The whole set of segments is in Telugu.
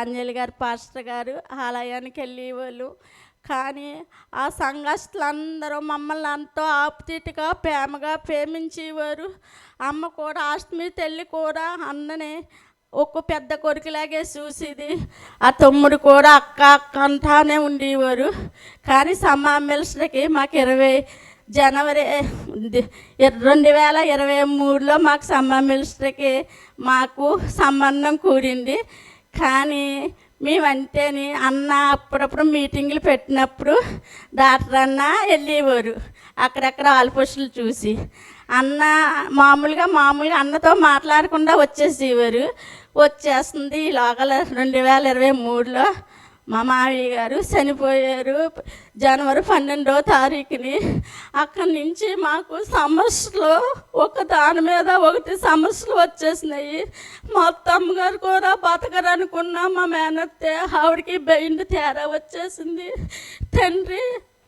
అంజలి గారు పాస్టర్ గారు ఆలయానికి వెళ్ళేవాళ్ళు. కానీ ఆ సంఘస్థులందరూ మమ్మల్ని ఎంతో ఆప్తిగా ప్రేమగా ప్రేమించేవారు. అమ్మ కూడా అష్టమి తల్లి కూడా అన్నని ఒక పెద్ద కొడుకులాగే చూసేది. ఆ తమ్ముడు కూడా అక్క అక్క అంటానే ఉండేవారు. కానీ సమావేశానికి మాకు జనవరి 2023లో మాకు సమావేశానికి మాకు సంబంధం కూడింది. కానీ మేమంటేని అన్న అప్పుడప్పుడు మీటింగులు పెట్టినప్పుడు డాక్టర్ అన్న వెళ్ళేవారు అక్కడక్కడ ఆల్పోస్టులు చూసి. అన్న మామూలుగా అన్నతో మాట్లాడకుండా వచ్చేసేవారు. వచ్చేస్తుంది లోగల 2023లో మా మామయ్య గారు చనిపోయారు జనవరి 12వ తారీఖుని. అక్కడి నుంచి మాకు సమస్యలు ఒక దాని మీద ఒకటి సమస్యలు వచ్చేసినాయి. మా అత్తమ్మగారు కూడా బతకరనుకున్నా మా మేనత్తే ఆవిడకి బెయిండ్ తేడా వచ్చేసింది. తండ్రి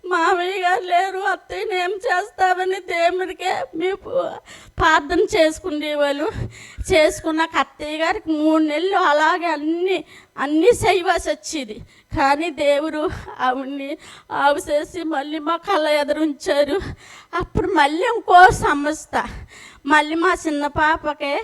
మామయ్య గారు లేరు, అత్తయ్యని ఏం చేస్తామని దేవుడికే మేము ప్రార్థన చేసుకునేవాళ్ళు. చేసుకున్నాక అత్తయ్య గారికి 3 నెలలు అలాగే అన్నీ చేయవలసి వచ్చేది. కానీ దేవుడు ఆవిడ్ని ఆవుసేసి మళ్ళీ మా కళ్ళ ఎదురుంచారు. అప్పుడు మళ్ళీ ఇంకో సమస్య, మళ్ళీ మా చిన్న పాపకి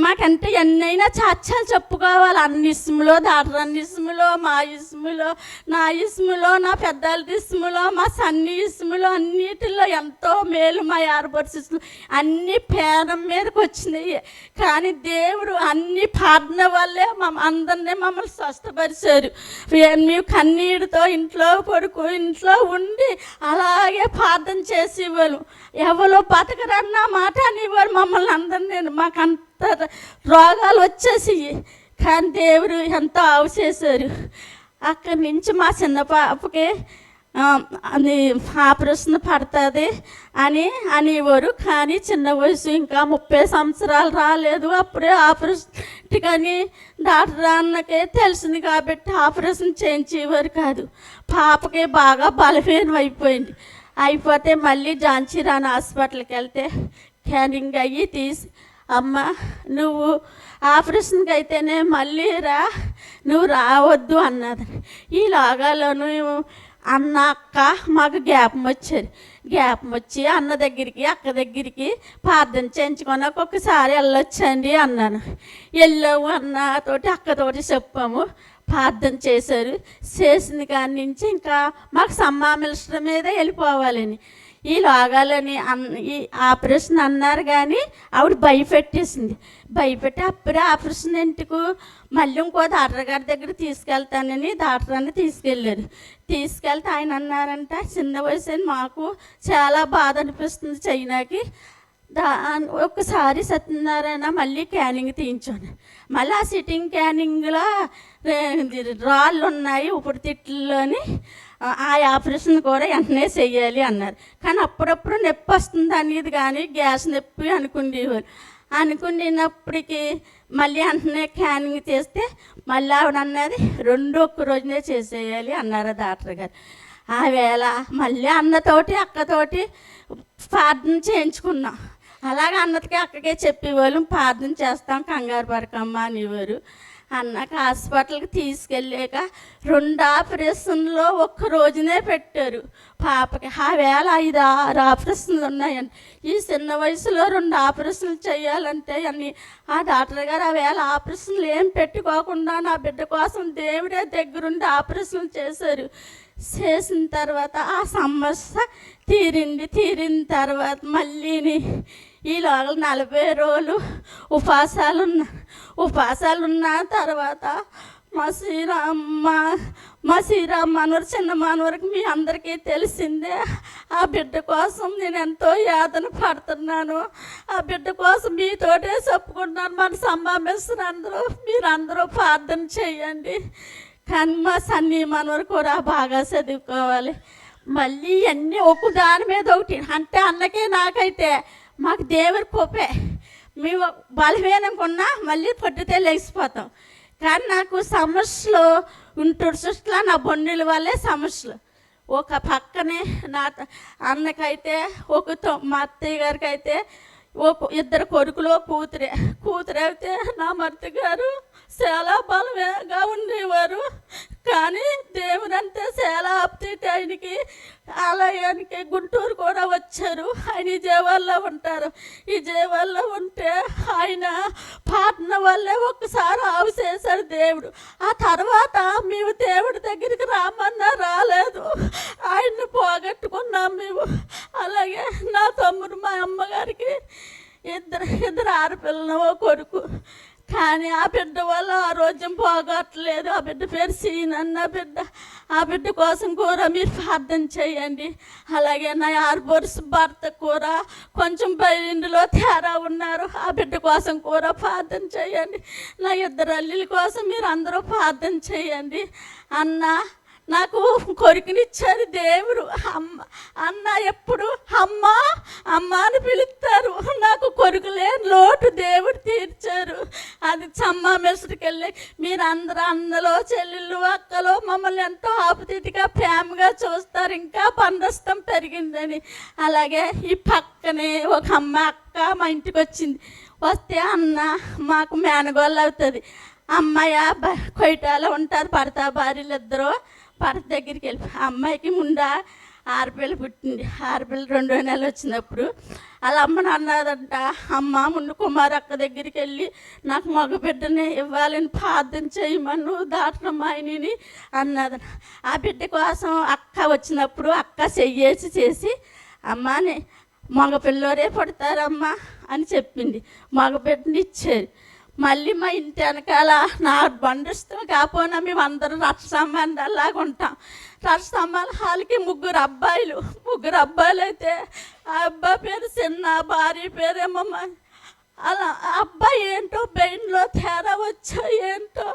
మాకంటే ఎన్నైనా చాచాలు చెప్పుకోవాలి. అన్ని ఇస్ములో డాక్టర్ అన్ని ఇస్ములో, మా ఇస్ములో, నా ఇస్ములో, నా పెద్దల ఇస్ములో, మా సన్ని ఇస్ములో, అన్నిటిలో ఎంతో మేలు. మా ఆడపడుచులు అన్ని పేరం మీదకి వచ్చినాయి. కానీ దేవుడు అన్ని ప్రార్థన వల్లే అందరినీ మమ్మల్ని స్వస్థపరిచారు. మేము కన్నీటితో ఇంట్లో ఇంట్లో ఉండి అలాగే ప్రార్థన చేసేవాళ్ళు. ఎవరో బతకరన్న మాట అనేవారు మమ్మల్ని అందరినీ. మాకు అంత రోగాలు వచ్చేసి, కానీ దేవుడు ఎంతో ఆవుచేశారు. అక్కడి నుంచి మా చిన్న పాపకి అది ఆపరేషన్ పడుతుంది అనేవారు. కానీ చిన్న వయసు, ఇంకా 30 సంవత్సరాలు రాలేదు. అప్పుడే ఆపరేషన్ కానీ డాక్టర్ అన్నకే తెలిసింది కాబట్టి ఆపరేషన్ చేయించేవారు కాదు. పాపకి బాగా బలహీనం అయిపోతే మళ్ళీ ఝాన్సీరాణి హాస్పిటల్కి వెళ్తే స్కానింగ్ అయ్యి తీసి, అమ్మ నువ్వు ఆపరేషన్కి అయితేనే మళ్ళీ నువ్వు రావద్దు అన్నది. ఈ లాగాలోనూ అన్న అక్క మాకు జ్ఞాపం వచ్చి అన్న దగ్గరికి అక్క దగ్గరికి ప్రార్థన చేయించుకొని ఒక్కొక్కసారి వెళ్ళొచ్చండి అన్నాను. వెళ్ళాము, అన్నతోటి అక్కతోటి చెప్పాము, ప్రార్థన చేశారు. చేసిన కాడి నుంచి ఇంకా మాకు సమావేశం మీద వెళ్ళిపోవాలని ఈ లాగాలని ఈ ఆపరేషన్ అన్నారు. కానీ ఆవిడ భయపెట్టి అప్పుడే ఆపరేషన్ ఇంటికి మళ్ళీ ఇంకో డాక్టర్ గారి దగ్గర తీసుకెళ్తానని డాక్టర్ అని తీసుకెళ్తే ఆయన అన్నారంట, చిన్న వయసు మాకు చాలా బాధ అనిపిస్తుంది చైనాకి. ఒక్కసారి సత్యనారాయణ మళ్ళీ క్యానింగ్ తీయించాను. మళ్ళీ ఆ సిట్టింగ్ క్యానింగ్లో రాళ్ళు ఉన్నాయి ఊపిరితిత్తుల్లోని, ఆ ఆపరేషన్ కూడా వెంటనే చెయ్యాలి అన్నారు. కానీ అప్పుడప్పుడు నొప్పి వస్తుంది అనేది కానీ గ్యాస్ నొప్పి అనుకునేటప్పటికి మళ్ళీ వెంటనే క్యానింగ్ చేస్తే మళ్ళీ ఆవిడ అన్నది 2 ఒక్క రోజునే చేసేయాలి అన్నారు డాక్టర్ గారు. ఆ వేళ మళ్ళీ అన్నతోటి అక్కతోటి ప్రార్థన చేయించుకున్నాం. అలాగే అన్నకి అక్కకే చెప్పేవాళ్ళు, ప్రార్థన చేస్తాం కంగారు పడకమ్మ అనేవారు. అన్నకి హాస్పిటల్కి తీసుకెళ్ళాక 2 ఆపరేషన్లో ఒక్క రోజునే పెట్టారు పాపకి. ఆ వేళ 5-6 ఆపరేషన్లు ఉన్నాయండి. ఈ చిన్న వయసులో 2 ఆపరేషన్లు చేయాలంటే ఆ డాక్టర్ గారు ఆ వేళ ఆపరేషన్లు ఏం పెట్టుకోకుండా నా బిడ్డ కోసం దేవుడే దగ్గరుండి ఆపరేషన్లు చేశారు. చేసిన తర్వాత ఆ సమస్య తీరిన తర్వాత మళ్ళీని ఈలోగా 40 రోజులు ఉపాసాలు ఉన్న తర్వాత మా శ్రీరామ్ మనవరు చిన్న మనవరికి మీ అందరికీ తెలిసిందే. ఆ బిడ్డ కోసం నేను ఎంతో యాతన పడుతున్నాను. ఆ బిడ్డ కోసం మీతోటే చెప్పుకుంటున్నాను. మన సమావేశం మీరందరూ ప్రార్థన చేయండి. కానీ మా సన్నీ మనవరు కూడా బాగా చదువుకోవాలి. మళ్ళీ అన్నీ ఒక దాని మీద ఒకటి అంటే అన్నకే నాకైతే మాకు దేవుడి కోపే. మేము బలహీనంగా మళ్ళీ పొద్దుతే లేచిపోతాం. కానీ నాకు సమస్యలు ఉంటుడు చుట్టూ నా బొండుల వల్లే సమస్యలు. ఒక పక్కనే నా అన్నకైతే మా అత్తయ్య గారికి అయితే ఇద్దరు కొడుకులు కూతురు అయితే నా మరిది గారు చాలా బలంగా ఉండేవారు. కానీ దేవుడు అంటే చాలా అప్డేట్ ఆయనకి. ఆలయానికి గుంటూరు కూడా వచ్చారు. ఆయన విజయవాడలో ఉంటారు. విజయవాడలో ఉంటే ఆయన పాటన వల్లే ఒక్కసారి ఆవు చేశాడు దేవుడు. ఆ తర్వాత మేము దేవుడి దగ్గరికి రామన్నా రాలేదు, ఆయన్ని పోగొట్టుకున్నాం మేము. అలాగే నా తమ్ముడు మా అమ్మగారికి ఇద్దరు ఆడపిల్లలు, ఓ కొడుకు. కానీ ఆ బిడ్డ వల్ల ఆరోగ్యం పోగొట్టలేదు. ఆ బిడ్డ పేరు సీనన్న బిడ్డ. ఆ బిడ్డ కోసం కూడా మీరు ప్రార్థన చేయండి. అలాగే నా ఆర్బోర్స్ భర్త కూడా కొంచెం బయలులో తేడా ఉన్నారు. ఆ బిడ్డ కోసం కూడా ప్రార్థన చేయండి. నా ఇద్దరు అల్లుల కోసం మీరు అందరూ ప్రార్థన చేయండి. అన్న నాకు కొరికినిచ్చారు దేవుడు. అన్న ఎప్పుడు అమ్మ అమ్మ అని పిలుస్తారు. నాకు కొడుకులే లోటు దేవుడు తీర్చారు. అది చమ్మా మెసుడికి వెళ్ళి మీరు అందరూ అన్నలో చెల్లెళ్ళు అక్కలో మమ్మల్ని ఎంతో ఆపుతీటిగా ప్రేమగా చూస్తారు. ఇంకా బంధస్తం పెరిగిందని. అలాగే ఈ పక్కనే ఒక అక్క మా ఇంటికి వచ్చింది. వస్తే అన్న మాకు మేనగోళ్ళు అవుతుంది. అమ్మాయి కొయిటాలో ఉంటారు భర్త భార్యలు ఇద్దరు. భర్త దగ్గరికి వెళ్ళి అమ్మాయికి ముందా ఆడపిల్ల పుట్టింది. ఆడపిల్ల 2వ నెల వచ్చినప్పుడు వాళ్ళ అమ్మని అన్నదంట, అమ్మ ముందు కుమార్ అక్క దగ్గరికి వెళ్ళి నాకు మగ బిడ్డని ఇవ్వాలని ప్రార్థన చేయమను దాటమ్మాయిని అన్నది. ఆ బిడ్డ కోసం అక్క వచ్చినప్పుడు అక్క చేసి అమ్మని మగ పిల్లోరే పడతారమ్మా అని చెప్పింది. మగ బిడ్డని ఇచ్చారు. మళ్ళీ మా ఇంటి వెనకాల నా బండిస్తాం కాకపోయినా మేము అందరం రథ సంబంధాలాగా ఉంటాం. రథ స్తంభాల హాల్కి 3 అబ్బాయిలు అయితే ఆ అబ్బాయి పేరు చిన్న, భార్య పేరేమో అలా. అబ్బాయి ఏంటో బెయిన్లో తేడా వచ్చా ఏంటో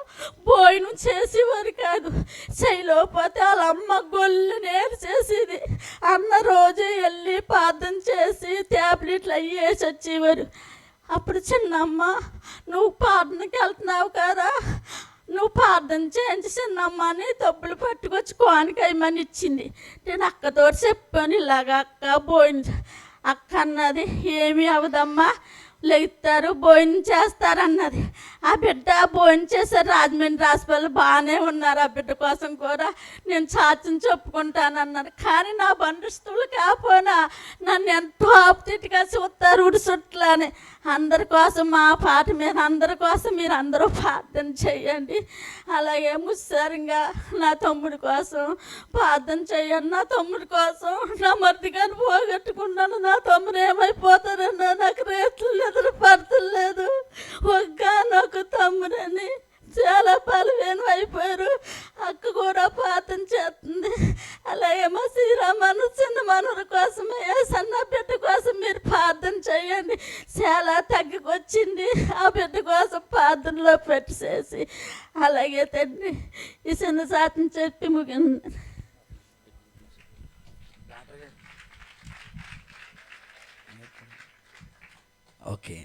భోజనం చేసేవారు కాదు. చేయలేకపోతే వాళ్ళ అమ్మ గొల్లు నేరు చేసేది. అన్న రోజు వెళ్ళి ప్రార్థన చేసి ట్యాబ్లెట్లు అవి వేసి వచ్చేవారు. అప్పుడు చిన్నమ్మ నువ్వు ప్రార్థనకి వెళ్తున్నావు కదా, నువ్వు ప్రార్థన చేయించి చిన్నమ్మ అని డబ్బులు పట్టుకొచ్చి కోనికయ్యమని ఇచ్చింది. నేను అక్కతో చెప్పాను, ఇలాగ అక్క భోజనం. అక్క అన్నది ఏమీ అవదమ్మా, లేస్తారు భోజనం చేస్తారన్నది. ఆ బిడ్డ భోజనం చేశారు. రాజమండ్రి హాస్పిటల్ బాగానే ఉన్నారు. ఆ బిడ్డ కోసం కూడా నేను సాక్ష్యం చెప్పుకుంటానన్నారు. కానీ నా బంధుస్తువులు కాకపోయినా నన్ను ఎంతో ఆప్తిగా చూస్తారు ఉడిసుట్లని. అందరి కోసం మా పాట మీద అందరి కోసం మీరు అందరూ ప్రార్థన చేయండి. అలాగే ముస్సారంగా నా తమ్ముడి కోసం ప్రార్థన చేయండి. నా తమ్ముడి కోసం నా మరిదిగాని పోగొట్టుకున్నాను. నా తమ్ముడు ఏమైపోతారన్నా నాకు రేట్లు లేదు, పడతలు లేదు. ఒక్కనొక తమ్ముడని చాలా బలహీనం అయిపోయారు. అక్క కూడా ప్రార్థన చేస్తుంది. అలాగే మా శ్రీరామను చిన్న మనవర కోసమే సన్న బిడ్డ కోసం మీరు ప్రార్థన చేయండి. చాలా తగ్గికొచ్చింది. ఆ బిడ్డ కోసం ప్రార్థనలో పెట్టేసి అలాగే తండ్రి ఈ చిన్న శాతం చెప్పి ముగింది. ఓకే,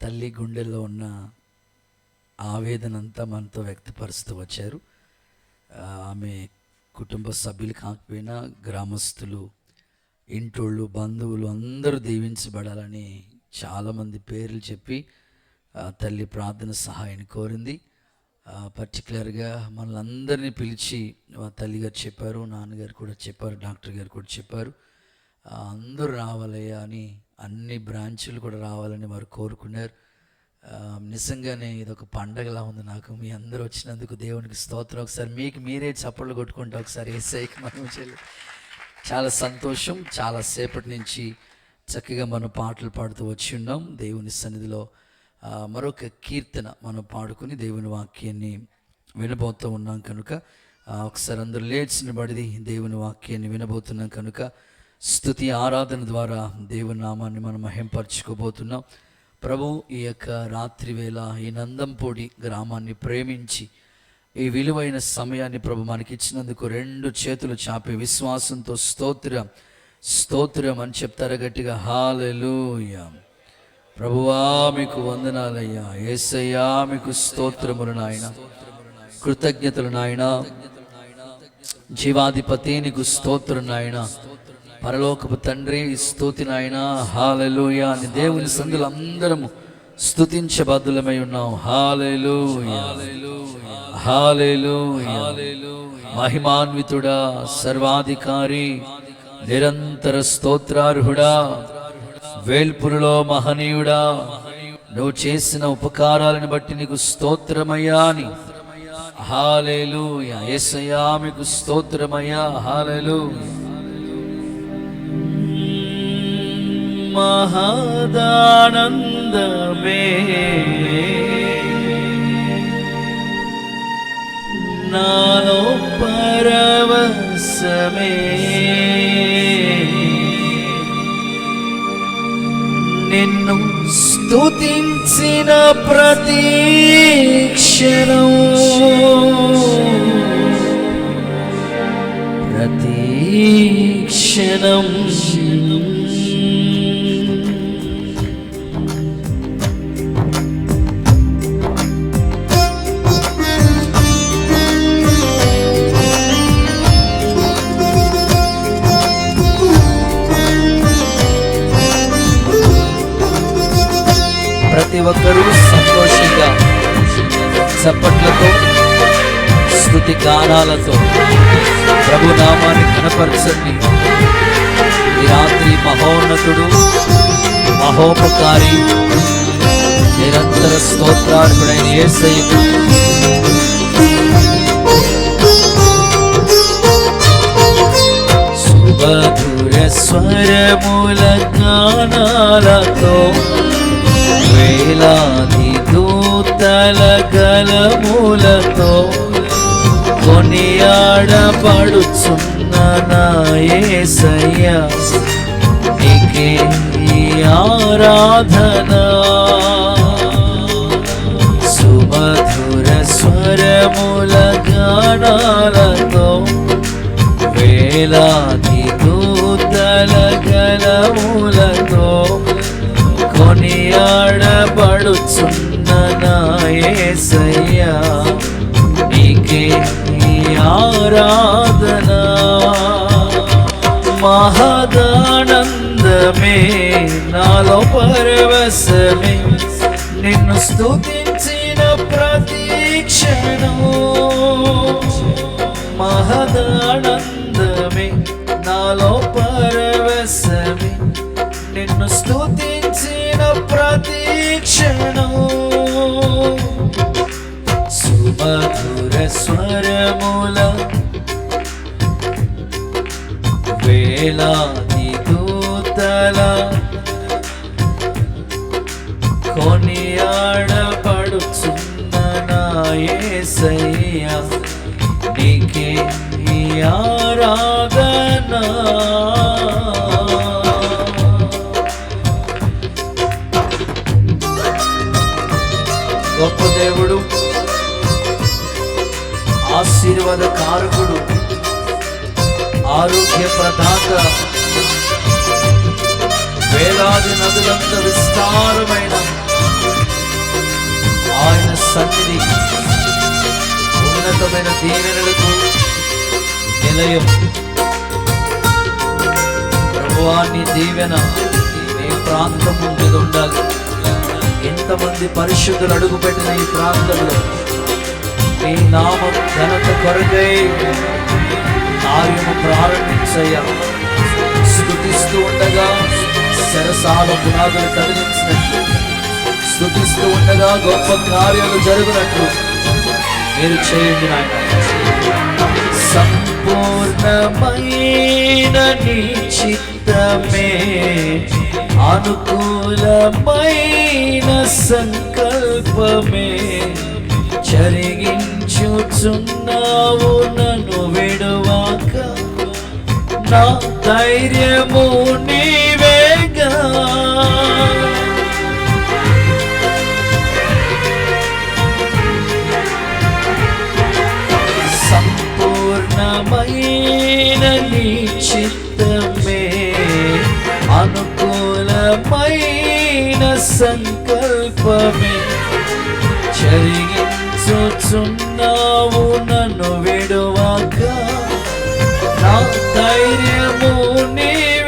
తల్లి గుండెల్లో ఉన్న ఆవేదన అంతా మనతో వ్యక్తపరుస్తూ వచ్చారు. ఆమె కుటుంబ సభ్యులు కాకపోయినా గ్రామస్తులు, ఇంటోళ్ళు, బంధువులు అందరూ దీవించబడాలని చాలామంది పేర్లు చెప్పి తల్లి ప్రార్థన సహాయాన్ని కోరింది. పర్టికులర్గా మనల్ని అందరినీ పిలిచి తల్లిగారు చెప్పారు, నాన్నగారు కూడా చెప్పారు, డాక్టర్ గారు కూడా చెప్పారు, అందరూ రావాలయ్యా అని, అన్ని బ్రాంచులు కూడా రావాలని వారు కోరుకున్నారు. నిజంగానే ఇదొక పండగలా ఉంది నాకు. మీ అందరూ వచ్చినందుకు దేవునికి స్తోత్రం. ఒకసారి మీకు మీరే చప్పట్లు కొట్టుకుంటే ఒకసారి యేసయ్యకి మనం చెల్లి. చాలా సంతోషం. చాలా సేపటి నుంచి చక్కగా మనం పాటలు పాడుతూ వచ్చి ఉన్నాం. దేవుని సన్నిధిలో మరొక కీర్తన మనం పాడుకుని దేవుని వాక్యాన్ని వినబోతూ ఉన్నాం కనుక ఒకసారి అందరూ లేచి నిలబడి దేవుని వాక్యాన్ని వినబోతున్నాం కనుక స్తుతి ఆరాధన ద్వారా దేవుని నామాన్ని మనం మహింపరచుకోబోతున్నాం. ప్రభు ఈ యొక్క రాత్రి వేళ ఈ నందంపొడి గ్రామాన్ని ప్రేమించి ఈ విలువైన సమయాన్ని ప్రభు మనకి ఇచ్చినందుకు 2 చేతులు చాపి విశ్వాసంతో స్తోత్రం స్తోత్రం అని చెప్తారా గట్టిగా? హల్లెలూయా. ప్రభువా మీకు వందనాలయ్యా, యేసయ్యా మీకు స్తోత్రములు నాయన, కృతజ్ఞతలు నాయన, జీవాధిపతి నీకు స్తోత్రం నాయన, పరలోకపు తండ్రి స్తుతి నాయన, హల్లెలూయా అని దేవుని సందులు అందరము స్తుతించబద్దులమై ఉన్నాం. హల్లెలూయా, హల్లెలూయా. మహిమాన్వితుడా, సర్వాధికారి, నిరంతర స్తోత్రార్హుడా, వేల్పురులో మహనీయుడా, నువ్వు చేసిన ఉపకారాలను బట్టి నీకు స్తోత్రమయ్యా అని. హల్లెలూయా. యేసయ్యా మీకు స్తోత్రమయ్యా. హల్లెలూయా. మహదానందమే నాలో పరవశమే, నిన్ను స్తుతించిన ప్రతి క్షణం, ప్రతి క్షణం ప్రతి ఒక్కరూ సంతోషంగా చప్పట్లతో స్తుతి గానాలతో ప్రభు నామాన్ని ఘనపరచండి. ఈ రాత్రి మహోన్నతుడు, మహోపకారి, నిరంతర స్తోత్రార్హుడైన యేసయ్యకు సుమధుర స్వరముల గానాలతో వేలాది దూతల గలములతో కొనియాడబడుచున్న నా యేసయ్యా, నీకే ఈ ఆరాధన. సుమధుర స్వరముల గానాలతో వేలాది దూతల గలములతో కొనియాడబడుచున్న నా యేసయ్యా, నీకే ఈ ఆరాధన. మహదానందమే నాలో పరవశమే, నిన్ను స్తుతించిన ప్రతి క్షణం. మహదానందమే నాలో పరవశమే, నిన్ను స్తుతించిన ప్రతి క్షణం. సుమధుర స్వరముల వేలాది దూతల కొనియాడబడుచున్న నా యేసయ్యా, నీకే ఈ ఆరాధన. గొప్ప దేవుడు, ఆశీర్వాద కారకుడు, ఆరోగ్య ప్రదాత, వేలాది నదులంత విస్తారమైన ఆయన సన్నిధి ఉన్నతమైన దీవెనలకు నిలయం. ప్రభువా, నీ దీవెన నీ ప్రాంతం మీద ఉండాలి. ఎంతమంది పరిశుద్ధులు అడుగుపెట్టిన ఈ ప్రాంతంలో నీ నామం ఘనత కొరకై కార్యము ప్రారంభించయ్యా. స్తుతిస్తూ ఉండగా శరసాల పునాదులు కదిలించినట్లు, స్తుతిస్తూ ఉండగా గొప్ప కార్యాలు జరుగునట్లు మీరు చేయండి నాయన. సంపూర్ణమైన నీ చిత్తమే, అనుకూలమైన సంకల్పమే జరిగించుచున్నావు నన్ను విడువాక. నా ధైర్యము నీవేగా, సంపూర్ణమైన నీ చిత్తమే, అనుకూలమైన సంకల్పమే జరిగించుచున్నావు నన్ను విడువాక. నా ధైర్యము నీవే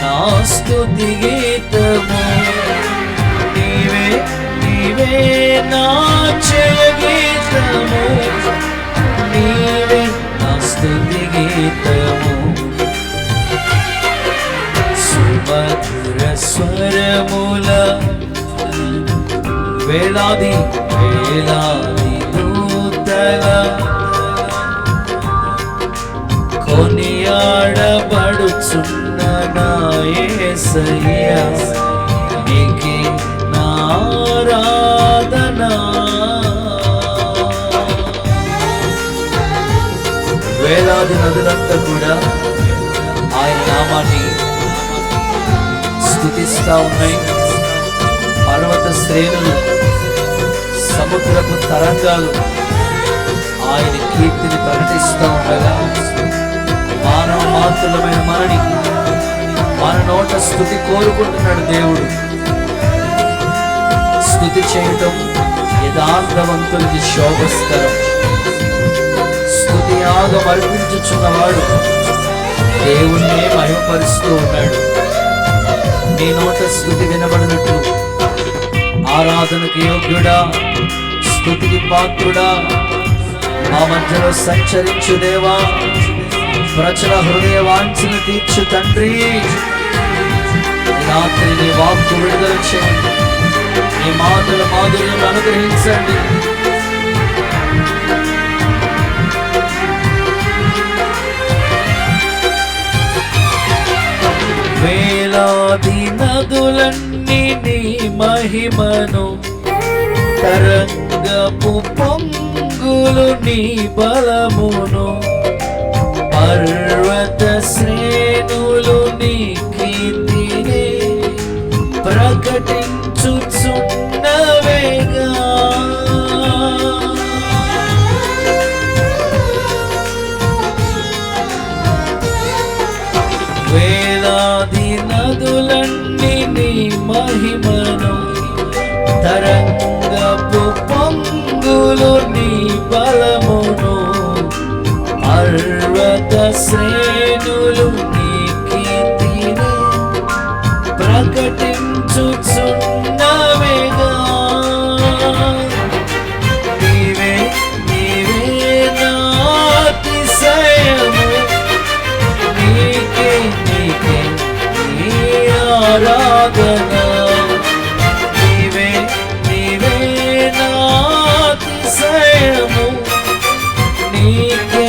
నా స్తుతి గీతము. నీవే నీవే నా జయ గీతము, నీవే నా స్తుతి గీతము. సుమధుర స్వరముల వేలాది వేలాది దూతల కొనియాడబడుచున్న నా యేసయ్యా, నీకే నా ఆరాధన. వేలాది నదులంతా కూడా ఆయన నామాన్ని స్తుతిస్తా ఉన్నాయి. పర్వత శ్రేణులు, సముద్రపు తరంగాలు ఆయన కీర్తిని ప్రకటిస్తూ ఉండగా, మానవ మాతృలమైన మనని మన నోట స్తుతి కోరుకుంటున్నాడు దేవుడు. స్తుతి చేయటం యథార్థవంతులకి శోభస్కరం. స్తుతి యాగం అర్పించుచున్నవాడు దేవుణ్ణే మహిమపరుస్తూ ఉన్నాడు. నీ నోట స్తుతి వినబడినట్లు ఆరాధనకు యోగ్యుడా, స్తుతికి పాత్రుడా, మా మధ్యలో సంచరించు దేవా, ప్రజల హృదయ వాంఛను తీర్చు తండ్రి. రాత్రి నీ వాక్కు విడుదల చేయండి, నీ మాటల మాధుర్యం అనుగ్రహించండి. వేలాది నదులన్నీ నీ మహిమను, తరంగపు పొంగులు నీ బలమును, పర్వత శ్రేణులు నీ కీర్తిని ప్రకటించుచున్నవేగా. వేలాది నదులన్నీ నీ మహిమను, తరంగపు పొంగులు నీ బలమును, పర్వత శ్రేణులు నీ కీర్తిని ప్రకటించుచున్నవేగా. నీవే నీవే నా అతిశయము, నీకే నీకే నీ ఆరాధన. నీవే నీవే నా అతిశయము, నీకే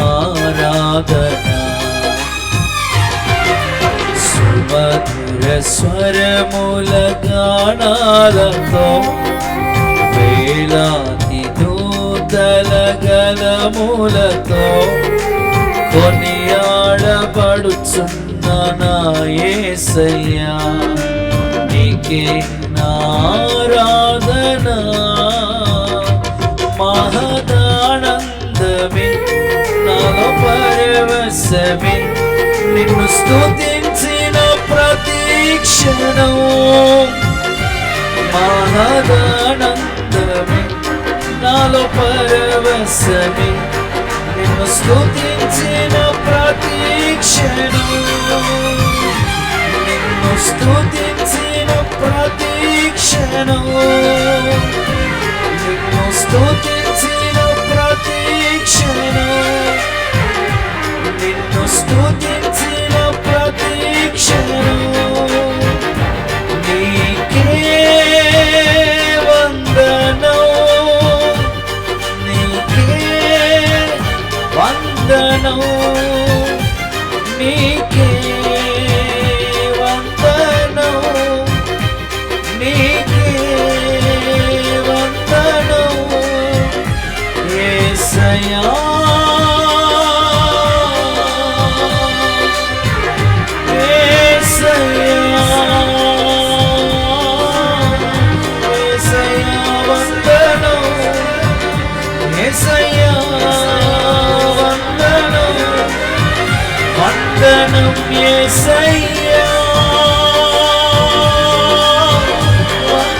ఆరాధన. సుమధుర స్వరముల గానాలతో, వేలాది దూతల గలములతో కొనియాడబడుచున్న నా యేసయ్యా, నీకే నా ఆరాధన. మహదానందమే నాలో పరవశమే, నిన్ను స్తుతించిన ప్రతి క్షణం. మహదానందమే నాలో పరవశమే, నిన్ను స్తుతించిన ప్రతి క్షణం. నిన్ను స్తుతించిన ప్రతి క్షణం, నిన్ను స్తుతించిన ప్రతి క్షణం, నిన్ను స్తుతించిన ప్రతి క్షణం. నీకే వందనం, నీకే వందనం, నీకే వందనం, నీకే వందనం యేసయ్యా. వందనం యేసయ్యా,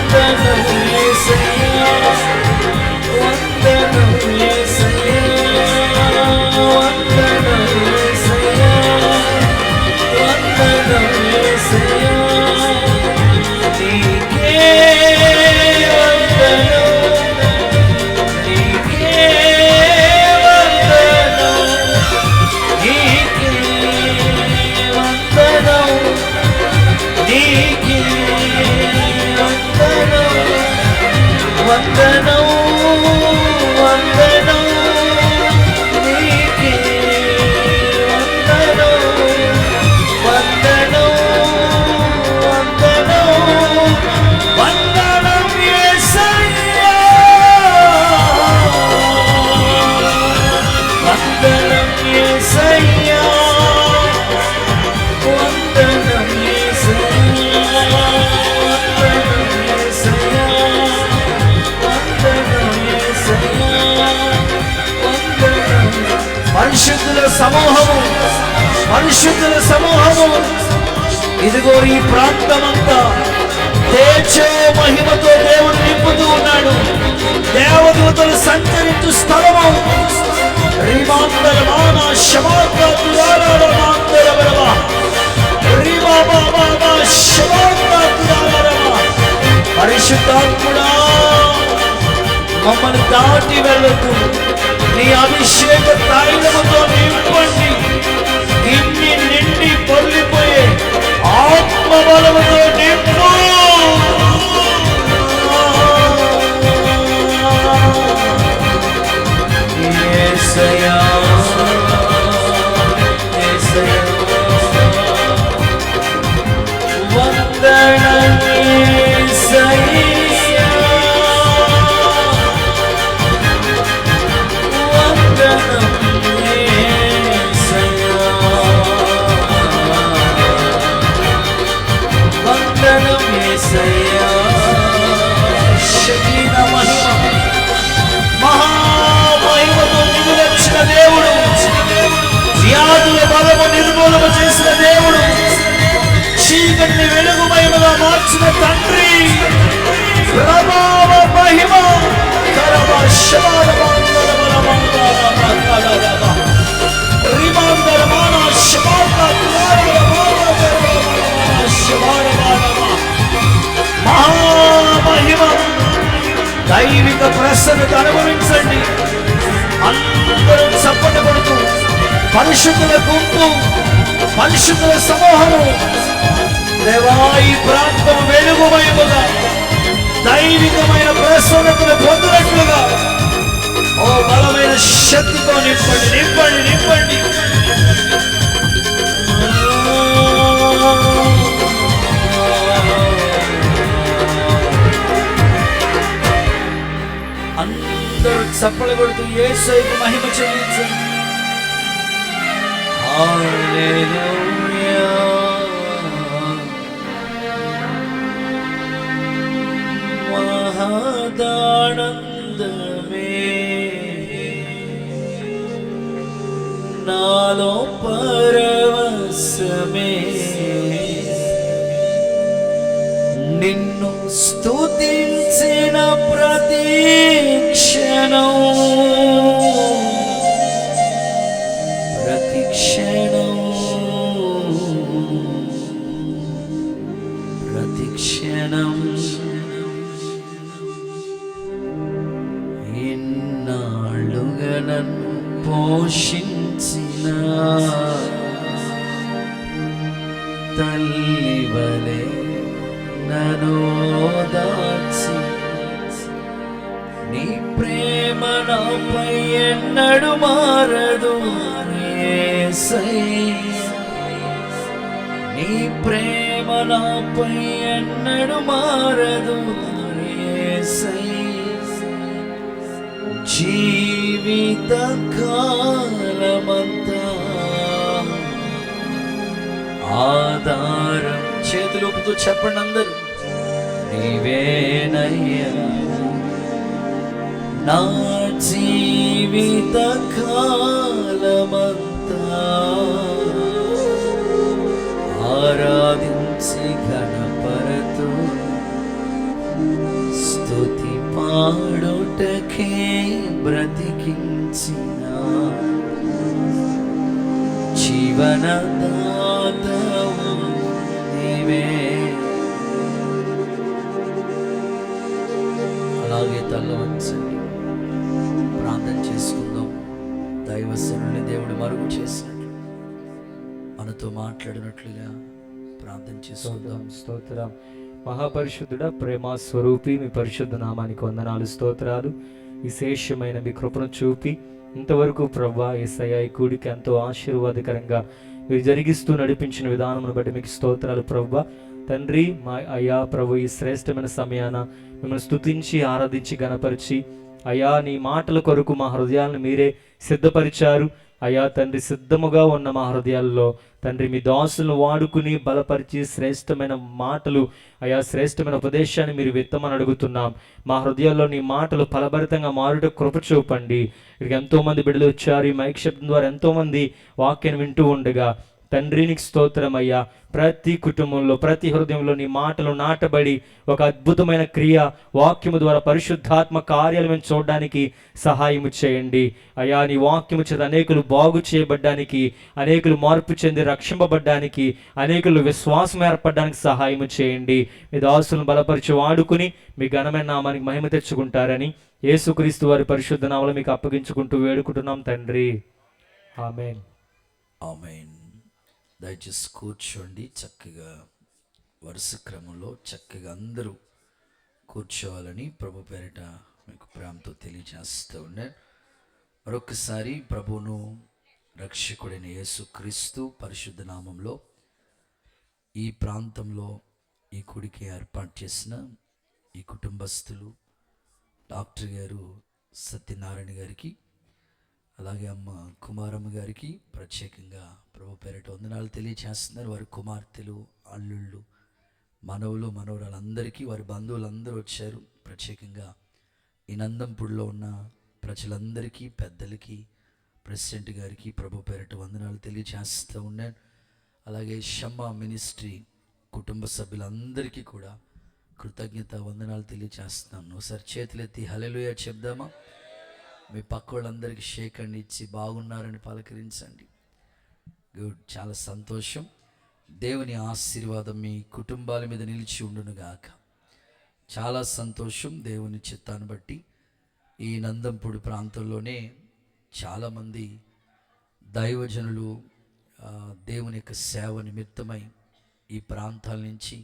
వందనం యేసయ్యా, వందనం యేసయ్యా, వందనం యేసయ్యా, వందనం సమూహము, పరిశుద్ధుల సమూహము ఇదిగో ఈ ప్రాంతమంతా తేజో మహిమతో దేవుడు నింపుతూ ఉన్నాడు. దేవదూతలు సంచరించు స్థలము. పరిశుద్ధాత్ముడా, మమ్మల్ని దాటి వెళ్ళదు. నీ అభిషేక తైలముతో నింపండి. ఇన్ని నిండి పొర్లిపోయే ఆత్మ బలముతో నింపు. యేసయ్యా, యేసయ్యా, వందనం యేసయ్యా, వందనం యేసయ్యా, వందనం యేసయ్యా. శరీర మహిమ, మహామహిమతో దిగువచ్చిన దేవుడు, వ్యాధుల బలము నిర్మూలన చేసిన దేవుడు, చీకటిని వెలుగు మహిమగా మార్చిన తండ్రి, ప్రభావ మహిమ మహామహిమ దైవిక ప్రసన్నత అనుభవించండి. అందరూ చప్పట్లు కొడుతూ పరిశుద్ధుల గుంపు, పరిశుద్ధుల సమూహము దేవా, ఈ ప్రాంతం వెలుగుమయముగా దైవికమైన ప్రసన్నతను పొందినట్లుగా ఓ బలమైన శక్తితో నింపండి, నింపండి, నింపండి. అందరూ చప్పట్లు కొడుతూ యేసుకు మహిమ చెల్లించండి. హల్లెలూయా, మహదానందమే నాలో పరవశమే, నిన్ను స్తుతించిన ప్రతి క్షణం, ప్రతి క్షణం, ప్రతి క్షణం ఇన్నాళ్ళుగా నన్ను పోషించిన తల్లి వలె నన్ను దాచి, నీ ప్రేమ నాపై ఎన్నడు మారదు యేసయ్యా, నీ ప్రేమ నాపై ఎన్నడు మారదు యేసయ్యా. జీవిత కాలమంతా ఆధారం. చేతులుపుతూ చెప్పండి అందరూ, నీవేనయ్యా నా జీవిత కాలమంతా, ఆరాధించి ఘనపరతు స్తుతి పాడుటకే బ్రతికించిన జీవనదాతవు నీవే. అలాగే తల్ల వంచండి, ప్రార్థన చేసుకుందాం. దైవసనుని దేవుడు మరుగు చేసినట్లు మనతో మాట్లాడినట్లుగా ప్రార్థన చేసుకుందాం. స్తోత్రం. మహాపరిశుద్ధుడా, ప్రేమ స్వరూపి, మీ పరిశుద్ధ నామానికి వందనాలు, స్తోత్రాలు. విశేషమైన మీ కృపను చూపి ఇంతవరకు ప్రభువా యేసయ్యా ఈ కూడికి ఎంతో ఆశీర్వాదకరంగా మీరు జరిగిస్తూ నడిపించిన విధానమును బట్టి మీకు స్తోత్రాలు ప్రభువా. తండ్రి, మా అయ్యా ప్రభు, ఈ శ్రేష్టమైన సమయాన మిమ్మల్ని స్తుతించి ఆరాధించి గణపరిచి అయ్యా నీ మాటల కొరకు మా హృదయాలను మీరే సిద్ధపరిచారు. అయ్యా తండ్రి, సిద్ధముగా ఉన్న మా హృదయాల్లో తండ్రి మీ దాసులను వాడుకుని బలపరిచి శ్రేష్టమైన మాటలు, అయా శ్రేష్టమైన ఉపదేశాన్ని మీరు విత్తమని అడుగుతున్నాం. మా హృదయాల్లో నీ మాటలు ఫలభరితంగా మారుట కృప చూపండి. ఇక్కడికి ఎంతోమంది బిడ్డలు వచ్చారు. ఈ మైక్ శబ్దం ద్వారా ఎంతోమంది వాక్యాన్ని వింటూ ఉండగా తండ్రి నీకు స్తోత్రం అయ్యా. ప్రతి కుటుంబంలో, ప్రతి హృదయంలో నీ మాటలు నాటబడి ఒక అద్భుతమైన క్రియ వాక్యము ద్వారా పరిశుద్ధాత్మ కార్యాలు మేము చూడడానికి సహాయము చేయండి అయ్యా. నీ వాక్యము చేత అనేకులు బాగు చేయబడ్డానికి, అనేకులు మార్పు చెంది రక్షింపబడ్డానికి, అనేకులు విశ్వాసం ఏర్పడడానికి సహాయము చేయండి. మీ దాసులను బలపరిచి వాడుకుని మీ ఘనమైన నామానికి మహిమ తెచ్చుకుంటారని యేసుక్రీస్తు వారి పరిశుద్ధ నామములో మీకు అప్పగించుకుంటూ వేడుకుంటున్నాం తండ్రి. ఆమేన్. ఆమేన్. దయచేసి కూర్చోండి. చక్కగా వరుస క్రమంలో చక్కగా అందరూ కూర్చోవాలని ప్రభు పేరిట మీకు ప్రేమతో తెలియజేస్తూ ఉన్నాను. మరొకసారి ప్రభువును రక్షకుడైన యేసుక్రీస్తు పరిశుద్ధ నామంలో ఈ ప్రాంతంలో ఈ గుడికి ఏర్పాటు చేసిన ఈ కుటుంబస్తులు, డాక్టర్ గారు సత్యనారాయణ గారికి, అలాగే అమ్మ కుమారమ్మ గారికి ప్రత్యేకంగా ప్రభు పేరిట వందనాలు తెలియచేస్తున్నారు. వారి కుమార్తెలు, అల్లుళ్ళు, మనవులు, మనవరాలందరికీ, వారి బంధువులందరూ వచ్చారు. ప్రత్యేకంగా ఈ నందంపూడిలో ఉన్న ప్రజలందరికీ, పెద్దలకి, ప్రెసిడెంట్ గారికి ప్రభు పేరిట వందనాలు తెలియచేస్తూ ఉన్నాను. అలాగే షమ్మా మినిస్ట్రీ కుటుంబ సభ్యులందరికీ కూడా కృతజ్ఞత వందనాలు తెలియచేస్తున్నాను. ఒకసారి చేతులెత్తి హల్లెలూయా చెప్దామా? మీ పక్క వాళ్ళందరికీ షేక్ అండ్ ఇచ్చి బాగున్నారని పలకరించండి. గుడ్, చాలా సంతోషం. దేవుని ఆశీర్వాదం మీ కుటుంబాల మీద నిలిచి ఉండునుగాక. చాలా సంతోషం. దేవుని చిత్తాన్ని బట్టి ఈ నందంపూడి ప్రాంతంలోనే చాలామంది దైవజనులు దేవుని యొక్క సేవ నిమిత్తమై ఈ ప్రాంతాల నుంచి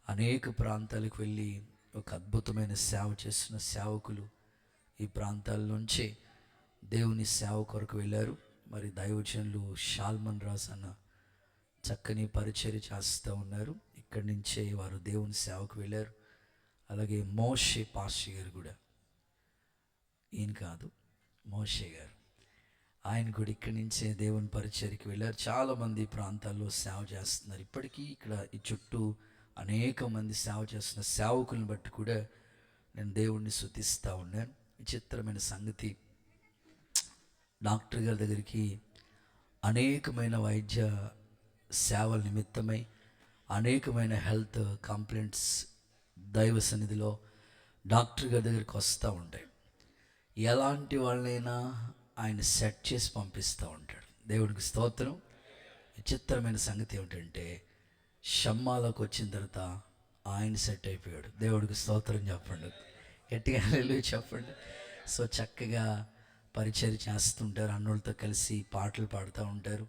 అనేక ప్రాంతాలకు వెళ్ళి ఒక అద్భుతమైన సేవ చేస్తున్న సేవకులు ఈ ప్రాంతాల నుంచే దేవుని సేవ కొరకు వెళ్ళారు. మరి దైవజనులు షాల్మన్ రాజ్ అన్న చక్కని పరిచర్య చేస్తూ ఉన్నారు. ఇక్కడి నుంచే వారు దేవుని సేవకు వెళ్ళారు. అలాగే మోషే పాస్టర్ గారు కూడా, ఈయన కాదు మోషే గారు, ఆయన కూడా ఇక్కడి నుంచే దేవుని పరిచర్యకి వెళ్ళారు. చాలామంది ప్రాంతాల్లో సేవ చేస్తున్నారు. ఇప్పటికీ ఇక్కడ ఈ చుట్టూ అనేక మంది సేవ చేస్తున్న సేవకులను బట్టి కూడా నేను దేవుణ్ణి స్తుతిస్తూ ఉన్నాను. విచిత్రమైన సంగతి, డాక్టర్ గారి దగ్గరికి అనేకమైన వైద్య సేవల నిమిత్తమై అనేకమైన హెల్త్ కంప్లైంట్స్ దైవ సన్నిధిలో డాక్టర్ గారి దగ్గరికి వస్తూ ఉంటాయి. ఎలాంటి వాళ్ళైనా ఆయన సెట్ చేసి పంపిస్తూ ఉంటాడు. దేవుడికి స్తోత్రం. విచిత్రమైన సంగతి ఏమిటంటే, షమ్మాలోకి వచ్చిన తర్వాత ఆయన సెట్ అయిపోయాడు. దేవుడికి స్తోత్రం చెప్పండి, గట్టిగా హల్లెలూయా చెప్పండి. సో చక్కగా పరిచర్య చేస్తుంటారు. అన్నోళ్ళతో కలిసి పాటలు పాడుతూ ఉంటారు.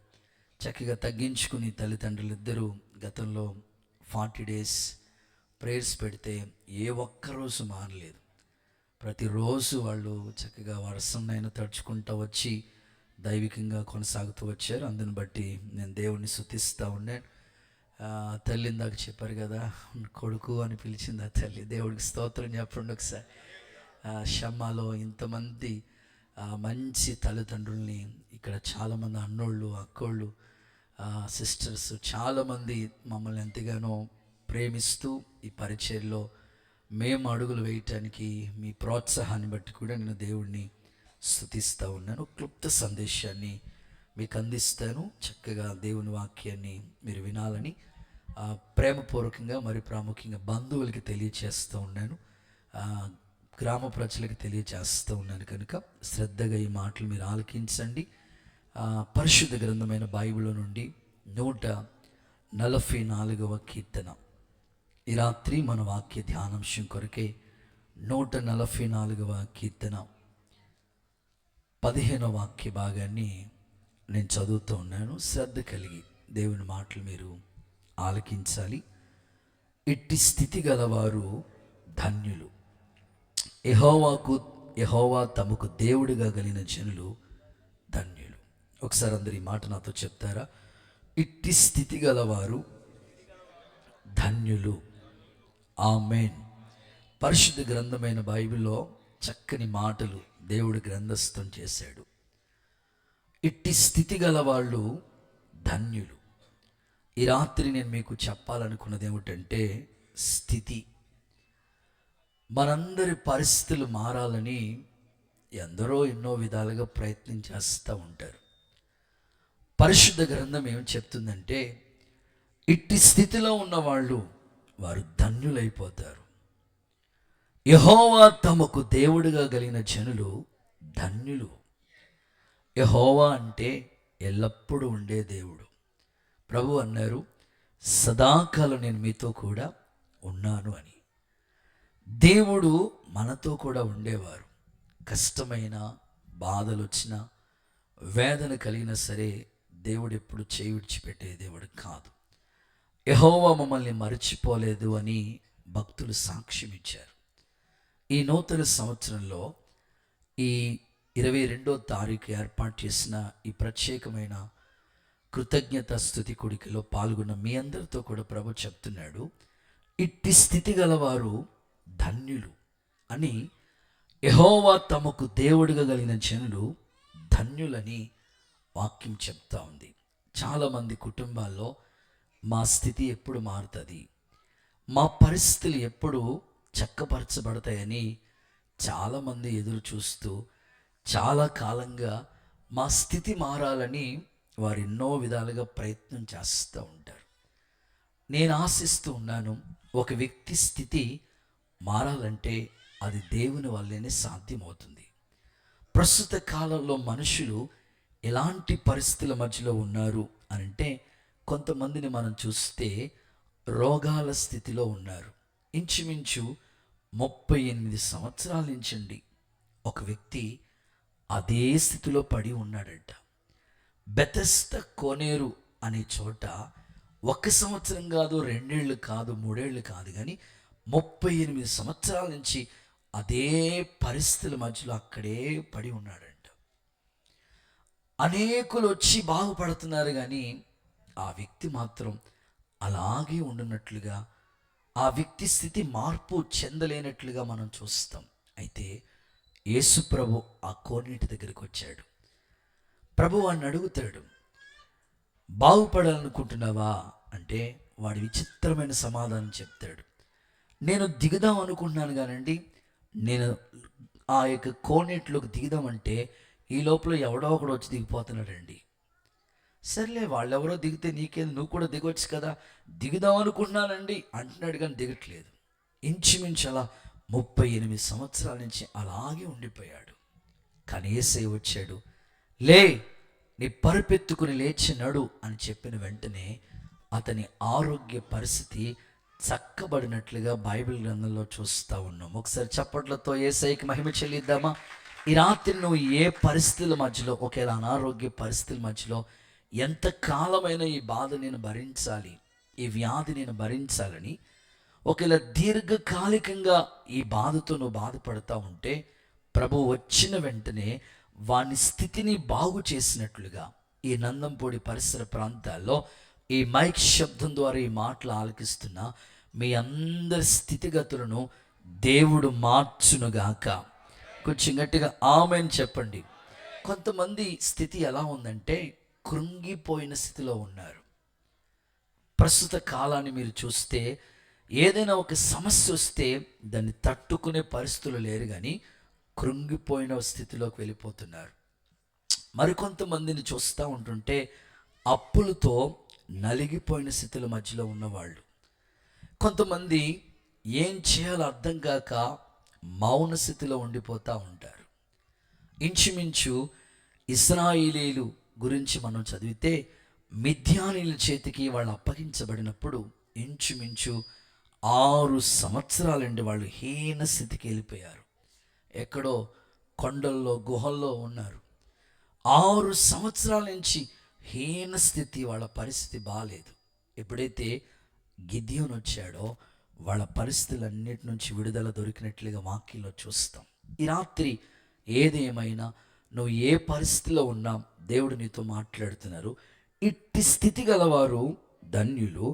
చక్కగా తగ్గించుకుని తల్లిదండ్రులు ఇద్దరు గతంలో 40 days ప్రేయర్స్ పెడితే ఏ ఒక్కరోజు మానలేదు. ప్రతిరోజు వాళ్ళు చక్కగా వర్షంనైనా తడుచుకుంటూ వచ్చి దైవికంగా కొనసాగుతూ వచ్చారు. అందుని బట్టి నేను దేవుణ్ణి స్తుతిస్తూ ఉన్నాను. తల్లి ఇందాక చెప్పారు కదా, కొడుకు అని పిలిచింది ఆ తల్లి. దేవుడికి స్తోత్రం చెప్పండి ఒకసారి. షమ్మాలో ఇంతమంది మంచి తల్లిదండ్రుల్ని, ఇక్కడ చాలామంది అన్నోళ్ళు, అక్కోళ్ళు, సిస్టర్స్ చాలామంది మమ్మల్ని ఎంతగానో ప్రేమిస్తూ ఈ పరిచర్యలో మేము అడుగులు వేయటానికి మీ ప్రోత్సాహాన్ని బట్టి కూడా నేను దేవుడిని స్తుతిస్తూ ఉన్నాను. క్లుప్త సందేశాన్ని మీకు అందిస్తాను. చక్కగా దేవుని వాక్యాన్ని మీరు వినాలని ప్రేమపూర్వకంగా, మరి ప్రాముఖ్యంగా బంధువులకి తెలియచేస్తూ ఉన్నాను, గ్రామ ప్రజలకు తెలియచేస్తూ ఉన్నాను. కనుక శ్రద్ధగా ఈ మాటలు మీరు ఆలకించండి. పరిశుద్ధ గ్రంథమైన బైబిల్లో నుండి 144వ కీర్తన. ఈ రాత్రి మన వాక్య ధ్యానాంశం కొరకే 144వ కీర్తన 15వ వాక్య భాగాన్ని నేను చదువుతూ ఉన్నాను. శ్రద్ధ కలిగి దేవుని మాటలు మీరు ఆలకించాలి. ఇట్టి స్థితి గలవారు ధన్యులు, యెహోవా తమకు దేవుడిగా కలిగిన జనులు ధన్యులు. ఒకసారి అందరు ఈ మాట నాతో చెప్తారా? ఇట్టి స్థితి గలవారు ధన్యులు. ఆమేన్. పరిశుద్ధ గ్రంథమైన బైబిల్లో చక్కని మాటలు దేవుడు గ్రంథస్థం చేశాడు. ఇట్టి స్థితి గల వాళ్ళు ధన్యులు. ఈ రాత్రి నేను మీకు చెప్పాలనుకున్నది ఏమిటంటే, స్థితి. మనందరి పరిస్థితులు మారాలని ఎందరో ఎన్నో విధాలుగా ప్రయత్నం చేస్తూ ఉంటారు. పరిశుద్ధ గ్రంథం ఏం చెప్తుందంటే, ఇట్టి స్థితిలో ఉన్నవాళ్ళు వారు ధన్యులైపోతారు. యెహోవా తమకు దేవుడిగా కలిగిన జనులు ధన్యులు. యెహోవా అంటే ఎల్లప్పుడూ ఉండే దేవుడు. ప్రభు అన్నారు, సదాకాలం నేను మీతో కూడా ఉన్నాను అని. దేవుడు మనతో కూడా ఉండేవారు. కష్టమైన బాధలు వచ్చినా, వేదన కలిగినా సరే దేవుడు ఎప్పుడు చేయి విడిచిపెట్టే దేవుడు కాదు. యెహోవా మమ్మల్ని మరచిపోలేదు అని భక్తులు సాక్ష్యం ఇచ్చారు. ఈ నూతన సంవత్సరంలో ఈ 22వ తారీఖు ఏర్పాటు చేసిన ఈ ప్రత్యేకమైన కృతజ్ఞత స్తుతి కూడికలో పాల్గొన్న మీ అందరితో కూడా ప్రభు చెప్తున్నాడు, ఇట్టి స్థితి గలవారు ధన్యులు అని. యెహోవా తమకు దేవుడిగా కలిగిన జనులు ధన్యులని వాక్యం చెప్తా ఉంది. చాలామంది కుటుంబాల్లో మా స్థితి ఎప్పుడు మారుతుంది, మా పరిస్థితులు ఎప్పుడు చక్కపరచబడతాయని చాలామంది ఎదురు చూస్తూ చాలా కాలంగా మా స్థితి మారాలని వారు ఎన్నో విధాలుగా ప్రయత్నం చేస్తూ ఉంటారు. నేను ఆశిస్తూ ఉన్నాను, ఒక వ్యక్తి స్థితి మారాలంటే అది దేవుని వల్లనే సాధ్యమవుతుంది. ప్రస్తుత కాలంలో మనుషులు ఎలాంటి పరిస్థితుల మధ్యలో ఉన్నారు అని అంటే, కొంతమందిని మనం చూస్తే రోగాల స్థితిలో ఉన్నారు. ఇంచుమించు 38 సంవత్సరాల నుంచండి ఒక వ్యక్తి అదే స్థితిలో పడి ఉన్నాడంట. బెతెస్దా కోనేరు అనే చోట 1 సంవత్సరం కాదు, 2 ఏళ్ళు కాదు, 3 ఏళ్ళు కాదు, కానీ 38 సంవత్సరాల నుంచి అదే పరిస్థితుల మధ్యలో అక్కడే పడి ఉన్నాడంట. అనేకులు వచ్చి బాగుపడుతున్నారు, కానీ ఆ వ్యక్తి మాత్రం అలాగే ఉండున్నట్లుగా, ఆ వ్యక్తి స్థితి మార్పు చెందలేనట్లుగా మనం చూస్తాం. అయితే యేసు ప్రభు ఆ కోనేటి దగ్గరికి వచ్చాడు. ప్రభు వాడిని అడుగుతాడు, బాగుపడాలనుకుంటున్నావా అంటే వాడి విచిత్రమైన సమాధానం చెప్తాడు, నేను దిగుదాం అనుకుంటున్నాను కానండి, నేను ఆ యొక్క కోనేటిలోకి దిగుదామంటే ఈ లోపల ఎవడో ఒకడు వచ్చి దిగిపోతున్నాడండి. సర్లే, వాళ్ళెవరో దిగితే నీకేది, నువ్వు కూడా దిగొచ్చు కదా, దిగుదాం అనుకుంటున్నానండి అంటున్నాడు, కానీ దిగట్లేదు. ఇంచుమించు అలా 38 సంవత్సరాల నుంచి అలాగే ఉండిపోయాడు. కానీ యేసయ్య వచ్చాడు, లే, నీ పరుపెత్తుకుని లేచి నడు అని చెప్పిన వెంటనే అతని ఆరోగ్య పరిస్థితి చక్కబడినట్లుగా బైబిల్ గ్రంథంలో చూస్తూ ఉన్నాం. ఒకసారి చప్పట్లతో యేసయ్యకి మహిమ చెల్లిద్దామా? ఈ రాత్రి నువ్వు ఏ పరిస్థితుల మధ్యలో, ఒకేలా అనారోగ్య పరిస్థితుల మధ్యలో, ఎంతకాలమైన ఈ బాధ నేను భరించాలి, ఈ వ్యాధి నేను భరించాలని, ఒకవేళ దీర్ఘకాలికంగా ఈ బాధతో నువ్వు బాధపడతా ఉంటే, ప్రభు వచ్చిన వెంటనే వాని స్థితిని బాగు చేసినట్లుగా ఈ నందంపూడి పరిసర ప్రాంతాల్లో ఈ మైక్ శబ్దం ద్వారా ఈ మాటలు ఆలకిస్తున్న మీ అందరి స్థితిగతులను దేవుడు మార్చునుగాక. కొంచెం గట్టిగా ఆమేన్ చెప్పండి. కొంతమంది స్థితి ఎలా ఉందంటే కృంగిపోయిన స్థితిలో ఉన్నారు. ప్రస్తుత కాలాన్ని మీరు చూస్తే ఏదైనా ఒక సమస్య వస్తే దాన్ని తట్టుకునే పరిస్థితులు లేరు, కానీ కృంగిపోయిన స్థితిలోకి వెళ్ళిపోతున్నారు. మరికొంతమందిని చూస్తూ ఉంటుంటే అప్పులతో నలిగిపోయిన స్థితుల మధ్యలో ఉన్నవాళ్ళు. కొంతమంది ఏం చేయాలో అర్థం కాక మౌన స్థితిలో ఉండిపోతూ ఉంటారు. ఇంచుమించు ఇశ్రాయేలీయులు గురించి మనం చదివితే మిద్యానీయుల చేతికి వాళ్ళు అప్పగించబడినప్పుడు ఇంచుమించు 6 సంవత్సరాలండి వాళ్ళు హీన స్థితికి వెళ్ళిపోయారు. ఎక్కడో కొండల్లో గుహల్లో ఉన్నారు. 6 సంవత్సరాల నుంచి హీన స్థితి, వాళ్ళ పరిస్థితి బాగాలేదు. ఎప్పుడైతే గిద్యోను వచ్చాడో వాళ్ళ పరిస్థితులన్నిటి నుంచి విడుదల దొరికినట్లుగా వాక్యంలో చూస్తాం. ఈ రాత్రి ఏదేమైనా నువ్వు ఏ పరిస్థితిలో ఉన్నా దేవుడు నీతో మాట్లాడుతున్నారు. ఇట్టి స్థితి గలవారు ధన్యులు,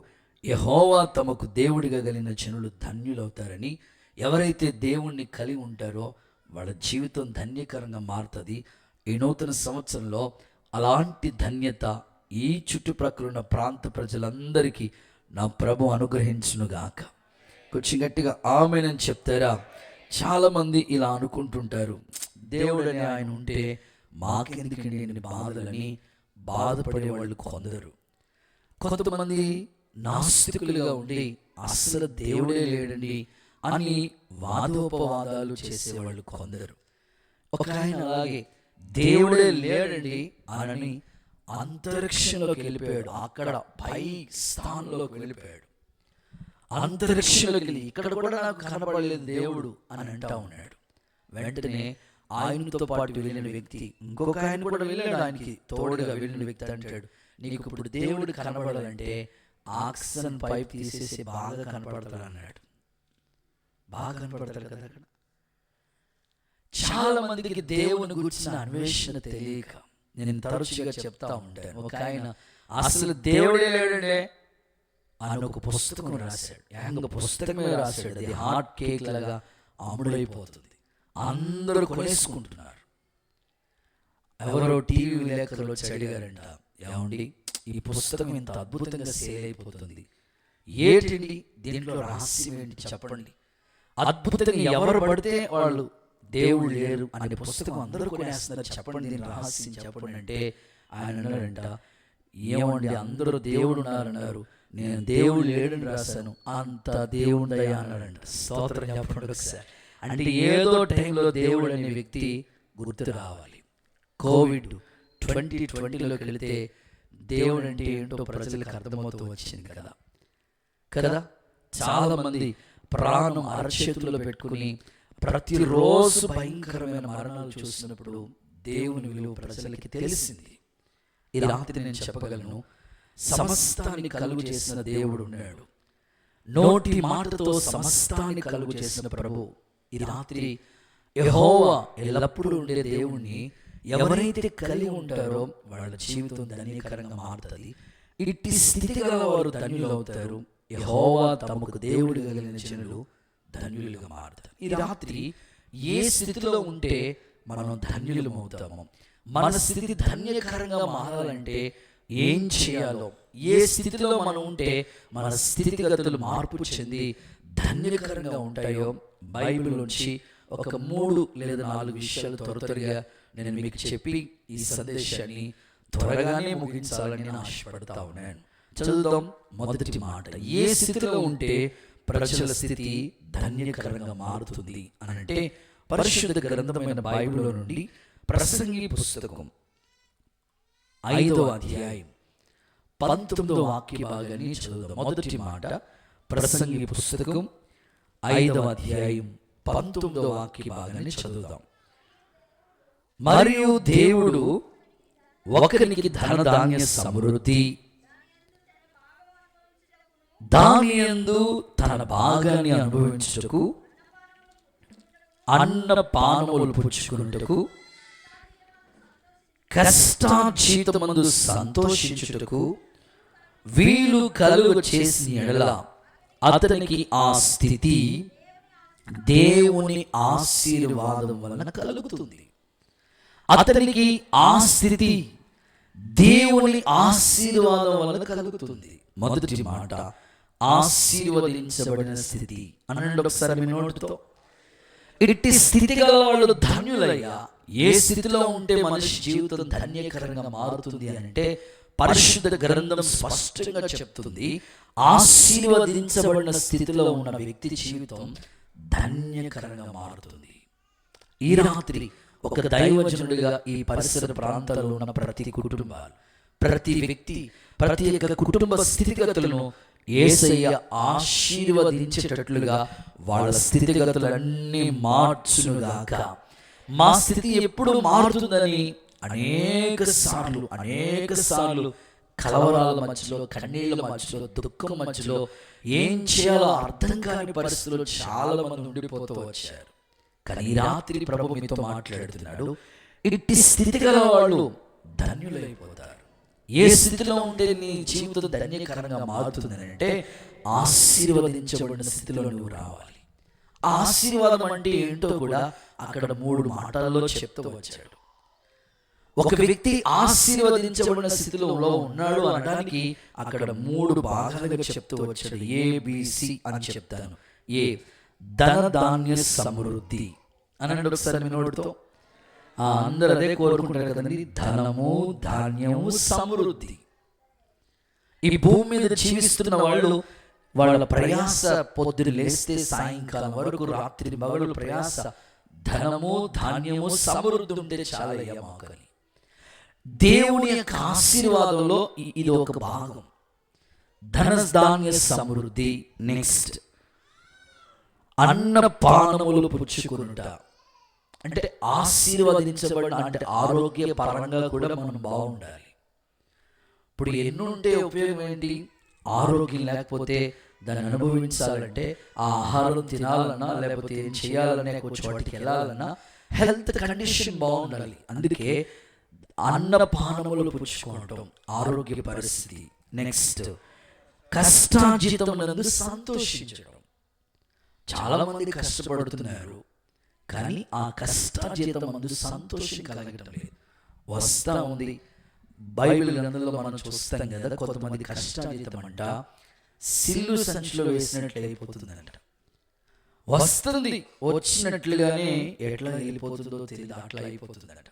యెహోవా తమకు దేవుడిగా కలిగిన జనులు ధన్యులవుతారని. ఎవరైతే దేవుణ్ణి కలిగి ఉంటారో వాళ్ళ జీవితం ధన్యకరంగా మారుతుంది. ఈ నూతన సంవత్సరంలో అలాంటి ధన్యత ఈ చుట్టుప్రక్కల ఉన్న ప్రాంత ప్రజలందరికీ నా ప్రభు అనుగ్రహించునుగాక. కొంచెం గట్టిగా ఆమేనని చెప్తారా? చాలామంది ఇలా అనుకుంటుంటారు, దేవుడని ఆయన ఉంటే మాకెందుకండి ఇన్ని బాధలని బాధపడే వాళ్ళు కొందరు. కొంతమంది నాస్తికులుగా ఉండి అస్సలు దేవుడే లేడండి అని వాదోపవాదాలు చేసేవాళ్ళు కొందరు. ఒక ఆయన అలాగే దేవుడే లేడండి అని అంతరిక్షంలోకి వెళ్ళిపోయాడు, అక్కడ పై స్థానంలోకి వెళ్ళిపోయాడు. అంతరిక్షంలోకి వెళ్ళి ఇక్కడ కూడా నాకు కనపడలేదు దేవుడు అని అంటా ఉన్నాడు. వెంటనే ఆయనతో పాటు వెళ్ళిన వ్యక్తి ఇంకొక ఆయన కూడా వెళ్ళాడు, ఆయనకి తోడుగా వెళ్ళిన వ్యక్తి అంటాడు, నీకు ఇప్పుడు దేవుడు కనపడాలంటే ఆక్సిజన్ పైప్ తీసేసి బాగా కనపడతాడు అన్నాడు. బాగా కనపడతాడు కదా. అక్కడ చాలా మందికి దేవుని గురించిన అన్వేషణ తెలియక నేను తరచుగా చెప్తా ఉంటాను. ఒక ఆయన అసలు దేవుడే లేడంటే ఆయన ఒక పుస్తకం రాశాడు, ఏకంగా పుస్తకమే రాశాడు. అది హాట్ కేక్ లాగా అమ్ముడైపోతుంది, అందరూ కొనేసుకుంటున్నారు. ఎవరో టీవీ విలేకరులు అడిగారంట, ఏమండి ఈ పుస్తకం ఇంత అద్భుతంగా సేల్ అయిపోతుంది, ఏంటి దీంట్లో రహస్యం ఏంటి చెప్పండి, అద్భుతంగా ఎవరు పడితే వాళ్ళు దేవుడు లేరు అనే పుస్తకం అందరూ కొనేస్తున్నారు, చెప్పండి దీని రహస్యం చెప్పండి అంటే ఆయన అన్నారంట, ఏమండి అందరూ దేవుడు ఉన్నారన్నారు, నేను దేవుడు లేడని రాశాను, అంత దేవుడయ్యా అన్నాడంట. స్తోత్రం చెప్పండి ఒకసారి. అంటే ఏదో టైంలో దేవుడు అనే వ్యక్తి గుర్తు రావాలి. కోవిడ్ 2020లోకి వెళితే దేవుడు అంటే ఏంటో ప్రజలకు అర్థమవుతూ వచ్చింది కదా. చాలా మంది ప్రాణం అరచేతుల్లో పెట్టుకుని ప్రతిరోజు భయంకరమైన మరణాలు చూసినప్పుడు దేవుని విలువ ప్రజలకి తెలిసింది. ఈ రాత్రి నేను చెప్పగలను, సమస్తాన్ని కలుగు చేసిన దేవుడు ఉన్నాడు. నోటి మాటతో సమస్తాన్ని కలుగు చేసిన ప్రభు ఈ రాత్రి యెహోవా ఎల్లప్పుడూ ఉండే దేవుణ్ణి ఎవరైతే కలిగి ఉంటారో వాళ్ళ జీవితం ధన్యకరంగా మారుతుంది. ఇట్టి స్థితి గల వారు ధన్యులు అవుతారు. యెహోవా తమకు దేవుడు కలిగిన జనులు ధన్యులుగా మారుతారు. ఈ రాత్రి ఏ స్థితిలో ఉంటే మనం ధన్యులం అవుతామో, మన స్థితి ధన్యకరంగా మారాలంటే ఏం చేయాలో, ఏ స్థితిలో మనం ఉంటే మన స్థితిగతులు మార్పు చెంది ధన్యకరంగా ఉంటాయో బైబిల్ నుంచి ఒక 3 లేదా 4 విషయాలు త్వరగా నేను మీకు చెప్పి ఈ సందేశాన్ని త్వరగానే ముగించాలని ఆశపడతా ఉన్నాను. చదువుదాం. మొదటి మాట, ఏ స్థితిలో ఉంటే ప్రజల స్థితి ధన్యకరంగా మారుతుంది అని అంటే పరిశుద్ధ గ్రంథమైన బైబిల్లో నుండి ప్రసంగి పుస్తకం 5వ అధ్యాయం 19వ వాక్య భాగాన్ని చదువుదాం. మొదటి మాట ప్రసంగి పుస్తకం 5వ అధ్యాయం 19వ వాక్య భాగాన్ని చదువుదాం. మరియు దేవుడు ఒకరికి ధనధాన్య సమృద్ధి, దానియందు తన భాగాన్ని అనుభవించుటకు, అన్న పానములు పుచ్చుకున్నటకు, కష్టార్జితమందు సంతోషించుటకు వీలు కలుగ చేసిన ఎడల అతనికి ఆ స్థితి దేవుని ఆశీర్వాదం వలన కలుగుతుంది. అతనికి ఆ స్థితి దేవుని ఆశీర్వాదం వలన కలుగుతుంది. మొదటి మాట ఆశీర్వదించబడిన స్థితి అనండి ఒకసారి మీ నోటితో. ఇట్టి స్థితి గల వాళ్ళు ధన్యులయ్యా. ఏ స్థితిలో ఉంటే మనిషి జీవితం ధన్యకరంగా మారుతుంది అంటే పరిశుద్ధ గ్రంథం స్పష్టంగా చెప్తుంది, ఆశీర్వదించబడిన స్థితిలో ఉన్న వ్యక్తి జీవితం ధన్యకరంగా మారుతుంది. ఈ రాత్రి ఒక దైవజనుడిగా ఈ పరిసర ప్రాంతాల్లో ఉన్న ప్రతి కుటుంబాలు, ప్రతి వ్యక్తి, ప్రతి ఒక్క కుటుంబ స్థితిగతులను యేసయ్య ఆశీర్వదించేటట్లుగా వాళ్ళ స్థితిగతులన్నీ మార్చునుగాక. మా స్థితి ఎప్పుడు మారుతుందని అనేక సార్లు కలవరాల మధ్యలో, కన్నీళ్ళ మధ్యలో, దుఃఖం మధ్యలో ఏం చేయాలో అర్థం కాని పరిస్థితుల్లో చాలా మంది ఉండిపోతూ వచ్చారు. కానీ ఈ రాత్రి ప్రభు మీతో మాట్లాడుతున్నాడు, ఇట్టి స్థితి గల వాళ్ళు ధన్యులైపోతారు. ఏ స్థితిలో ఉంటే నీ జీవితం ధన్యకరంగా మారుతుంది అంటే ఆశీర్వదించబడిన స్థితిలో నువ్వు రావాలి. ఆ ఆశీర్వాదం అంటే ఏంటో కూడా అక్కడ 3 మాటల్లో చెప్తూ వచ్చాడు. ఒక వ్యక్తి ఆశీర్వదించబడిన స్థితిలో ఉన్నాడు అనడానికి అక్కడ 3 భాగాలుగా చెప్తూ వచ్చాడు. ABC అని చెప్తాను. ఏ, ధన ధాన్య సమృద్ధి అనండి ఒకసారి మీ నోటితో. అందరూ అదే కోరుకుంటారు కదండి, ధనము ధాన్యము సమృద్ధి. ఈ భూమి మీద జీవిస్తున్న వాళ్ళు వాళ్ళ ప్రయాస పొద్దున లేస్తే సాయంకాలం వరకు రాత్రి మగలు ప్రయాస ధనము ధాన్యము సమృద్ధి ఉంటే చాలయ్యా మాకని. దేవుని యొక్క ఆశీర్వాదంలో ఇది ఒక భాగం. ధన ధాన్య సమృద్ధి. నెక్స్ట్, అన్నపానములు పుచ్చుకుంట. అంటే ఆశీర్వదించబడిన, అంటే ఆరోగ్య పరంగా కూడా మనం బాగుండాలి. ఇప్పుడు ఎన్నుంటే ఉపయోగం ఏంటి? ఆరోగ్యం లేకపోతే దాన్ని అనుభవించాలంటే ఆ ఆహారం తినాలన్నా లేకపోతే ఏం చేయాలనే చోటికి వెళ్ళాలన్నా హెల్త్ కండిషన్ బాగుండాలి. అందుకే అన్నపానములు పుచ్చుకోవటం, ఆరోగ్య పరిస్థితి. నెక్స్ట్, కష్టార్జితం నందు సంతోషించడం. చాలా మంది కష్టపడుతున్నారు కానీ ఆ కష్టార్జితం నందు సంతోషం కలగటం లేదు. వస్తా ఉంది బైబిల్ గ్రంథంలో మనం చూస్తాం కదా, కొంతమంది కష్టార్జితం అంట సిల్లు సంచిలో వేసినట్లు అయిపోతుందంట. వస్తుంది, వచ్చినట్లుగానే ఎట్లా వెళ్ళిపోతుందో తెలియదు, అట్లా అయిపోతుందంట.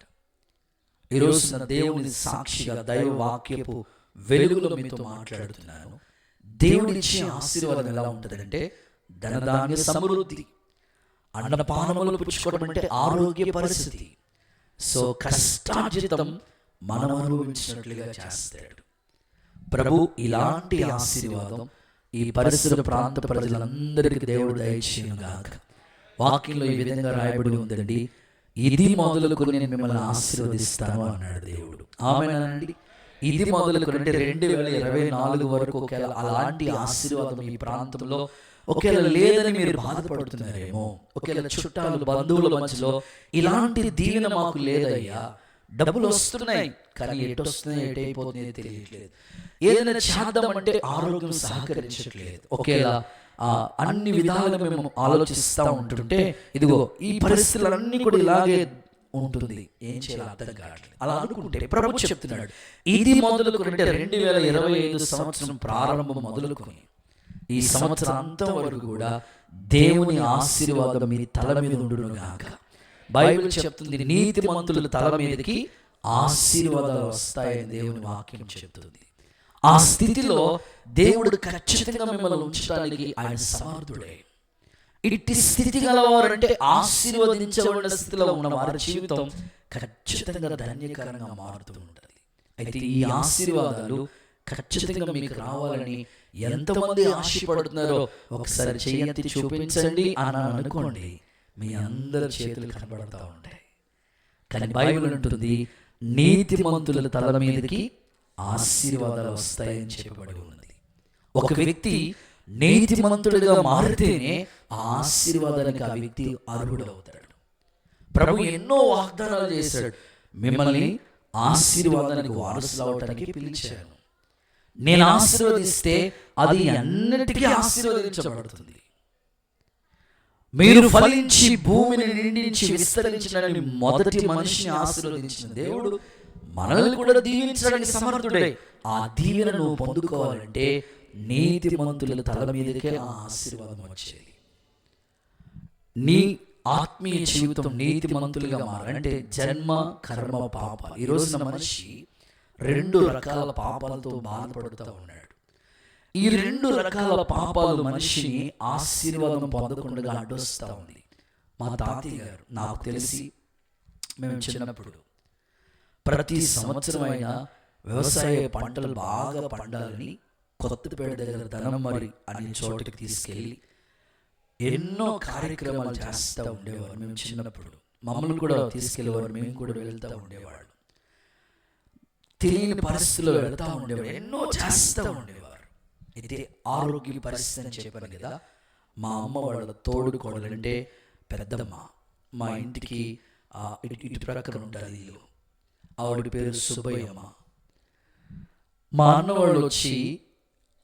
ఈరోజు నా దేవుని సాక్షిగా దైవ వాక్యపు వెలుగులో మీతో మాట్లాడుతున్నాను. దేవుడిచ్చే ఆశీర్వాదం ఎలా ఉంటుందంటే ధనధాన్య సమృద్ధి, అన్నపానములు పుచ్చుకోవడం అంటే ఆరోగ్య పరిస్థితి. సో కష్టార్జితం మనం అనుభవించినట్లుగా చేస్తాడు ప్రభు. ఇలాంటి ఆశీర్వాదం ఈ పరిసర ప్రాంత ప్రజలందరికీ దేవుడు దయచేయుగాక. వాక్యంలో ఈ విధంగా రాయబడి ఉందండి, ఇది మొదలుకొని నేను మిమ్మల్ని ఆశీర్వదిస్తాను అన్నాడు దేవుడు. ఆమేనండి. ఇది మొదలుకొని అంటే 2024 వరకు ఒకవేళ అలాంటి ఆశీర్వాదం ఈ ప్రాంతంలో ఒకవేళ లేదని మీరు బాధపడుతున్నారేమో, ఒకవేళ చుట్టాలు బంధువుల మధ్యలో ఇలాంటి దీవెన మాకు లేదయ్యా, డబ్బులు వస్తున్నాయి కానీ ఎటు వస్తున్నాయి ఎటు అయిపోతున్నాయో తెలియట్లేదు, ఏదైనా చేద్దామంటే ఆరోగ్యం సహకరించట్లేదు, ఒకేలా అన్ని విధాలుగా మేము ఆలోచిస్తూ ఉంటుంటే ఇదిగో ఈ పరిస్థితులన్నీ కూడా ఇలాగే ఉంటుంది, ఏం చేయాలో అర్థం కావట్లేదు అలా అనుకుంటే ప్రభు చెప్తున్నాడు, ఇది మొదలుకుంటే 2025 సంవత్సరం ప్రారంభం మొదలుకొని ఈ సంవత్సరం అంతం వరకు కూడా దేవుని ఆశీర్వాదం మీ తల మీద ఉండును గాక. బైబిల్ చెప్తుంది నీతిమంతుల తల మీదకి ఆశీర్వాదాలు వస్తాయని దేవుని వాక్యం చెప్తుంది. ఆ స్థితిలో దేవుడు ఖచ్చితంగా మిమ్మల్ని ఉంచడానికి ఆయన సమర్థుడే. ఇట్టి స్థితి గలవారు అంటే ఆశీర్వదించబడిన స్థితిలో ఉన్న వారి జీవితం ఖచ్చితంగా ధన్యకరంగా మారుతూ ఉంటుంది. అయితే ఈ ఆశీర్వాదాలు ఖచ్చితంగా మీకు రావాలని ఎంతమంది ఆశపడుతున్నారో ఒకసారి చెయ్యి చూపించండి అని అనుకోండి, మీ అందరి చేతులు కనబడతా ఉంటాయి. కానీ బైబిల్ ఉంటుంది నీతిమంతుల తల మీదకి ఆశీర్వాదాలు వస్తాయని చెప్పబడి ఉన్నది. ఒక వ్యక్తి నీతిమంతుడిగా మారితేనే ఆ ఆశీర్వాదానికి ఆ వ్యక్తి అర్హుడవుతాడు. ప్రభు ఎన్నో వాగ్దానాలు చేశాడు, మిమ్మల్ని ఆశీర్వాదానికి వారసులు అవటానికి పిలిచాను, నేను ఆశీర్వదిస్తే అది అన్నిటికీ ఆశీర్వదించబడుతుంది, మీరు ఫలించి భూమిని నిండించి విస్తరించడానికి మొదటి మనిషిని ఆశీర్వదించిన దేవుడు మనల్ని కూడా దీవించడానికి సమర్థుడే. ఆ దీవెనను పొందుకోవాలంటే నీతిమంతుల తల మీదకే ఆ ఆశీర్వాదం వచ్చేది. నీ ఆత్మీయ జీవితం నీతిమంతులుగా మారాలంటే జన్మ కర్మ పాప. ఈరోజు మనిషి 2 రకాల పాపాలతో బాధపడుతూ ఉన్నాడు. ఈ 2 రకాల పాపాలు మనిషిని ఆశీర్వాదం పొందకుండా అడ్డొస్తూ ఉంది. మా తాతయ్య గారు నాకు తెలిసి మేము చిన్నప్పుడు ప్రతి సంవత్సరం అయినా వ్యవసాయ పంటలు బాగా పండాలని కొత్తపేట దగ్గర ధనమరి అనే చోటుకి తీసుకెళ్ళి ఎన్నో కార్యక్రమాలు చేస్తూ ఉండేవారు. మేము చిన్నప్పుడు మమ్మల్ని కూడా తీసుకెళ్ళేవారు, మేము కూడా వెళ్తూ ఉండేవాళ్ళు. తెలియని పరిస్థితుల్లో వెళ్తూ ఉండేవారు, ఎన్నో చేస్తూ ఉండేవారు. అయితే ఆరోగ్య పరిస్థితి అని చెప్పాను కదా, మా అమ్మ వాళ్ళ తోడు కోడలంటే పెద్దమ్మ, మా ఇంటికి ఇటు ప్రక్కన ఉంటుంది ఇల్లు, ఆవిడ పేరు సుబ్బయ్యమ్మ. మా అన్న వాళ్ళు వచ్చి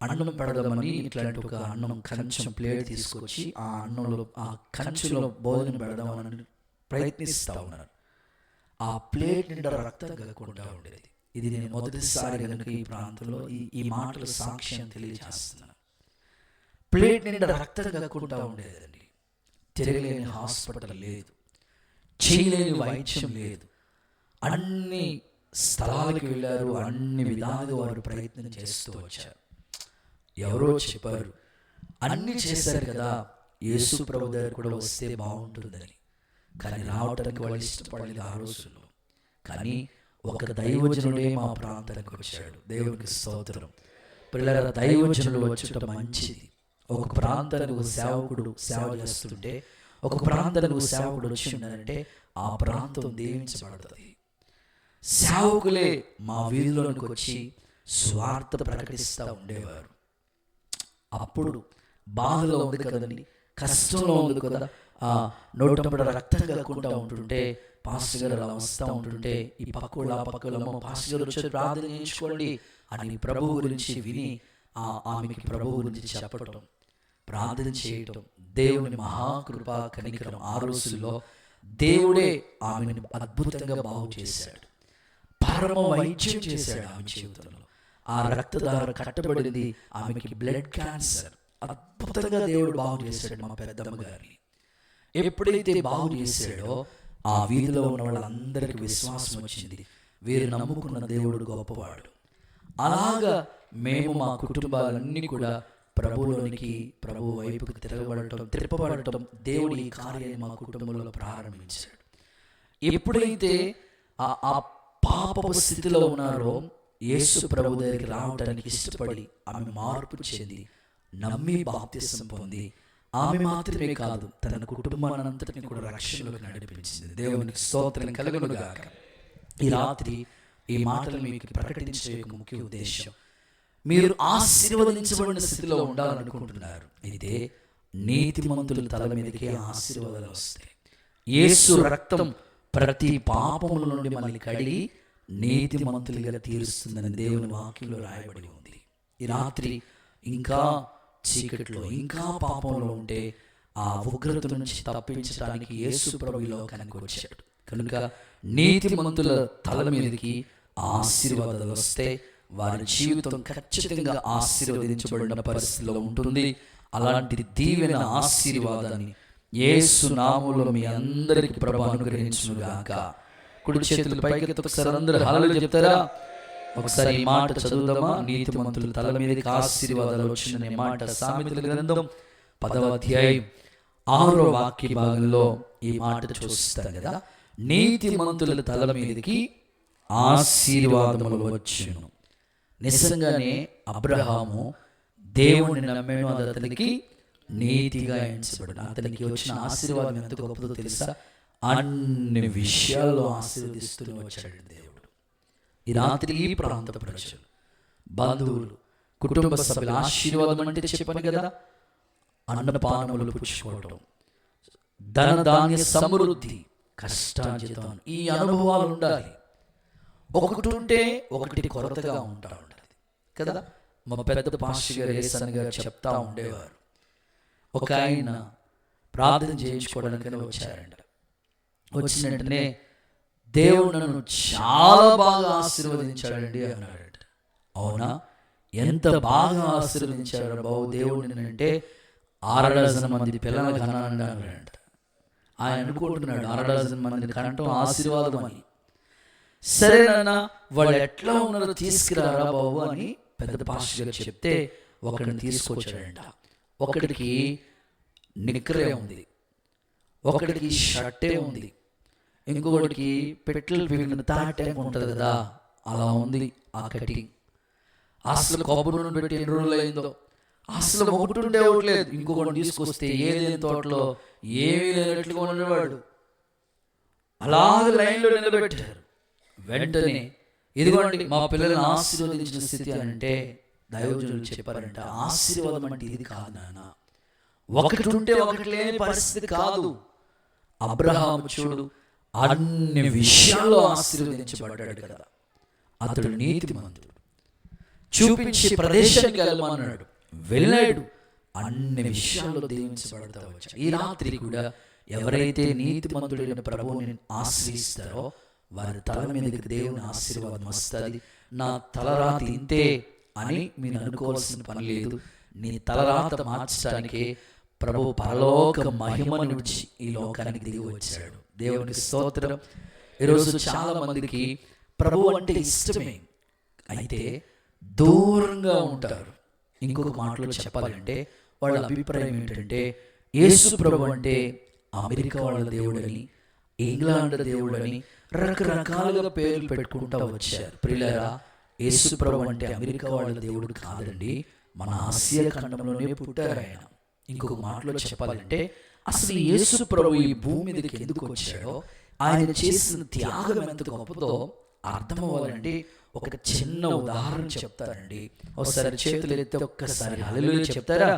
అన్నం పెడదామని ఇట్లాంటి ఒక అన్నం కంచం ప్లేట్ తీసుకొచ్చి ఆ అన్నంలో ఆ కంచులో భోజనం పెడదామని ప్రయత్నిస్తూ ఉన్నారు. ఆ ప్లేట్ నిండా రక్తం గక్కుంటా ఉండేది. ఇది నేను మొదటిసారి కనుక ఈ ప్రాంతంలో ఈ మాటలు సాక్ష్యం తెలియజేస్తున్నాను. ప్లేట్ నిండా రక్తం గక్కుంటా ఉండేదండి. తిరగలేని హాస్పిటల్ లేదు, చేయలేని వైద్యం లేదు. అన్ని స్థలాలకు వెళ్ళారు, అన్ని విధాలుగా వారు ప్రయత్నం చేస్తూ వచ్చారు. ఎవరో చెప్పారు, అన్ని చేశారు కదా, యేసు ప్రభు దగ్గర కూడా వస్తే బాగుంటుందని. కానీ రావడానికి వాళ్ళు ఇష్టపడలేదు ఆ రోజుల్లో. కానీ ఒక దైవజనుడే మా ప్రాంతానికి వచ్చాడు. దేవునికి స్తోత్రం. పిల్లల దైవజనులు వచ్చుట మంచిది. ఒక ప్రాంతానికి ఒక సేవకుడు సేవ చేస్తుంటే, ఒక ప్రాంతానికి ఒక సేవకుడు వచ్చి ఉన్నారంటే ఆ ప్రాంతం దీవించబడుతుంది. సేవకులే మా వీధిలోనికి వచ్చి స్వార్థ ప్రకటిస్తూ ఉండేవారు. అప్పుడు బాధలో ఉంది కదండి, కష్టంలో ఉంది కదా, ఆ నోటంబడ రక్తం కాకుండా ఉంటుంటే పాస్టర్ గారు అలా వస్తూ ఉంటుంటే ఈ పక్కల పక్కలమ్మ పాస్టర్ గారు వచ్చి ప్రార్థన చేయించుకోండి అని ప్రభు గురించి విని ఆమెకి ప్రభు గురించి చెప్పటం, ప్రార్థన చేయటం, దేవుని మహాకృపా కనికరం. ఆ రోజుల్లో దేవుడే ఆమెను అద్భుతంగా బాగు చేశాడు, పరమ వైద్యం చేశాడు ఆమె జీవితంలో. ఆ రక్తధార కట్టబడింది, ఆమెకి బ్లడ్ క్యాన్సర్. అద్భుతంగా దేవుడు బాగు చేశాడు మా పెద్దమ్మ గారిని. ఎప్పుడైతే బాగు చేశాడో ఆ వీధిలో ఉన్న వాళ్ళందరికీ విశ్వాసం వచ్చింది, వీరు నమ్ముకున్న దేవుడు గొప్పవాడు. అలాగా మేము మా కుటుంబాలన్నీ కూడా ప్రభువులోనికి, ప్రభు వైపుకి తిరగబడటం దేవుడు ఈ కార్యాన్ని మా కుటుంబంలో ప్రారంభించాడు. ఎప్పుడైతే ఆ పాపపు స్థితిలో ఉన్నారో యేసు ప్రభు దగ్గరికి రావడానికి ఇష్టపడి ఆమె మార్పు చెంది నమ్మి బాప్తిసం పొంది, ఆమె మాత్రమే కాదు తన కుటుంబానంతటిని కూడా రక్షణలోకి నడిపించింది. దేవునికి స్తోత్రం కలుగును గాక. ఈ రాత్రి ఈ మాటలు మీకు ప్రకటించే ముఖ్య ఉద్దేశం, మీరు ఆశీర్వదించబడిన స్థితిలో ఉండాలనుకుంటున్నారు. అయితే నీతిమంతుల తల మీదకే ఆశీర్వాదాలు వస్తాయి. యేసు రక్తం ప్రతి పాపముల నుండి మనల్ని కడిగి నీతిమంతులుగా తీరుస్తుందని దేవుని వాక్యంలో రాయబడి ఉంది. ఈ రాత్రి ఇంకా చీకట్లో, ఇంకా పాపంలో ఉంటే ఆ ఉగ్రత నుంచి తప్పించడానికి యేసు ప్రభు ఈ లోకానికి వచ్చాడు. కనుక నీతిమంతుల తల మీదకి ఆశీర్వాదాలు వస్తే వారి జీవితం ఖచ్చితంగా ఆశీర్వదించబడిన పరిస్థితిలో ఉంటుంది. అలాంటి దీవెన ఆశీర్వాదాన్ని యేసు నామములో మీ అందరికీ ప్రభు అనుగ్రహించును గాక. కుడి చేతులు పైకి ఒకసారి అందరూ హల్లెలూయా చెప్తారా? ఒకసారి ఈ మాట చదువుదామా? నీతిమంతుల తల మీదకి ఆశీర్వాదాలు వచ్చిన మాట సామెతల గ్రంథం 10వ అధ్యాయం 6వ వాక్య భాగంలో ఈ మాట చూస్తాం కదా. నీతిమంతుల తల మీదకి ఆశీర్వాదములు వచ్చును. నిజంగానే అబ్రహాము దేవుని నమ్మాడు, అది అతనికి నీతిగా ఎంచబడింది. అతనికి వచ్చిన ఆశీర్వాదం ఎంత గొప్పదో తెలుసా? అన్ని విషయాల్లో ఆశీర్వదిస్తూ వచ్చాడు దేవుడు. ఈ రాత్రి ఈ ప్రాంత ప్రజలు, బంధువులు, కుటుంబ సభ్యుల ఆశీర్వాదం అంటే చెప్పాను కదా, అన్నపానములు పుచ్చుకోవడం, ధన ధాన్య సమృద్ధి, కష్టార్జితం, ఈ అనుభవాలు ఉండాలి. ఒకటి ఉంటే ఒకటి కొరతగా ఉంటా ఉండాలి కదా. మా పెద్ద పాస్టర్ గారు ఏసన్ గారు చెప్తా ఉండేవారు, ఒక ఆయన ప్రార్థన చేయించుకోవడానికనే వచ్చారంట. వచ్చిన వెంటనే దేవుడు నన్ను చాలా బాగా ఆశీర్వదించాడండి అన్నాడట. అవునా? ఎంత బాగా ఆశీర్వదించాడు బాబు దేవుడిని అంటే 6 డజన్ మంది పిల్లల కనాలండి అన్నాడంట. ఆయన అనుకుంటున్నాడు 6 డజన్ మందిని కనటం ఆశీర్వాదం అని. సరేనన్నా వాళ్ళు ఎట్లా ఉన్నారో తీసుకురారా బాబు అని పెద్ద పాస్టర్ గారు చెప్తే ఒకడిని తీసుకొచ్చాడంట. ఒకడికి నిక్కరే ఉంది, ఒకడికి షర్టే ఉంది, ఇంకొకటికి పెట్రోల్ పీకిన తాటే ఉంటుంది కదా, అలా ఉంది ఆ కటింగ్. అసలు కొబ్బరి నూనె పెట్టి ఎన్ని రోజులు అయిందో, అసలు ఒకటి ఉండే ఒకటి లేదు. ఇంకొకటి తీసుకొస్తే ఏదేని తోటలో ఏమీ లేనట్లుగా ఉండేవాడు. అలాగే లైన్లో నిలబెట్టారు. వెంటనే ఇదిగోండి మా పిల్లలను ఆశీర్వదించిన స్థితి అంటే దైవజనులు చెప్పారంట, ఆశీర్వాదం అంటే ఇది కాదు నాన్న, ఒకటి ఉంటే ఒకటి లేని పరిస్థితి కాదు. అబ్రహాము చూడు అన్ని విషయాల్లో ఆశీర్వదించబడ్డాడు కదా, అతడు నీతిమంతుడు. చూపించి ప్రదేశానికి వెళ్ళమన్నాడు. వెళ్ళాడు. అన్ని విషయాల్లో దీవించబడతా వచ్చాడు. ఈ రాత్రి కూడా ఎవరైతే నీతిమంతుడైన ప్రభువుని ఆశ్రయిస్తారో వారి తల మీదకి దేవుని ఆశీర్వాదం వస్తుంది. నా తలరాతి ఇంతే అని మీరు అనుకోవాల్సిన పని లేదు. నీ తలరాత మార్చడానికే ప్రభు పరలోక మహిమను విడిచి ఈ లోకానికి దిగి వచ్చాడు. దేవునికి స్తోత్రం. ఈరోజు చాలా మందికి ప్రభు అంటే ఇష్టమే, అయితే దూరంగా ఉంటారు. ఇంకొక మాటలో చెప్పాలంటే వాళ్ళ అభిప్రాయం ఏంటంటే యేసు ప్రభు అంటే అమెరికా వాళ్ళ దేవుడని, ఇంగ్లాండ్ దేవుడని రకరకాలుగా పేర్లు పెట్టుకుంటూ వచ్చారు. ప్రియులారా, యేసు ప్రభు అంటే అమెరికా వాళ్ళ దేవుడు కాదండి, మన ఆసియా ఖండంలోనే పుట్టారు ఆయన. ఇంకొక మాటలో చెప్పాలంటే అసలు యేసు ప్రభు ఈ భూమి మీదకి ఎందుకు వచ్చాడో, ఆయన చేసిన త్యాగం ఎంత గొప్పదో అర్థం అవ్వాలండి. ఒక చిన్న ఉదాహరణ చెప్తారండి. ఒకసారి చేతులు ఎత్తి ఒక్కసారి హల్లెలూయా చెప్తారా?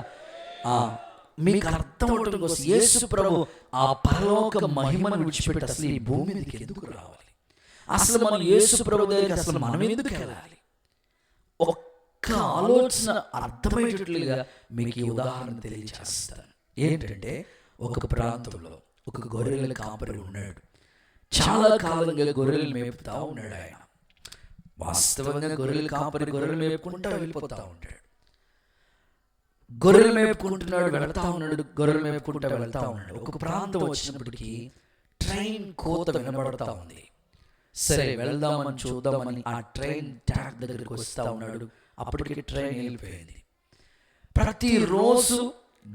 మీకు అర్థం అవడం కోసం యేసు ప్రభు ఆ పరలోక మహిమను విడిచిపెట్టి అసలు ఈ భూమి మీదకి ఎందుకు రావాలి? అసలు మనం యేసు ప్రభు దగ్గరికి అసలు మనం ఎందుకు వెళ్ళాలి? ఒక్క ఆలోచన అర్థమయ్యేటట్లుగా మీకు ఈ ఉదాహరణ తెలియజేస్తాను. ఏంటంటే, ఒక ప్రాంతంలో ఒక గొర్రెల కాపరి ఉన్నాడు. చాలా కాలంగా గొర్రెలు మేపుతా ఉన్నాడు ఆయన. వాస్తవంగా గొర్రెల కాపరి గొర్రెలు మేపుకుంటా వెళ్ళిపోతా ఉంటాడు. గొర్రెలు మేపుకుంటున్నాడు, వెళతా ఉన్నాడు, గొర్రెలు మేపుకుంటా వెళ్తా ఉన్నాడు. ఒక ప్రాంతం వచ్చినప్పటికీ ట్రైన్ కోత వినబడతా ఉంది. సరే వెళ్దామని చూద్దామని ఆ ట్రైన్ ట్రాక్ దగ్గరికి వస్తా ఉన్నాడు. అప్పటికి ట్రైన్ వెళ్ళిపోయింది. ప్రతిరోజు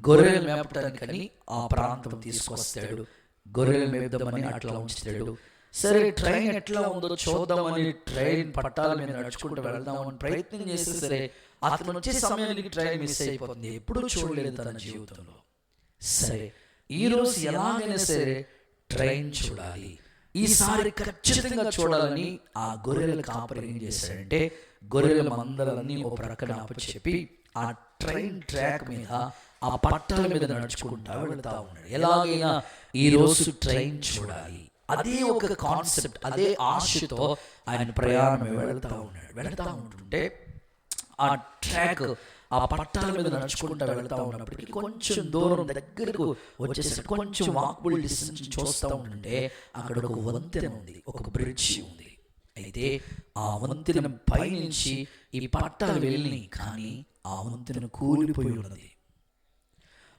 గొర్రెలు మేపటానికని ఆ ప్రాంతం తీసుకొస్తాడు. గొర్రెలు మేపుదామని అట్లా ఉంచుతాడు. సరే ట్రైన్ ఎట్లా ఉందో చూద్దామని ట్రైన్ పట్టాల మీద నడుచుకుంటూ వెళ్దామని ప్రయత్నం చేస్తే సరే అతను వచ్చే సమయానికి ట్రైన్ మిస్ అయిపోతుంది. ఎప్పుడూ చూడలేదు తన జీవితంలో. సరే ఈరోజు ఎలాగైనా సరే ట్రైన్ చూడాలి, ఈసారి ఖచ్చితంగా చూడాలని ఆ గొర్రెల కాపరి ఏం చేశాడంటే గొర్రెల మందలన్నీ ఓ ప్రక్కన చెప్పి ఆ ట్రైన్ ట్రాక్ మీద ఆ పట్టాల మీద నడుచుకుంటా వెళ్తా ఉన్నాడు. ఎలాగైనా ఈరోజు ట్రైన్ చూడాలి, అదే ఒక కాన్సెప్ట్, అదే ఆశతో ఆయన ప్రయాణం వెళ్తా ఉంటుంటే ఆ ట్రాక్ ఆ పట్టాల మీద నడుచుకుంటూ వెళ్తా ఉన్నప్పటికీ కొంచెం దూరం దగ్గరకు వచ్చేసి కొంచెం వాకబుల్ డిస్టెన్స్ చూస్తూ ఉంటుంటే అక్కడ ఒక వంతెన ఉంది, ఒక బ్రిడ్జ్ ఉంది. అయితే ఆ వంతెన పైనుంచి ఈ పట్టాలు వెళ్ళి కానీ ఆ వంతెన కూలిపోయి ఉన్నది.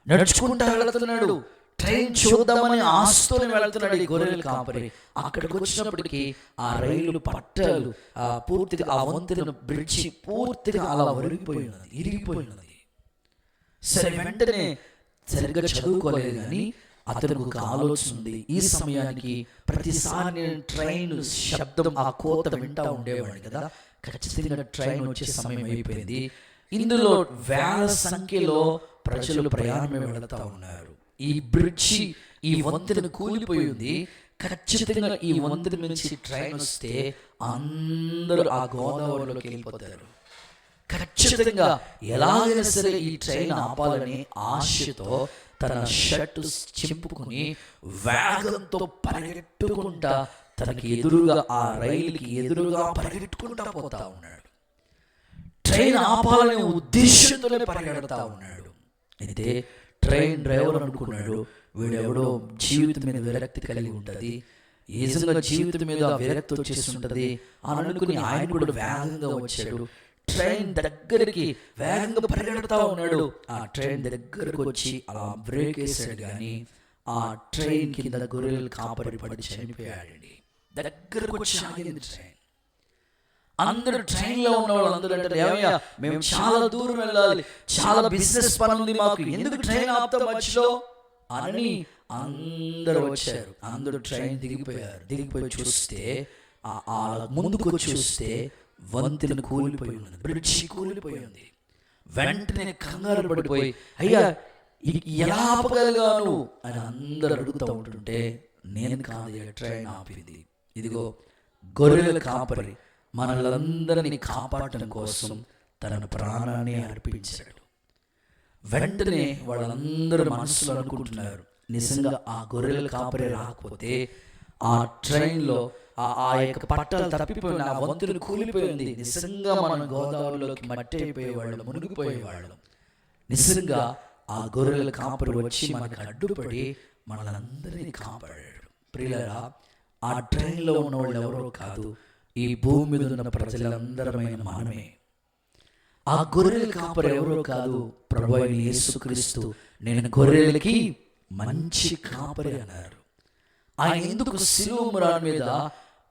నడుచుకుంటూ వెళుతున్నాడు, ట్రైన్ చూద్దామని ఆశతోనే వెళ్తున్నాడు ఈ గొర్రెల కాపరి. అక్కడికి వచ్చినప్పటికీ ఆ రైలు పట్టాలు పూర్తిగా ఆ వంతెన బ్రిడ్జి పూర్తిగా అలా ఇరిగిపోయి ఉన్నది. సరే వెంటనే సరిగ్గా చదువుకోలేదు కానీ అతనికి ఒక ఆలోచన ఉంది. ఈ సమయానికి ప్రతిసారి నేను ట్రైన్ శబ్దం ఆ కోత వింటా ఉండేవాడిని కదా, ఖచ్చితంగా ట్రైన్ వచ్చే సమయం అయిపోయింది. ఇందులో వేల సంఖ్యలో ప్రజలు ప్రయాణమే వెళతా ఉన్నారు. ఈ బ్రిడ్జి ఈ వంతెన కూలిపోయి ఉంది. ఖచ్చితంగా ఈ వంతెన నుంచి ట్రైన్ వస్తే అందరూ ఆ గోదావరిలోకి వెళ్ళిపోతారు. ఖచ్చితంగా ఎలాగైనా సరే ఈ ట్రైన్ ఆపాలని ఆశతో తన షర్టు చింపుకుని వేగంతో పరిగెట్టుకుంటా తనకి ఎదురుగా ఆ రైలుకి ఎదురుగా పరిగెట్టుకుంటా పోతా ఉన్నాడు. ట్రైన్ ఆపాలనే ఉద్దేశంతోనే పరిగెడతా ఉన్నాడు. అయితే ట్రైన్ డ్రైవర్ అనుకున్నాడు వీడెవడో జీవితం మీద విరక్తి కలిగి ఉంటుంది, నిజంగా జీవితం మీద విరక్తి వచ్చేసి ఉంటుంది అని అనుకుని ఆయన కూడా వేగంగా వచ్చాడు. ట్రైన్ దగ్గరికి వేగంగా పరిగెడతా ఉన్నాడు. ఆ ట్రైన్ దగ్గరకు వచ్చి అలా బ్రేక్ వేసాడు కానీ ఆ ట్రైన్ కింద గొర్రెలు కాపరి పడి చనిపోయాడండి. దగ్గరకు వచ్చి ఆగింది ట్రైన్. అందరూ ట్రైన్లో ఉన్న వాళ్ళు అందరూ అంటారు, ఏమయ్యా మేము చాలా దూరం వెళ్ళాలి, చాలా బిజినెస్ పని ఉంది మాకు, ఎందుకు ట్రైన్ ఆపుతాం మధ్యలో అని అందరూ వచ్చారు. అందరూ ట్రైన్ దిగిపోయి చూస్తే ముందుకు చూస్తే వంతెన కూలిపోయి ఉంది, బ్రిడ్జి కూలిపోయి ఉంది. వెంటనే కంగారు పడిపోయి అయ్యా ఎలా ఆపగలిగాను అని అందరూ అడుగుతూ ఉంటుంటే నేను కాదు ట్రైన్ ఆపింది, ఇదిగో గొర్రెల కాపరి మనలందరినీ కాపాడటం కోసం తన ప్రాణాన్ని అర్పించాడు. వెంటనే వాళ్ళందరూ మనసులో అనుకుంటున్నారు, నిజంగా ఆ గొర్రెల కాపరి రాకపోతే ఆ ట్రైన్లో ఆ యొక్క పట్టాలు తప్పిపోయిన ఆ వంతులు కూలిపోయింది. నిజంగా మనం గోదావరిలోకి మట్టి అయిపోయేవాళ్ళం, మునిగిపోయేవాళ్ళం. నిజంగా ఆ గొర్రెల కాపరి వచ్చి మనకు అడ్డుపడి మనలందరినీ కాపాడాడు. ప్రియులారా, ఆ ట్రైన్లో ఉన్న వాళ్ళు ఎవరో కాదు, ఈ భూమి మీద ఉన్న ప్రజలందరమైన మనమే. ఆ గొర్రెల కాపరి ఎవరో కాదు, ప్రభువైన యేసుక్రీస్తు. నేను గొర్రెలకి మంచి కాపరి అన్నారు. ఆయన ఎందుకు శిలువ మ్రాను మీద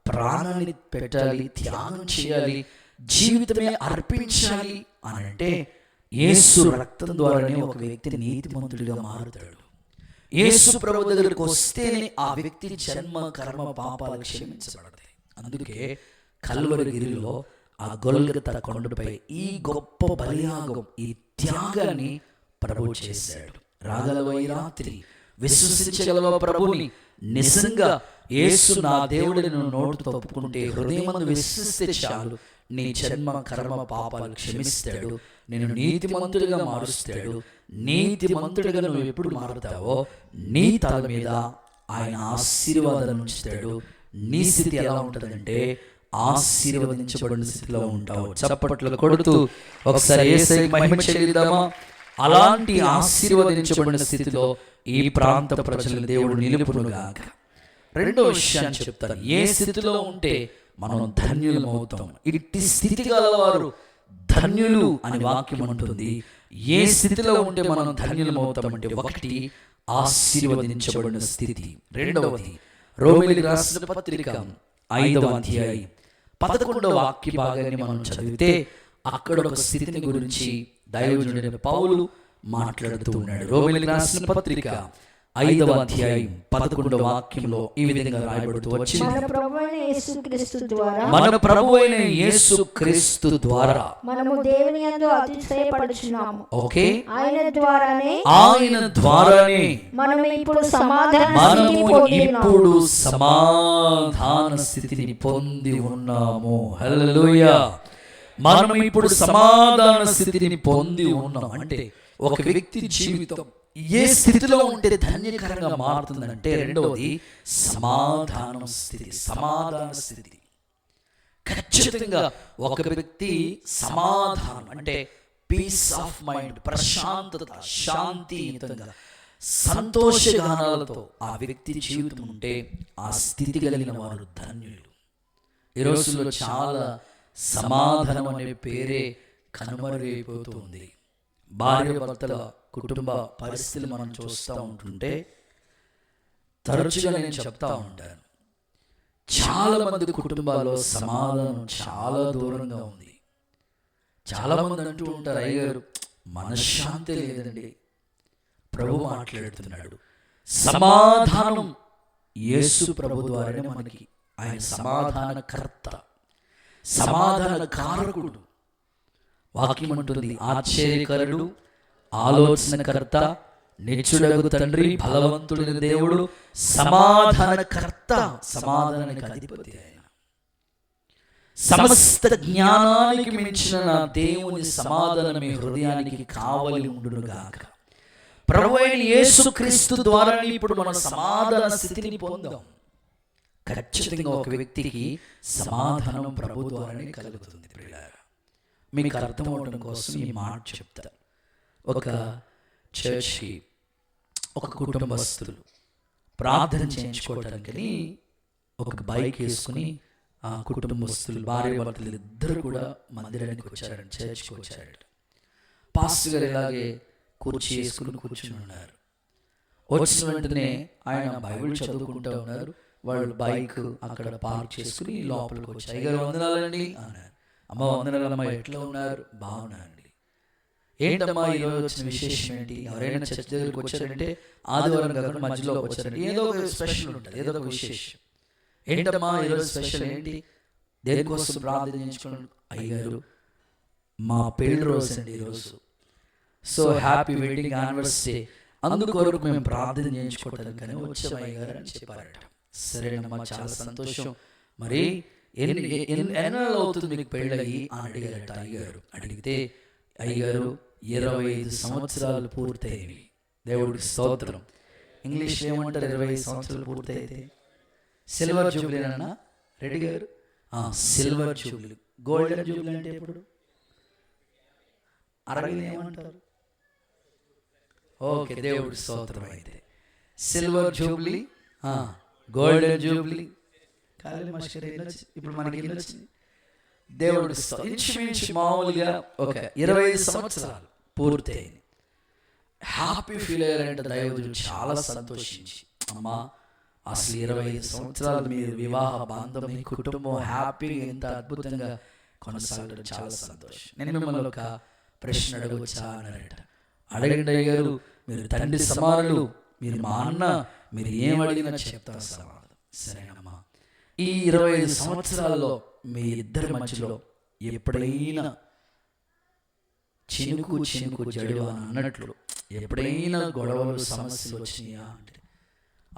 ప్రాణాన్ని పెట్టాలి, త్యాగం చేయాలి, జీవితమే అర్పించాలి అని అంటే, యేసు రక్తం ద్వారానే ఒక వ్యక్తి నీతిమంతుడిగా మారుతాడు. యేసు ప్రభు దగ్గరికి వస్తేనే ఆ వ్యక్తి జన్మ కర్మ పాపాలు క్షమించబడతాయి. అందుకే కల్వరి గిరిలో ఆ గొల్గొతా కొండపై ఈ గొప్ప బలియాగం, ఈ త్యాగాన్ని ప్రభు చేశాడు. రాగలవై రాత్రి విశ్వసించగలవ ప్రభుని, నిజంగా యేసు నా దేవుడిని నువ్వు నోటితో ఒప్పుకుంటే, హృదయమందు విశ్వసిస్తే చాలు, నీ జన్మ కర్మ పాపాలు క్షమిస్తాడు, నేను నీతిమంతుడిగా మారుస్తాడు. నీతిమంతుడిగా నువ్వు ఎప్పుడు మారుతావో నీ తల మీద ఆయన ఆశీర్వాదాలు ఉంచుతాడు. నీ స్థితి ఎలా ఉంటుందంటే ఆశీర్వదించబడిన స్థితిలో ఉంటావు. చప్పట్లు కొడుతూ ఒకసారి యేసయ్యకి మహిమ చెల్లిద్దామా? అలాంటి ఆశీర్వదించబడిన స్థితిలో ఈ ప్రాంత ప్రజలను దేవుడు నిలుపునుగాక. రెండో విషయాన్ని చెప్తాను. ఏ స్థితిలో ఉంటే మనం ధన్యులమవుతాం, ఇట్టి స్థితి గలవారు ధన్యులు అని వాక్యం అంటుంది. ఏ స్థితిలో ఉంటే మనం ధన్యులమవుతామంటే, ఒకటి ఆశీర్వదించబడిన స్థితి. రెండవది రోమీయులకు రాసిన పత్రిక 5వ అధ్యాయం 11వ వాక్య భాగాన్ని మనం చదివితే, అక్కడ ఒక స్థితిని గురించి దైవజనుడైన పౌలు మాట్లాడుతూ ఉన్నాడు. రోమీయులకు రాసిన పత్రిక 5వ అధ్యాయం 11వ వాక్యంలో ఈ విధంగా రాయబడుతూ వచ్చింది, మన ప్రభువైన యేసుక్రీస్తు ద్వారా మనము దేవుని యందు అతిశయపడుచున్నాము. ఓకే, ఆయన ద్వారానే మనము ఇప్పుడు సమాధాన స్థితిని పొంది ఉన్నాము. హల్లెలూయా. మనం ఇప్పుడు సమాధాన స్థితిని పొంది ఉన్నాం. అంటే ఒక వ్యక్తి జీవితం ఏ స్థితిలో ఉంటే ధన్యకరంగా మారుతుందంటే, రెండవది సమాధాన స్థితి. ఖచ్చితంగా ఒక వ్యక్తి సమాధానం అంటే పీస్ ఆఫ్ మైండ్, ప్రశాంతత, శాంతియుతంగా, సంతోషగానాలతో ఆ వ్యక్తి జీవితం ఉంటే ఆ స్థితి కలిగిన వారు ధన్యులు. ఈ రోజుల్లో చాలా సమాధానం అనే పేరే కనుమరుగైపోతుంది. భార్య భర్తల కుటుంబ పరిస్థితులు మనం చూస్తూ ఉంటుంటే తరచుగా నేను చెప్తా ఉంటాను, చాలా మంది కుటుంబాల్లో సమాధానం చాలా దూరంగా ఉంది. చాలా మంది అంటూ ఉంటారు, అయ్యగారు మనశ్శాంతి లేదండి. ప్రభు మాట్లాడుతున్నాడు, సమాధానం యేసు ప్రభు ద్వారానే మనకి. ఆయన సమాధానకర్త, సమాధాన కారకుడు. వాక్యం అంటుంది, ఆశ్చర్యకరుడు, ఆలోచనకర్త, నిత్యుడగు తండ్రి, బలవంతుడైన దేవుడు, సమాధానకర్త, సమాధానానికి అధిపతి ఆయన. సమస్త జ్ఞానానికి మించిన నా దేవుని సమాధానం మీ హృదయానికి కావలి ఉండునుగాక. ప్రభువైన యేసుక్రీస్తు ద్వారా ఇప్పుడు మనం సమాధాన స్థితిని పొందాం. ఖచ్చితంగా ఒక వ్యక్తికి సమాధానం ప్రభు ద్వారానే కలుగుతుంది. ప్రియులారా, మీకు అర్థం అవడం కోసం ఈ మాట చెప్తాను. ఒక చర్చి, ఒక కుటుంబస్తులు ప్రార్థన చేయించుకోవటానికి ఒక బైక్ వేసుకుని ఆ కుటుంబస్తులు భార్య భర్తలు ఇద్దరు కూడా మందిరానికి వచ్చారంట, చర్చికి వచ్చారట. పాస్టర్ గారు ఇలాగే కుర్చీ వేసుకుని కూర్చుని ఉన్నారు. వచ్చిన వెంటనే ఆయన బైబిల్ చదువుకుంటూ ఉన్నారు. వాళ్ళు బైక్ అక్కడ పార్క్ చేసుకుని లోపలికి వచ్చి, అయ్యగారు వందనాలండి అన్నారు. అమ్మ వందనాలమ్మ, ఎట్లా ఉన్నారు? బాగున్నారండి. ఏంటమ్మా ఈరోజు వచ్చిన విశేషం ఏంటి? ఎవరైనా చర్చ్ దగ్గరికి వచ్చారంటే ఆదివారం కాకుండా మధ్యలో వచ్చారంటే ఏదో ఒక స్పెషల్ ఉంటుంది, ఏదో ఒక విశేషం. ఏంటమ్మా ఈరోజు స్పెషల్ ఏంటి? దేనికోసం ప్రార్థన చేయించుకున్నాను? అయ్యగారు మా పెళ్లి రోజు అండి ఈరోజు, సో హ్యాపీ వెడ్డింగ్ యానివర్సరీ, అందుకొరకు మేము ప్రార్థన చేయించుకోవటానికని వచ్చాం అయ్యగారు అని చెప్పారట. సరేనమ్మా, చాలా సంతోషం. మరి ఎన్నాళ్ళు అవుతుంది మీకు పెళ్ళయి అని అడిగారట అయ్యగారు. అడిగితే అయ్యగారు 25 సంవత్సరాలు పూర్తయినవి. దేవుడికి స్తోత్రం. ఇంగ్లీష్లో ఏమంటారు? 25 సంవత్సరాలు పూర్తయితే సిల్వర్ జూబ్లీనా? రెడ్డి గారు సిల్వర్ జూబ్లీ. గోల్డెన్ జూబ్లీ అంటే ఎప్పుడు? అరవింద్ ఏమంటారు? ఓకే, దేవుడి స్తోత్రం. అయితే సిల్వర్ జూబ్లీ, గోల్డెన్ జూబ్లీ, కాలి మాస్టర్ ఇప్పుడు మనకి ఎన్ని వచ్చింది? దేవుడి ఇంచుమించు మామూలుగా ఒక 25 సంవత్సరాలు పూర్తయింది. హ్యాపీ ఫీల్ అయ్యారంటే దైవజనులు చాలా సంతోషించి, అమ్మా అసలు 25 సంవత్సరాలు మీరు వివాహ బంధం, మీ కుటుంబం హ్యాపీగా ఎంత అద్భుతంగా కొనసాగడం చాలా సంతోషం. నేను మిమ్మల్ని ఒక ప్రశ్న అడగవచ్చా అన్నారట. అడగండి అయ్యారు, మీరు తండ్రి సమానులు, మీరు మా అన్న, మీరు ఏం అడిగినా చెప్తారు సమాధానం. సరేనమ్మా, ఈ 25 సంవత్సరాల్లో మీ ఇద్దరి మధ్యలో ఎప్పుడైనా చినుకు చినుకు జడు అని అన్నట్లు ఎప్పుడైనా గొడవలు సమస్యలు వచ్చినాయా అంటే,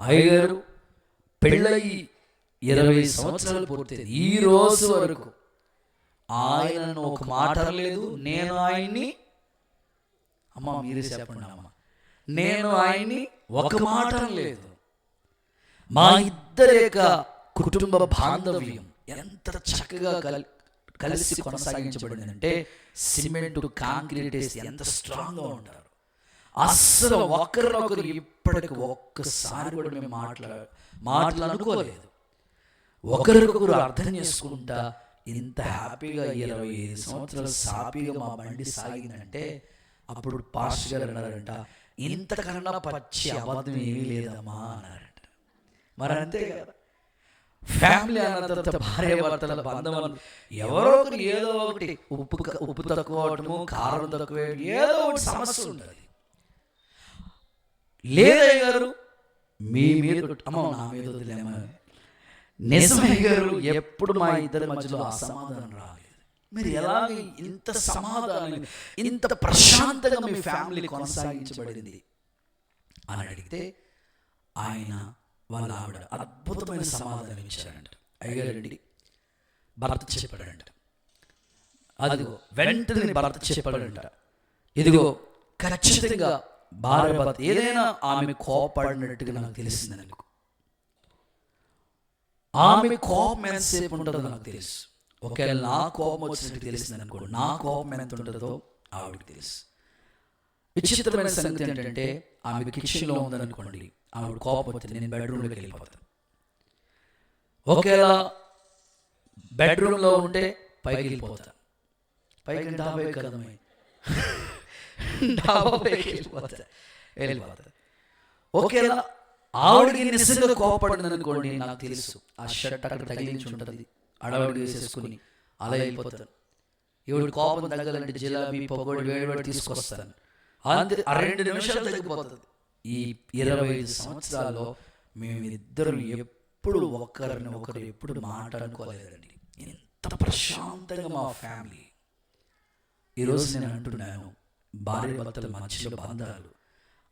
అయ్యగారు పెళ్ళయి 20 సంవత్సరాలు పూర్తయింది, ఈ రోజు వరకు ఆయనను ఒక మాట లేదు, నేను ఆయన్ని, అమ్మ మీరే చెప్పండి అమ్మ, నేను ఆయన్ని ఒక మాట లేదు. మా ఇద్దరి యొక్క కుటుంబ బాంధవ్యం ఎంత చక్కగా కలిసి కొనసాగించబడిందంటే, సిమెంట్ కాంక్రీట్ వేసి ఎంత స్ట్రాంగ్గా ఉంటారు. అస్సలు ఒకరినొకరు ఇప్పటికి ఒక్కసారి కూడా మేము మాటలు అనుకోలేదు. ఒకరికొకరు అర్థం చేసుకుంటా ఇంత హ్యాపీగా 25 సంవత్సరాలు సాపీగా మా బండి సాగిందంటే, అప్పుడు పాస్టర్ గారు అన్నారంట, ఇంతకన్నా పచ్చి అబద్ధం ఏమీ లేదమ్మా అన్నారంట. మరి అంతే కదా, ఫ్యామిలీ అన్న తర్వాత భార్య భర్తల బంధం ఎవరో ఒకరు ఏదో ఒకటి ఉప్పు తక్కువ అవటము, కారం తక్కువ, ఏదో ఒకటి సమస్య ఉంటుంది. లేదయ్య గారు మీ మీద, అమ్మ నా మీద వదిలేమా, నిజమయ్య గారు ఎప్పుడు మా ఇద్దరి మధ్యలో అసమాధానం రాలేదు. మీరు ఎలాగ ఇంత సమాధానం, ఇంత ప్రశాంతంగా మీ ఫ్యామిలీ కొనసాగించబడింది అని అడిగితే, ఆయన వాళ్ళ ఆవిడ అద్భుతమైన సమాధానం ఇచ్చారంట. అయ్యారండి భర్త చెప్పాడంట, అదిగో వెంటనే భర్త చెప్పాడంట, ఇదిగో ఖచ్చితంగా భార్య భర్త ఏదైనా ఆమె కోపడినట్టుగా నాకు తెలిసింది అనుకో, ఆమె కోపం ఎంతసేపు ఉంటుందో నాకు తెలుసు. ఒకవేళ నా కోపం వచ్చినట్టు తెలిసింది అనుకో, నా కోపం ఎంత ఉంటుందో ఆవిడకి తెలుసు. విచిత్రమైన సంగతి ఏంటంటే, ఆమె కిచెన్లో ఉందనుకోండి, ఆవిడ కోపం వచ్చింది, నేను బెడ్రూమ్లోకి వెళ్ళిపోతాను. ఒకవేళ బెడ్రూమ్లో ఉంటే పైకి వెళ్ళిపోతాను, పైకి డాబాకి కదమే, డాబాకి వెళ్ళిపోతాను. ఒకవేళ ఆవిడకి నిజంగా కోపడింది అనుకోండి, నాకు తెలుసు ఆ షర్ట్ అక్కడ తగిలించి ఉంటుంది, అడవాడు వేసేసుకుని అలా వెళ్ళిపోతాను. ఈవిడ కోపం తగ్గలంటే జిలాబీ పకోడీ వేడి తీసుకొస్తాను, అంతే 2 నిమిషాలు తగ్గిపోతుంది. ఈ 25 సంవత్సరాల్లో మేమిద్దరం ఎప్పుడు ఒకరిని ఒకరు ఎప్పుడు మాట అనుకోలేదండి. ఎంత ప్రశాంతంగా మా ఫ్యామిలీ. ఈరోజు నేను అంటున్నాను, భార్య భర్తల మధ్యలో బంధాలు,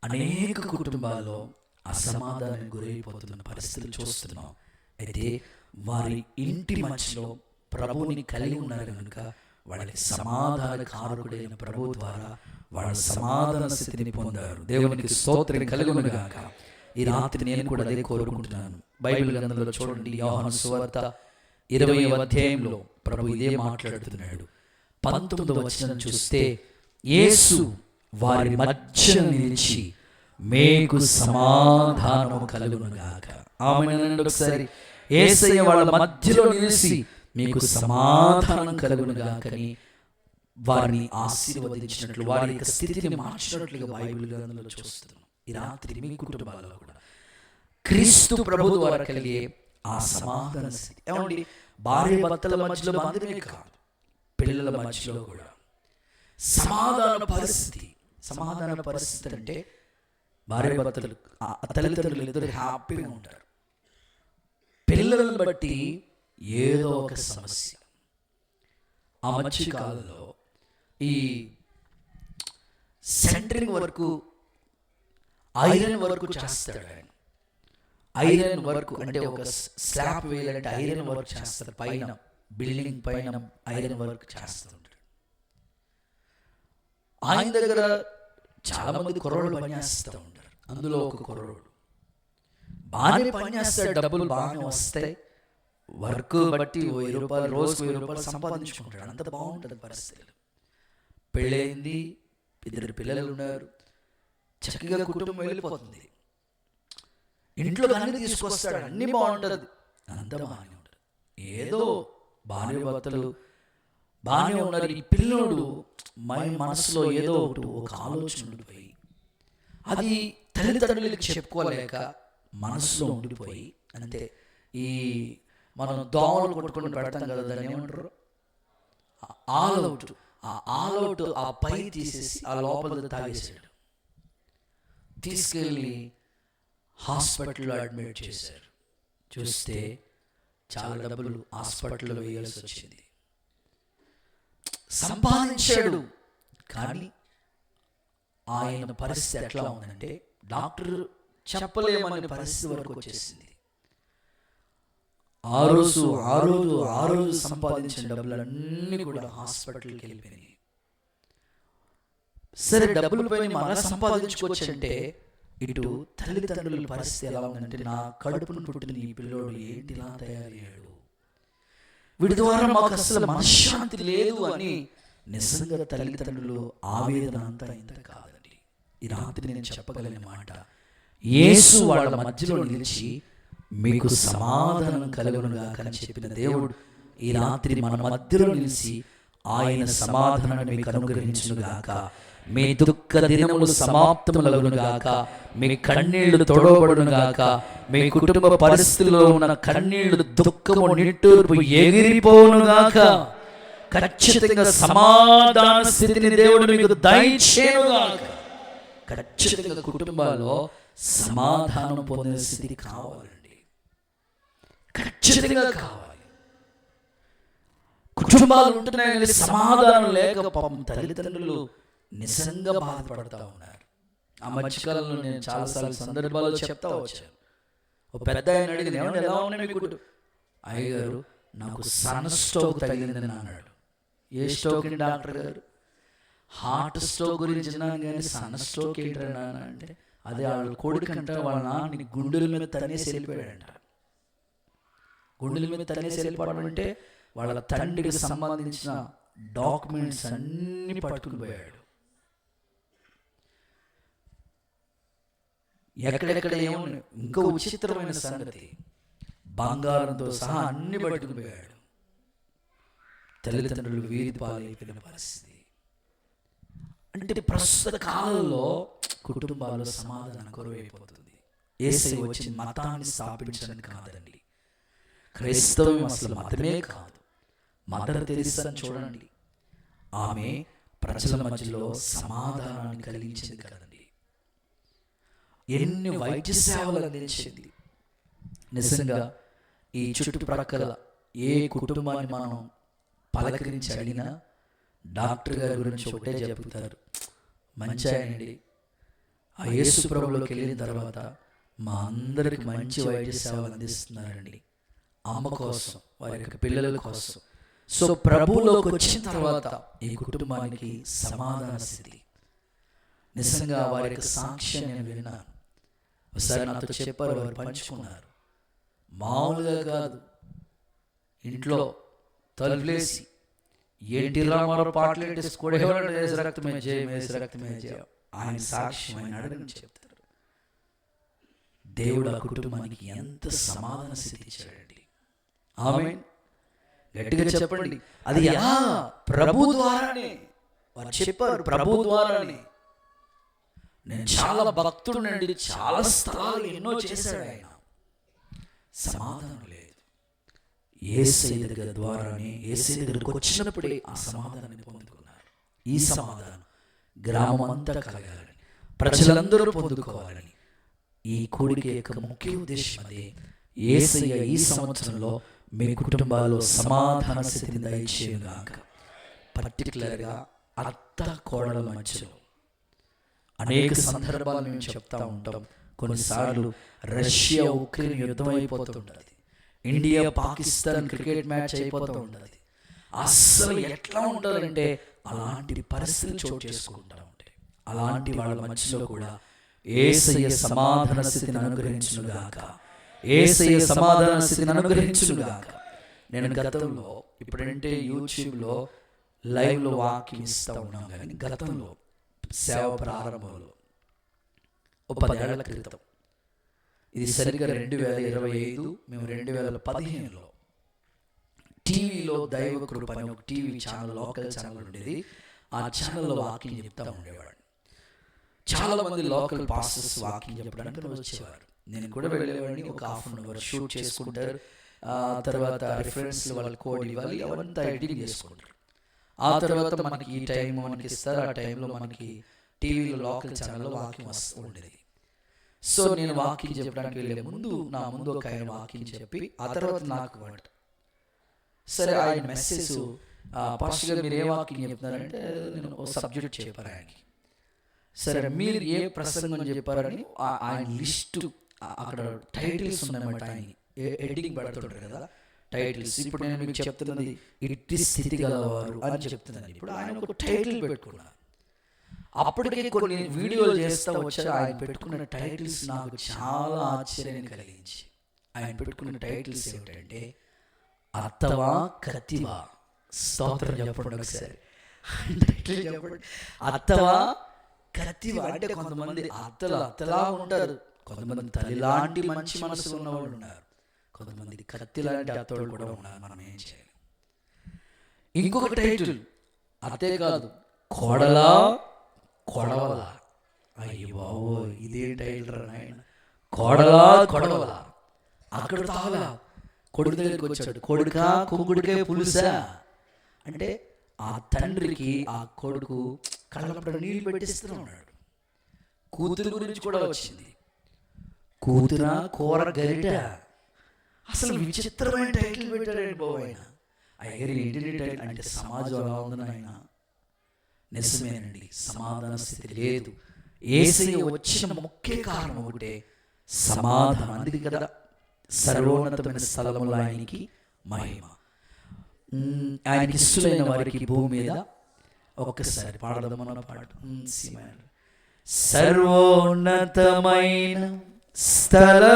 అనేక కుటుంబాల్లో అసమాధానం గురైపోతున్న పరిస్థితులు చూస్తున్నాం. అయితే వారి ఇంటి మధ్యలో ప్రభువుని కలిగి ఉన్నారు కనుక వాళ్ళకి సమాధాన కారకుడైన ప్రభు ద్వారా వాళ్ళ సమాధాన స్థితిని పొందారు. దేవునికి స్తోత్రం కలుగును గాక. ఈ రాత్రి నేను కూడా అదే కోరుకుంటున్నాను. బైబిల్ గ్రంథంలో చూడండి, యోహాను సువార్త 20వ అధ్యాయంలో ప్రభు ఇదే మాట్లాడుతున్నాడు. 19వ వచనం చూస్తే, యేసు వారి మధ్య నిలిచి మీకు సమాధానం కలుగును గాక. ఆమేన్. ఒకసారి యేసయ్య వాళ్ళ మధ్యలో నిలిచి మీకు సమాధానం కలుగును గాకని వారిని ఆశీర్వదించినట్లు, వారి యొక్క స్థితిని మార్చినట్లుగా బైబిల్ గ్రంథంలో చూస్తున్నాం. ఈ రాత్రి మీ కుటుంబాల్లో కూడా క్రీస్తు ప్రభు ద్వారా కలిగే ఆ సమాధాన స్థితి, ఏమండి, భార్య భర్తల మధ్యలో బంధమే కాదు, పిల్లల మధ్యలో కూడా సమాధాన పరిస్థితి. సమాధాన పరిస్థితి అంటే భార్య భర్తలు, తల్లిదండ్రులు ఇద్దరు హ్యాపీగా ఉంటారు. పిల్లలను బట్టి ఏదో ఒక సమస్య. ఆ మధ్య కాలంలో ఈ సెంటరింగ్ వరకు, ఐరన్ వర్క్ చేస్తాడు ఆయన. ఐరన్ వర్క్ అంటే ఒక స్లాబ్ వేయాలంటే ఐరన్ వర్క్ చేస్తాడు, పైన బిల్డింగ్ పైన ఐరన్ వర్క్ చేస్తుంటాడు. ఆయన దగ్గర చాలా మంది కుర్రోళ్ళు పనిచేస్తూ ఉంటారు. అందులో ఒక కుర్రోడు బాగానే పనిచేస్తాడు, డబ్బులు బాగానే వస్తాయి, వర్క్ బట్టి 1000 రూపాయలు, రోజుకు 1000 రూపాయలు సంపాదించుకుంటాడు. అంత బాగుంటుంది పరిస్థితులు. పెళ్ళయింది, 2 పిల్లలు ఉన్నారు, చక్కగా కుటుంబం వెళ్ళిపోతుంది. ఇంట్లో అన్ని తీసుకొస్తాడు, అన్నీ బాగుంటుంది, అంత బాగానే ఉంటుంది. ఏదో భార్య భర్తలు బాగానే ఉన్నారు. ఈ పిల్లోడు మనసులో ఏదో ఒక ఆలోచన ఉండిపోయి, అది తల్లిదండ్రులకి చెప్పుకోలేక మనసులో ఉండిపోయి, అంతే. ఈ మనం దోమలు కొట్టుకొని పెడతాం కదా, దాన్ని ఏమంటారు, ఆల్అవుట్. ఆ ఆల్అవుట్ ఆ పై తీసేసి ఆ లోపల తాగేసాడు. తీసుకెళ్ళి హాస్పిటల్లో అడ్మిట్ చేశారు. చూస్తే చాలా డబ్బులు హాస్పిటల్లో వేయాల్సి వచ్చింది. సంపాదించాడు, కానీ ఆయన పరిస్థితి ఎట్లా ఉందంటే డాక్టర్ చెప్పలేమనే పరిస్థితి వరకు వచ్చేసింది. ఆ రోజు సంపాదించిన డబ్బులన్నీ కూడా హాస్పిటల్కి వెళ్ళిపోయినాయి. సరే, డబ్బులు పైన మళ్ళా సంపాదించుకోవచ్చు అంటే, ఇటు తల్లిదండ్రుల పరిస్థితి ఎలా ఉందంటే, నా కడుపును పుట్టిన ఈ పిల్లోడు ఏంటి ఇలా తయారయ్యాడు, వీడి ద్వారా మాకు అసలు మనశ్శాంతి లేదు అని నిజంగా తల్లిదండ్రులు ఆవేదన అంతా ఇంత కాదండి. ఈ రాత్రి నేను చెప్పగలిగిన మాట, యేసు వాళ్ళ మధ్యలో నిలిచి మీకు సమాధానం కలుగునుగాక అని చెప్పిన దేవుడు ఈ రాత్రి మన మధ్యలో నిలిచి ఆయన సమాధానాన్ని మీకు అనుగ్రహించునుగాక. మీ దుఃఖ దినములు సమాప్తములగునుగాక, మీ కన్నీళ్లు తొడవబడునుగాక, మీ కుటుంబ పరిస్థితుల్లో ఉన్న కన్నీళ్లు, దుఃఖము, నిట్టూర్పు ఎగిరిపోనుగాక. ఖచ్చితంగా సమాధాన స్థితిని దేవుడు మీకు దయచేయునుగాక. ఖచ్చితంగా కుటుంబాల్లో సమాధానం పొందే స్థితి కావాలండి, ఖచ్చితంగా కావాలి. కుటుంబాలు ఉంటున్నాయి కానీ సమాధానం లేక పాపం తల్లిదండ్రులు నిజంగా బాధపడతా ఉన్నారు. ఆ మధ్యకాలంలో నేను చాలాసార్లు సందర్భాల్లో చెప్తా వచ్చాను. ఒక పెద్ద ఆయన అడిగింది, ఏమంటే ఎలా ఉన్నాయి మీకు? అయ్యగారు, నాకు సన్ స్ట్రోక్ తగిలిందని అన్నాడు. ఏ స్ట్రోక్ అండి డాక్టర్ గారు? హార్ట్ స్ట్రోక్ గురించి విన్నాను కానీ సన్ స్ట్రోక్ ఏంటన్నా అంటే, అదే వాళ్ళ కొడుకు అంటే వాళ్ళ నాన్న గుండెల మీద తనేసి వెళ్ళిపోయాడంట. గుండెల మీద తనేసి వెళ్ళిపోవడం అంటే వాళ్ళ తండ్రికి సంబంధించిన డాక్యుమెంట్స్ అన్నీ పట్టుకుని పోయాడు. ఎక్కడెక్కడ ఏమో ఇంకో విచిత్రమైన సంగతి, బంగారంతో సహా అన్ని పట్టుకుని పోయాడు. తల్లిదండ్రులు వీధి పాలైపోయిన పరిస్థితి. అంటే ప్రస్తుత కాలంలో కుటుంబాల్లో సమాధానం కొరవైపోతుంది. యేసయ్య వచ్చి మతాన్ని స్థాపించడానికి కాదండి. క్రైస్తవం అసలు మతమే కాదు. మదర్ తెరీసాని చూడండి, ఆమె ప్రజల మధ్యలో సమాధానాన్ని కలిగించింది కదండి. ఎన్ని వైద్య సేవలు అందించింది. నిజంగా ఈ చుట్టుప్రక్కల ఏ కుటుంబాన్ని మనం పలకరించి అడిగినా డాక్టర్ గారి గురించి ఒకటే చెప్తారు, మంచి ఆయనండి, ఆ యేసు ప్రభువులోకి వెళ్ళిన తర్వాత మా అందరికి మంచి వైద్య సేవలు అందిస్తున్నారండి, అమ్మ కోసం, వారి యొక్క పిల్లల కోసం. సో ప్రభువులోకి వచ్చిన తర్వాత ఈ కుటుంబానికి సమాధాన స్థితి. నిజంగా వారి యొక్క సాక్ష్యం నేను విన్నాను. ఒకసారి నాతో చెప్పారు, వారు పంచుకున్నారు. మామూలుగా కాదు, ఇంట్లో తలుపులేసి ఎన్టీ రామారావు పాటలు పెట్టేసి కూడా వేసి రక్తమే జయం, వేసి రక్తమే జయం, ఆయన సాక్ష్యం ఆయన అడగని చెప్తారు. దేవుడు ఆ కుటుంబానికి ఎంత సమాధాన స్థితి ఇచ్చాడండి. ఆమేన్. గట్టిగా చెప్పండి. అది ఎలా? ప్రభు ద్వారానే. వారు చెప్పారు, ప్రభు ద్వారానే. నేను చాలా భక్తుడినండి, చాలా స్థలాలు ఎన్నో చేశాడు ఆయన, సమాధానం లేదు. యేసయ్య దగ్గర ద్వారానే, యేసయ్య దగ్గరకు వచ్చినప్పుడే ఆ సమాధానాన్ని పొందుకున్నారు. ఈ సమాధానం గ్రామం అంతా కలగాలని, ప్రజలందరూ పొందుకోవాలని ఈ కూడిక యొక్క ముఖ్య ఉద్దేశం అదే. యేసయ్య ఈ సంవత్సరంలో మీ కుటుంబాల్లో సమాధాన స్థితిని దయచేయుగాక. పర్టికులర్గా అత్త కోడల మధ్యలో అనేక సందర్భాలు మేము చెప్తా ఉంటాం. కొన్నిసార్లు రష్యా ఉక్రెయిన్ యుద్ధం అయిపోతుంటుంది, ఇండియా పాకిస్తాన్ క్రికెట్ మ్యాచ్ అయిపోతూ ఉంటుంది. అస్సలు ఎట్లా ఉండాలంటే అలాంటి పరిస్థితులు చోటు చేసుకుంటూ ఉంటాయి. అలాంటి వాళ్ళ మధ్యలో కూడా యేసయ్య సమాధాన స్థితిని అనుగ్రహించునుగాక, యేసయ్య సమాధాన స్థితిని అనుగ్రహించునుగాక. నేను గతంలో ఇప్పుడంటే యూట్యూబ్లో లైవ్లో వాక్యం ఇస్తూ ఉన్నాం, కానీ గతంలో సేవ ప్రారంభంలో 10 ఏళ్ల క్రితం, ఇది సరిగ్గా 2025, మేము 2015లో టీవీలో దైవ కృప అని ఒక టీవీ ఛానల్, లోకల్ ఛానల్ ఉండేది. ఆ ఛానల్లో వాక్యం చెప్తా ఉండేవాడు. చాలామంది లోకల్ పాస్టర్స్ వాక్యం చెప్పడానికి వచ్చేవారు. నేను కూడా వెళ్ళేవాడిని. ఒక ½ అన్ అవర్ షూట్ చేసుకుంటారు, తర్వాత రిఫరెన్స్లు వాళ్ళ కోడ్ ఇవ్వాలి, అవంతా ఎడిటింగ్ చేసుకుంటారు. ఆ తర్వాత మనకి ఈ టైం మనకి ఇస్తారు. ఆ టైంలో మనకి టీవీలో లోకల్ ఛానల్లో వాక్యం వస్తూ ఉండేది. సో నేను వాక్యం చెప్పడానికి వెళ్ళే ముందు నా ముందు ఒక ఆయన వాక్యం చెప్పి, ఆ తర్వాత నాకు వాడు సరే ఆయన మెసేజ్, పాస్టర్ గారు మీరు ఏ వాక్యం చెప్తున్నారంటే నేను ఒక సబ్జెక్ట్ చెప్పారు ఆయనకి. సరే మీరు ఏ ప్రసంగం చెప్పారని ఆయన లిస్టు, అక్కడ టైటిల్స్ ఉన్నాయన్నమాట. ఆయన ఎడిటింగ్ పెడుతుంటారు కదా టైటిల్స్. ఇప్పుడు నేను మీకు చెప్తున్నది ఇట్టి స్థితి గలవారు అని చెప్తున్నాను. ఇప్పుడు ఆయన ఒక టైటిల్ పెట్టుకున్నారు. అప్పటికే కొన్ని వీడియోలు చేస్తూ వచ్చారు. ఆయన పెట్టుకున్న టైటిల్స్ నాకు చాలా ఆశ్చర్యాన్ని కలిగించి, ఆయన పెట్టుకున్న టైటిల్స్ ఏమిటంటే అత్తవా కత్తివా. స్తోత్రం చెప్పండి ఒకసారి. టైటిల్ చెప్పండి, అత్తవా కత్తివా. అంటే కొంతమంది అత్తలా ఉంటారు, కొంతమంది తల్లి లాంటి మంచి మనసు ఉన్నవాళ్ళు ఉన్నారు, కొంతమంది కత్తి లాంటి అత్తవాళ్ళు కూడా ఉన్నారు. మనం ఏం చేయాలి? ఇంకొక టైటిల్, అత్తే కాదు కోడలా కొడవలా. అయ్యో బాబో, ఇదే టైటిల్ ఆయన, కోడలా కొడవలా. అక్కడ తాగలా, కొడుకు దగ్గరికి వచ్చాడు, కొడుకా కుంగుడికే పులుసా అంటే ఆ తండ్రికి ఆ కొడుకు కళ్ళపడ నీళ్ళు పెట్టిస్తూ ఉన్నాడు. కూతురు గురించి కూడా వచ్చింది, కూతురా కూర గరిట. అసలు విచిత్రమైన టైటిల్ పెట్టాడు బాబు ఆయన. అయ్యారు ఏంటి టైటిల్ అంటే సమాజం ఎలా ఉందని ఆయన. నిజమేనండి, సమాధాన స్థితి లేదు. యేసయ్య వచ్చిన ముఖ్య కారణం ఒకటే, సమాధానం. అందుకే కదా సర్వోన్నతమైన స్థలములో ఆయనకి మహిమ. ఆయనకి ఇష్టమైన వారికి భూమి మీద. ఒక్కసారి పాడదామన్న పాట. సర్వోన్నతమైన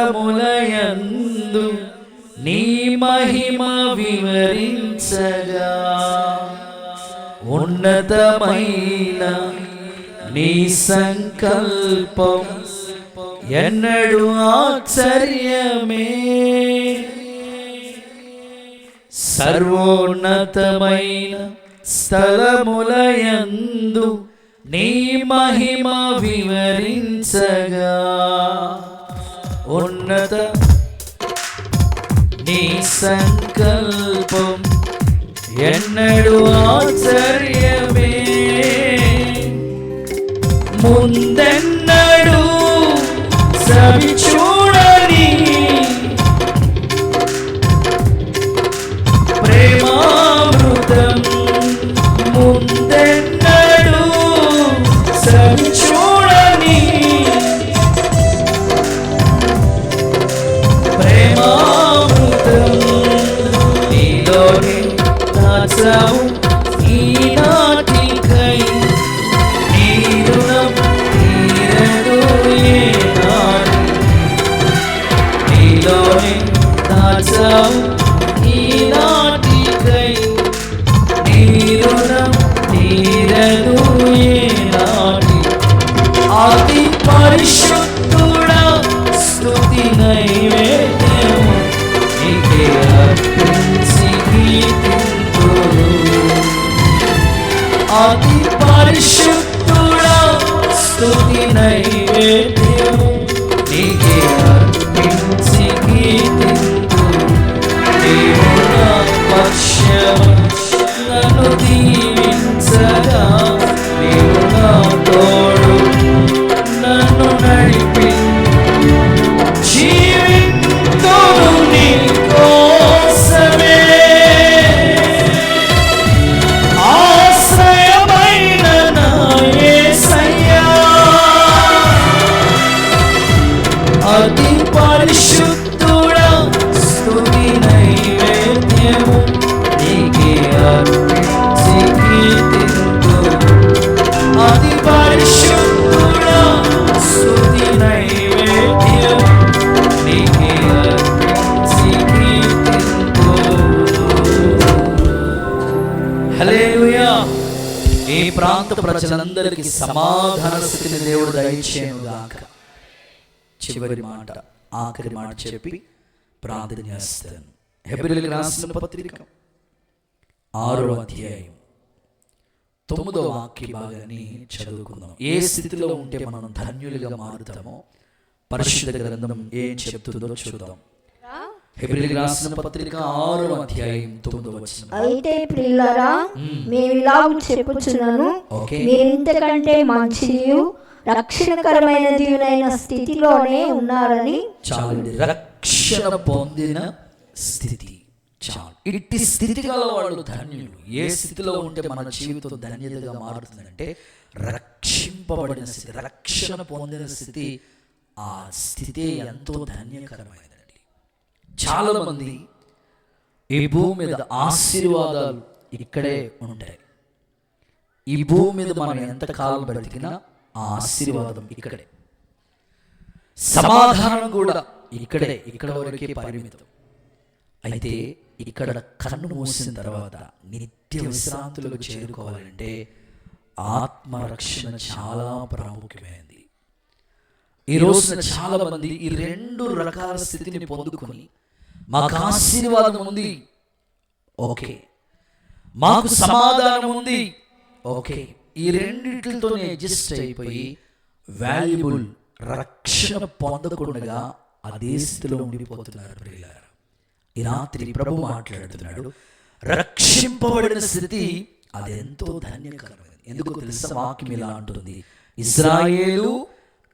స్థలములయందు నీ మహిమ వివరించగా, ఉన్నతమైన నీ సంకల్పం ఎన్నడు ఆశ్చర్యమే. సర్వోన్నతమైన స్థలములయందు నీ మహిమ వివరించగా, ఉన్నత నీ సంకల్పం ఎన్నడు ఆశ్చర్యమే. ముందెన్నడు సవి చూడని ప్రేమామృతం, ముందెన్నడు సవి చూడని ప్రేమామృతం, నీలోనే దాచావు ఈనాటికై. నీ రుణం తీరదు ఏనాడు, నీలోనే దాచావు ఈనాటికై. నీ రుణం తీరదు ఏనాటి. అతి పరిశుద్ధుడా స్తుతి నైవేద్యము నీకే అర్పించి కీర్తింతురు. అతి పరిశుద్ధుడా స్తుతి నైవేద్యము నీకే అర్పించి కీర్తింతురు. నీవు నా పక్షము నన్ను దీవించగా, నీవు నా తోడు నన్ను నడిపి, జీవింతును నీ కోసమే. ఆశ్రయమైన నా యేసయ్యా, అతి పరిశుద్ధుడా స్తుతి నైవేద్యము నీకే అర్పించి కీర్తింతురు. అతి పరిశుద్ధుడా స్తుతి నైవేద్యము నీకే అర్పించి కీర్తింతురు. అందరికి సమాధాన స్థితిని దేవుడు దయచేయుగాక. చివరి మాట, ఆఖరి మాట చెప్పి ప్రార్థన చేస్తాను. హెబ్రీయులకు రాసిన పత్రిక 6వ అధ్యాయం 9వ వాక్య భాగాన్ని చదువుకుందాం. ఏ స్థితిలో ఉంటే మనం ధన్యులుగా మారుతామో పరిశుద్ధ గ్రంథం ఏం చెప్తుందో చూద్దాం. హెబ్రీయులకు రాసిన పత్రిక 6వ అధ్యాయం 9వ వచనం. అయితే ప్రియులారా, మేము ఇలాగ చెప్పుచున్నాను, మీరు ఇంతకంటే మంచియు రక్షణకరమైనదినైన స్థితిలోనే ఉన్నారని. చాలండి, రక్షణ పొందిన స్థితి చాలు. ఇట్టి స్థితి గల వాళ్ళు ధన్యులు. ఏ స్థితిలో ఉంటే మన జీవితం ధన్యతగా మారుతుందంటే రక్షింపబడిన స్థితి, రక్షణ పొందిన స్థితి. ఆ స్థితి ఎంతో ధన్యకరమైనదండి. చాలా మంది ఈ భూమి మీద ఆశీర్వాదాలు ఇక్కడే ఉంటాయి. ఈ భూమి మీద మనం ఎంత కాలం బ్రతికినా ఆ ఆశీర్వాదం ఇక్కడే, సమాధానం కూడా ఇక్కడే, ఇక్కడ వరకే పరిమితం. అయితే ఇక్కడ కన్ను మూసిన తర్వాత నిత్య విశ్రాంతులకు చేరుకోవాలంటే ఆత్మరక్షణ చాలా ప్రాముఖ్యమైనది. ఈ రోజున చాలా మంది ఈ 2 రకాల స్థితిని పొందుకొని, మాకు ఆశీర్వాదం ఉంది, ఓకే, మాకు సమాధానం ఉంది, ఓకే, ఈ రెండిటితోనే అడ్జస్ట్ అయిపోయి వాల్యుబుల్ రక్షణ పొందకుండా అదే స్థితిలో ఉండిపోతున్నారు. ప్రియులారా, ఈ రాత్రి ప్రభు మాట్లాడుతున్నాడు, రక్షింపబడిన స్థితి అది ఎంతో ధన్యకరమైనది. ఎందుకు తెలుసా? వాక్యం ఇలా అంటుంది, ఇశ్రాయేలు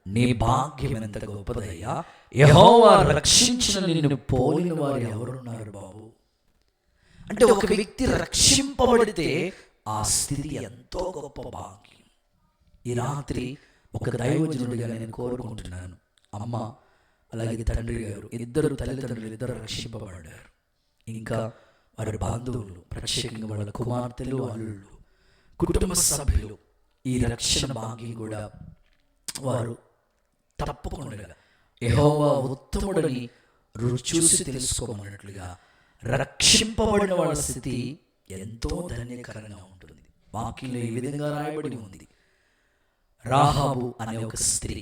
నీ భాగ్యం ఎంత గొప్పదయ్యా, యెహోవా రక్షించిన నిన్ను పోలిన వారు ఎవరున్నారు బాబు. అంటే ఒక వ్యక్తి రక్షింపబడితే ఆ స్థితి ఎంతో గొప్ప భాగ్యం. ఈ రాత్రి ఒక దైవజనుడిగా నేను కోరుకుంటున్నాను, అమ్మ అలాగే తండ్రి గారు, ఇద్దరు తల్లిదండ్రులు ఇద్దరు రక్షింపబడ్డారు. ఇంకా వారి బంధువులు, ప్రత్యేకంగా వాళ్ళ కుమార్తెలు, అల్లుళ్ళు, కుటుంబ సభ్యులు ఈ రక్షణ భాగ్యం కూడా వారు తప్పకుండా యెహోవా ఉత్తముడని రుచి చూసి తెలుసుకోమన్నట్లుగా రక్షింపబడిన వాళ్ళ స్థితి ఎంతో ధన్యకరంగా ఉంటుంది. వాక్యంలో ఈ విధంగా రాయబడి ఉంది, రాహాబు అనే ఒక స్త్రీ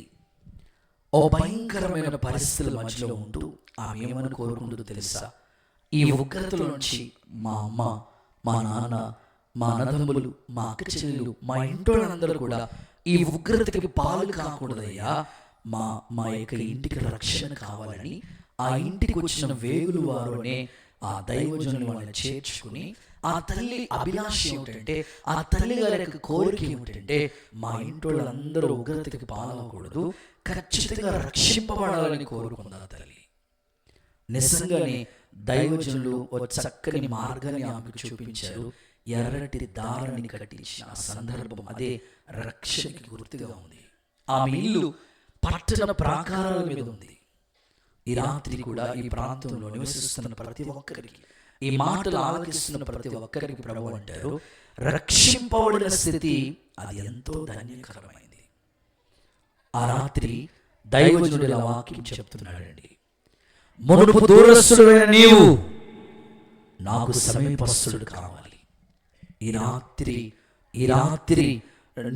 ఓ భయంకరమైన పరిస్థితుల మధ్యలో ఉంటూ ఆమె ఏమని కోరుకుంటూ తెలుసా? ఈ ఉగ్రతల నుంచి మా అమ్మ, మా నాన్న, మా అన్నదమ్ములు, మా అక్క చెల్లెలు, మా ఇంటోళ్ళందరూ కూడా ఈ ఉగ్రతకి పాలు కాకూడదయ్యా, మా యొక్క ఇంటికి రక్షణ కావాలని ఆ ఇంటికి వచ్చిన వేగులు వారు అనే ఆ దైవజనులు వాళ్ళని చేర్చుకుని, ఆ తల్లి అభిలాష ఏమిటంటే, ఆ తల్లి గారి యొక్క కోరిక ఏమిటంటే, మా ఇంటోళ్ళందరూ ఉగ్రతకి పాలవకూడదు, ఖచ్చితంగా రక్షింపబడాలని కోరుకుంది ఆ తల్లి. నిజంగానే దైవజనులు ఒక చక్కని మార్గాన్ని ఆమెకు చూపించారు. ఎర్రటి దారాన్ని కట్టించిన ఆ సందర్భం అదే రక్షణకి గుర్తుగా ఉంది. ఆమె ఇల్లు పట్టణ ప్రాకారాల మీద ఉంది. ఈ రాత్రి కూడా ఈ ప్రాంతంలో నివసిస్తున్న ప్రతి ఒక్కరికి, ఈ మాటలు ఆలకిస్తున్న ప్రతి ఒక్కరికి ప్రభువు అంటారు, రక్షింపబడిన స్థితి అది ఎంతో ధన్యకరమైంది. ఆ రాత్రి దైవజనుడు ఇలా వాక్యం చెప్తున్నాడండి, మునుపు దూరస్తుడైన నీవు నాకు సమీపస్తుడు కావాలి. ఈ రాత్రి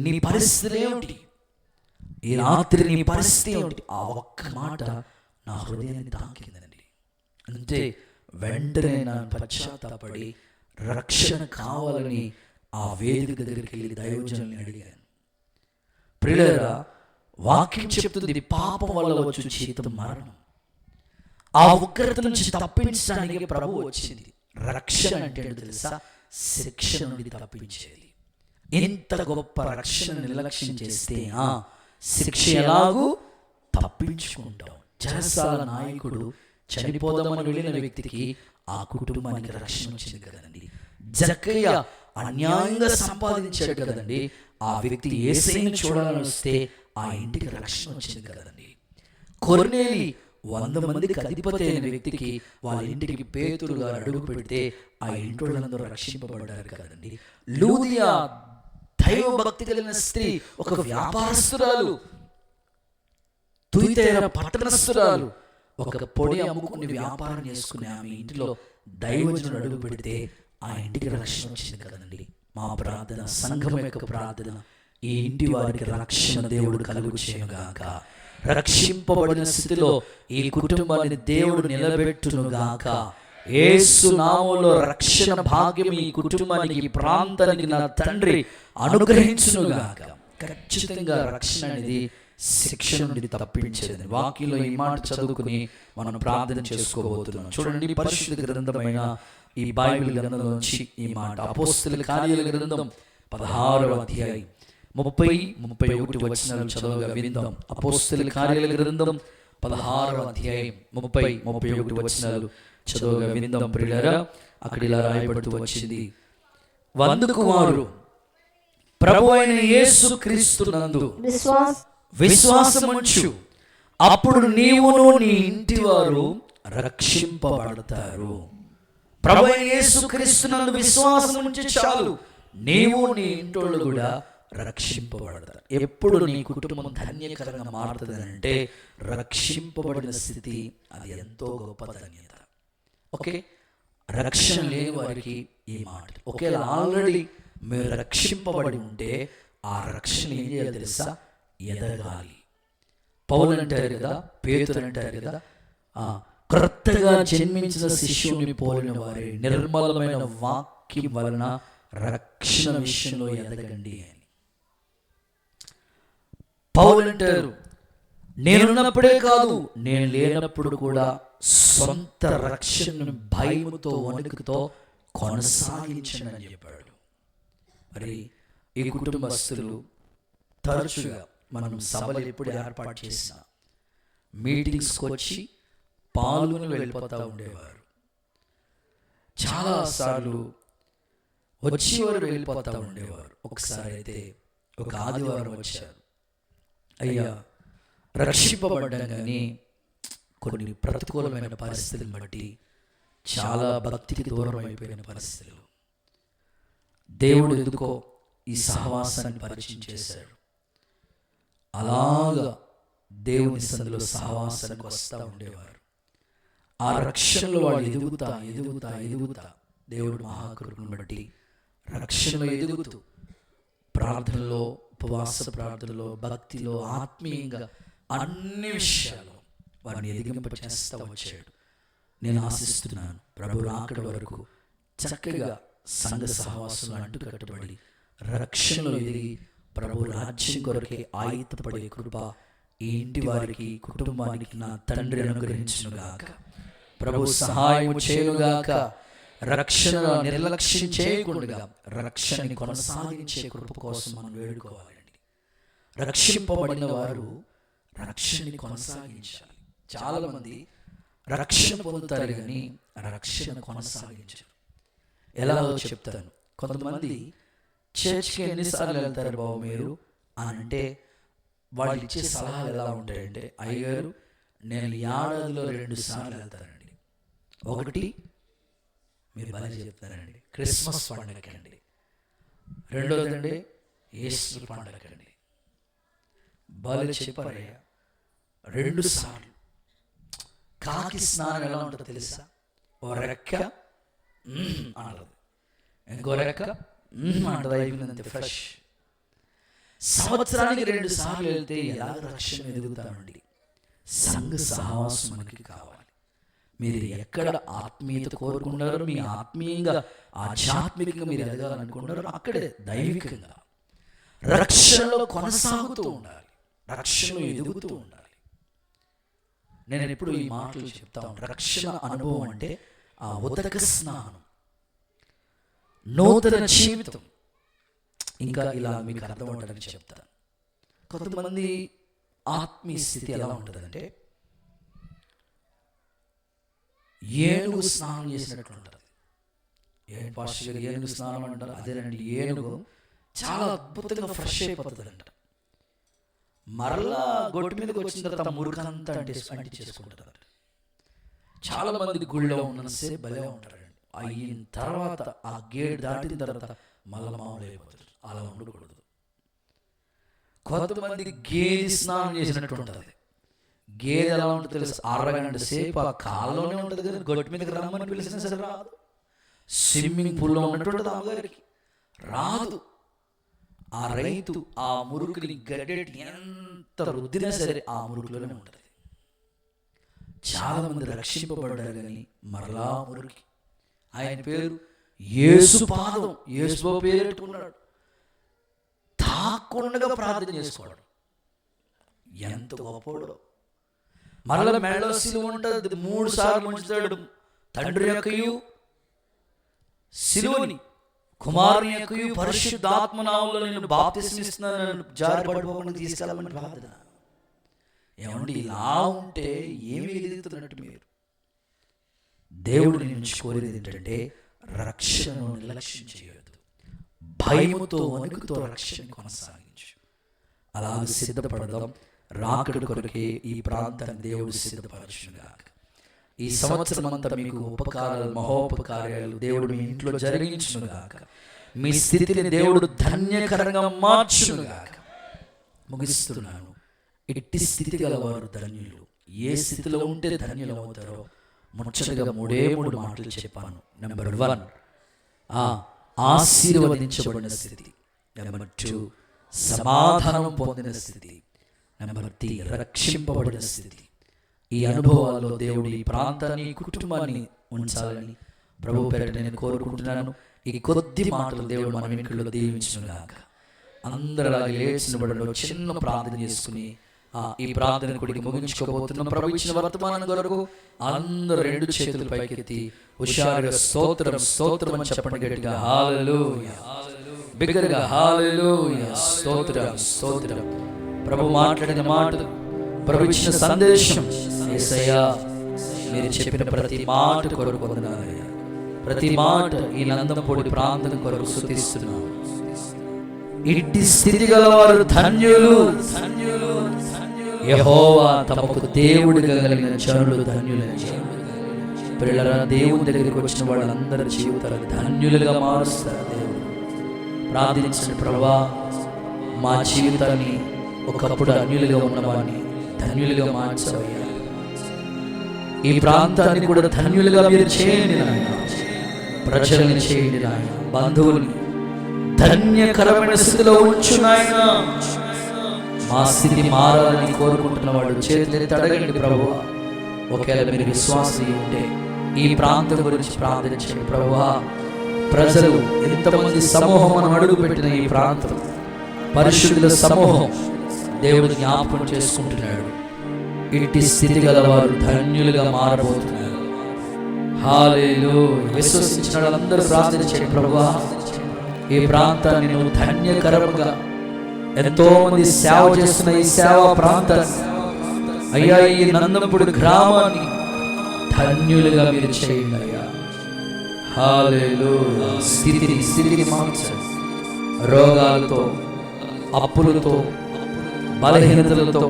నీ పరిస్థితి ఏమిటి? ఈ రాత్రి నీ పరిస్థితి ఏమిటి? ఆ ఒక్క మాట నా హృదయాన్ని తాకిందండి. అంటే వెంటనే నా పశ్చాత్తాపడి రక్షణ కావాలని ఆ వేదిక దగ్గరికి వెళ్ళి దైవజనుల్ని అడిగాను. ప్రియులారా, వాక్యం చెప్తుంది, పాపం వల్ల వచ్చే జీతం మరణం. ఆ ఉగ్రత నుంచి తప్పించడానికి ప్రభువు వచ్చింది. రక్షణ అంటే తెలుసా? శిక్ష నుండి తప్పించేది. ఇంత గొప్ప రక్షణ నిర్లక్ష్యం చేస్తే ఆ శిక్ష ఎలాగూ తప్పించుకుంటాం. చెరసాల నాయకుడు చనిపోదామని వెళ్ళిన వ్యక్తికి ఆ కుటుంబానికి రక్షణ వచ్చింది కదండి. జక్కయ్య అన్యాయంగా సంపాదించాడు కదండి, ఆ వ్యక్తి యేసయ్యను చూడాలని వస్తే ఆ ఇంటికి రక్షణ వచ్చింది కదండి. కొర్నేలి 100 మందికి అధిపతి అయిన వ్యక్తికి వాళ్ళ ఇంటికి పేతురు గారు అడుగు పెడితే ఆ ఇంటోళ్ళందరూ రక్షింపబడ్డారు కదండి. లూదియా దైవ భక్తి కలిగిన స్త్రీ, ఒక వ్యాపారస్తురాలు, తుయితైర పట్టణస్తురాలు, ఒక పొడి అమ్ముకుని వ్యాపారం చేసుకుని ఆమె ఇంటిలో దైవజనుడు అడుగు పెడితే ఆ ఇంటికి రక్షణ వచ్చింది కదండి. మా ప్రార్థన, సంఘం యొక్క ప్రార్థన ఈ ఇంటి వారికి రక్షణ దేవుడు కలుగు చేయనుగాక. రక్షింపబడిన స్థితిలో ఈ కుటుంబాన్ని దేవుడు నిలబెట్టునుగాక. యేసు నామములో రక్షణ భాగ్యం ఈ కుటుంబానికి, ఈ ప్రాంతానికి నా తండ్రి అనుగ్రహించునుగాక. ఖచ్చితంగా రక్షణ అనేది శిక్ష నుండి తప్పించేది. వాక్యంలో ఈ మాట చదువుకుని మనం ప్రార్థన చేసుకోబోతున్నాం. చూడండి, పరిశుద్ధ గ్రంథమైన ఈ బైబిల్ గ్రంథం నుంచి ఈ మాట, అపోస్తలుల కార్యాల గ్రంథం 16వ అధ్యాయం 30-31 వచనాలు చదవగా విందాం. అపోస్తలుల కార్యాల గ్రంథం 16వ అధ్యాయం 30-31 వచనాలు చదవగా విందాం. ప్రియులారా, అక్కడ ఇలా రాయబడుతూ వచ్చింది, వందుకు వారు ప్రభు అయిన యేసు క్రీస్తునందు విశ్వాసముంచు, అప్పుడు నీవును నీ ఇంటి వారు రక్షింపబడతారు. ప్రభు అయిన యేసు క్రీస్తునందు విశ్వాసముంచి చాలు, నీవు నీ ఇంటోళ్ళు కూడా రక్షింపబడతారు. ఎప్పుడు నీ కుటుంబం ధన్యకరంగా మారుతుంది అంటే రక్షింపబడిన స్థితి, అది ఎంతో గొప్ప ధన్యత. ఓకే, రక్షణ లేని వారికి ఈ మాట. ఒకేలా ఆల్రెడీ మీరు రక్షింపబడి ఉంటే ఆ రక్షణ ఏం చేయాలి తెలుసా? ఎదగాలి. పౌలు అంటారు కదా, పేతురు అంటారు కదా, క్రొత్తగా జన్మించిన శిష్యుని పోలిన వారి నిర్మలమైన వాక్యం వలన రక్షణ విషయంలో ఎదగండి అని. పౌలు అంటారు, నేనున్నప్పుడే కాదు, నేను లేనప్పుడు కూడా సొంత రక్షణను భయముతో వణుకుతో కొనసాగించండి అని చెప్పాడు. మరి ఈ కుటుంబస్తులు తరచుగా మనం సభలు ఎప్పుడు ఏర్పాటు చేసినా మీటింగ్స్కి వచ్చి పాల్గొని వెళ్ళిపోతూ ఉండేవారు. చాలాసార్లు వచ్చేవారు వెళ్ళిపోతూ ఉండేవారు. ఒకసారి అయితే ఒక ఆదివారం వచ్చారు. అయ్యా, రక్షింపబడ్డాం కానీ కొన్ని ప్రతికూలమైన పరిస్థితులను బట్టి చాలా భక్తికి దూరం అయిపోయిన పరిస్థితులు, దేవుడు ఎందుకో ఈ సహవాసాన్ని పరిచయం చేశాడు. అలాగా దేవుని సన్నిధిలో సహవాసానికి వస్తూ ఉండేవారు. ఆ రక్షణలో వాళ్ళు ఎదుగుతా ఎదుగుతా ఎదుగుతా దేవుడు మహాకృపను బట్టి రక్షణలో ఎదుగుతూ ప్రార్థనలో, ఉపవాస ప్రార్థనలో, భక్తిలో, ఆత్మీయంగా అన్ని విషయాల్లో వారిని ఎదిగింపచేస్తూ వచ్చాడు. నేను ఆశిస్తున్నాను ప్రభు రాకడ వరకు చక్కగా సంఘ సహవాసంలో అంటుకట్టబడి రక్షణలో ఎదిగి ప్రభు రాజ్యం కొరకే ఆయుధపడే కృప ఈ ఇంటి వారికి, కుటుంబానికి నా తండ్రి అనుగ్రహించునుగాక. ప్రభు సహాయం చేయుగాక. రక్షణ నిర్లక్ష్యం చేయకుండా రక్షణని కొనసాగించే కృప కోసం మనం వేడుకోవాలండి. రక్షింపబడిన వారు రక్షణని కొనసాగించాలి. చాలామంది రక్షణ పొందుతారు కానీ రక్షణ కొనసాగించరు. ఎలాగో చెప్తాను. కొంతమంది చర్చ్కి ఎన్నిసార్లు వెళ్తారు బాబు మీరు అని అంటే వాళ్ళు ఇచ్చే సలహాలు ఎలా ఉంటాయంటే, అయ్యగారు నేను ఏడాదిలో 2 సార్లు వెళ్తానండి. ఒకటి మీరు బాగా చెప్తారండి, క్రిస్మస్ పండుగకండి. రెండోదండి ఈస్టర్ పండుగకండి. బాగా చెప్పారయ్యా. 2 సార్లు కాకి స్నానం ఎలా ఉంటుందో తెలుసా? ఓ రెక్క అంటది, ఇంకో రెక్క అంటది, అయిపోయిందంతే ఫ్రెష్. సంవత్సరానికి 2 సార్లు వెళ్తే ఎలా రక్షణ ఎదుగుతామండి? సంఘ సహవాసం మనకి కావాలి. మీరు ఎక్కడ ఆత్మీయత కోరుకున్నారో, మీ ఆత్మీయంగా ఆధ్యాత్మికంగా మీరు ఎదగాలనుకున్నారో అక్కడే దైవికంగా రక్షణలో కొనసాగుతూ ఉండాలి, రక్షణలో ఎదుగుతూ ఉండాలి. నేను ఎప్పుడు ఈ మాటలు చెప్తా ఉంటాను. రక్షణ అనుభవం అంటే ఆ ఉదక స్నానం, నూతన జీవితం. ఇంకా ఇలా మీకు అర్థం ఉంటుందని చెప్తాను. కొంతమంది ఆత్మీయ స్థితి ఎలా ఉంటుందంటే ఏనుగు స్నానం చేసినట్లు ఉంటుంది. పాస్టర్ ఏనుగు స్నానం అంటారు. అదేనండి, ఏనుగు చాలా అద్భుతంగా ఫ్రెష్ అయిపోతుంది అంట. మరలా గొట్టు మీదకి వచ్చిన తర్వాత మురుకంతా అంటి చేసుకుంటారు. చాలా మంది గుళ్ళో ఉన్నసేపు భలే ఉంటారండి. అయిన తర్వాత ఆ గేట్ దాటిన తర్వాత మళ్ళా మామూలు అయిపోతారు. అలా ఉండకూడదు. కొంతమంది గేదె స్నానం చేసినట్టు ఉంటుంది. గేదె ఎలా ఉంటుంది తెలుసు? అరగంట సేపు ఆ కాలంలోనే ఉంటుంది కదా, గొట్టు మీదకి రమ్మని పిలిచిన సరే రాదు. స్విమ్మింగ్ పూల్లో ఉన్నట్టు ఉంటుంది, అమ్మగారికి రాదు. ఆ రైతు ఆ మురుకుని గడ్డెట్టి ఎంత రుద్దినా సరే ఆ మురుకులోనే ఉంటుంది. చాలా మంది రక్షింపబడ్డారు కానీ మరలా మురికి. ఆయన పేరు యేసు పాదం, యేసు పేరు పెట్టుకున్నాడు. తాకుండా ప్రార్థన చేసుకోవడం ఎంత గొప్పడో. మరలా మెడలో సిలువ ఉంటుంది, 3 సార్లు ఉంచుతాడు. తండ్రి యొక్కయు సిలువని, కుమారుని యొక్కయు పరిశుద్ధాత్మ నామములో నేను బాప్తిస్మిస్తున్నాను, జారిపడిపోకుండా తీసుకెళ్ళమని ప్రార్థన. ఏమండి, ఇలా ఉంటే ఏమి ఎదుగుతున్నట్టు మీరు? దేవుడు నుంచి కోరేది ఏంటంటే రక్షణను నిర్లక్ష్యం చేయొద్దు. భయముతో వణుకుతో రక్షణ కొనసాగించు. అలా సిద్ధపడదాం. రాకడ కొరకే ఈ ప్రాంతాన్ని దేవుడు సిద్ధపరచుగాక. ఈ సంవత్సరం అంతా మీకు ఉపకారాలు, మహోపకార్యాలు దేవుడు మీ ఇంట్లో జరిగించునుగాక. మీ స్థితిని దేవుడు ధన్యకరంగా మార్చునుగాక. ముగిస్తున్నాను. ఎట్టి స్థితి గలవారు ధన్యులు. ఏ స్థితిలో ఉంటే ధన్యులు అవుతారో ముచ్చటగా 3 మాటలు చెప్పాను. నెంబర్ 1 ఆశీర్వదించబడిన స్థితి. నెంబర్ 2 సమాధానం పొందిన స్థితి. నెంబర్ 3 రక్షింపబడిన స్థితి. ఈ అనుభవాల్లో దేవుడు ఈ ప్రాంతాన్ని, కుటుంబాన్ని ఉంచాలని ప్రభు పేరిట నేను కోరుకుంటున్నాను. ఈ కొద్ది మాటలు దేవుడు మన వెనుకల్లో దీవించునుగాక. అందరూ లేచినబడిలో చిన్న ప్రార్థన చేసుకుని ఈ ప్రార్థన కొడికి ముగించుకోబోతున్నాం. ప్రభు ఇచ్చిన వర్తమానం కొరకు అందరూ 2 చేతులు పైకెత్తి హుషారుగా స్తోత్రం స్తోత్రం అని చెప్పండి గట్టిగా. హల్లెలూయా, బిగ్గరగా హల్లెలూయా, స్తోత్రం స్తోత్రం. ప్రభు మాట్లాడిన మాటలు, ప్రభు ఇచ్చిన సందేశం, యేసయ్యా మీరు చెప్పిన ప్రతి మాట కొరకు వందనాలయ్యా. ప్రతి మాట ఈ నందంపూడి ప్రాంతం కొరకు స్తుతిస్తున్నాను. ఇట్టి స్థితి గలవారు ధన్యులు, ధన్యులు. యెహోవా తమకు దేవుడిగా కలిగిన జనులు ధన్యులని. పిల్లరా, దేవుని దగ్గరికి వచ్చిన వాళ్ళందరి జీవితాలు ధన్యులుగా మారుస్తారు దేవుడు. ప్రార్థించండి, ప్రభువా మా జీవితాన్ని ఒకప్పుడు అన్యులుగా ఉన్నవాడిని ధన్యులుగా మార్చవయ్యా. ఈ ప్రాంతాన్ని కూడా ధన్యులుగా మీరు చేయండి నాయన. ప్రజల్ని చేయండి నాయన. బంధువుల్ని ధన్యకరమైన స్థితిలో ఉంచు నాయన. మా స్థితి మారాలని కోరుకుంటున్న వాళ్ళు చేతులెత్తి అడగండి ప్రభువా. ఒకవేళ మీరు విశ్వాసం ఉంటే ఈ ప్రాంతం గురించి ప్రార్థించండి. ప్రభువా, ప్రజలు ఎంతమంది సమూహం మనం అడుగు పెట్టిన ఈ ప్రాంతం, పరిశుద్ధుల సమూహం దేవుడు జ్ఞాపకం చేసుకుంటున్నాడు. ఇట్టి స్థితి గలవారు ధన్యులుగా మారబోతున్నారు. హల్లెలూయా. విశ్వసించిన వాళ్ళందరూ ప్రార్థించండి. ప్రభువా, ఈ ప్రాంతాన్ని నువ్వు ధన్యకరంగా, ఎంతో మంది సేవ చేస్తున్న ఈ సేవా ప్రాంతాన్ని, అయ్యా ఈ నందంపూడి గ్రామాన్ని ధన్యులుగా మీరు చేయండి అయ్యా. హల్లెలూయా. స్థితిని మార్చండి. రోగాలతో, అప్పులతో, బలహీనతలతో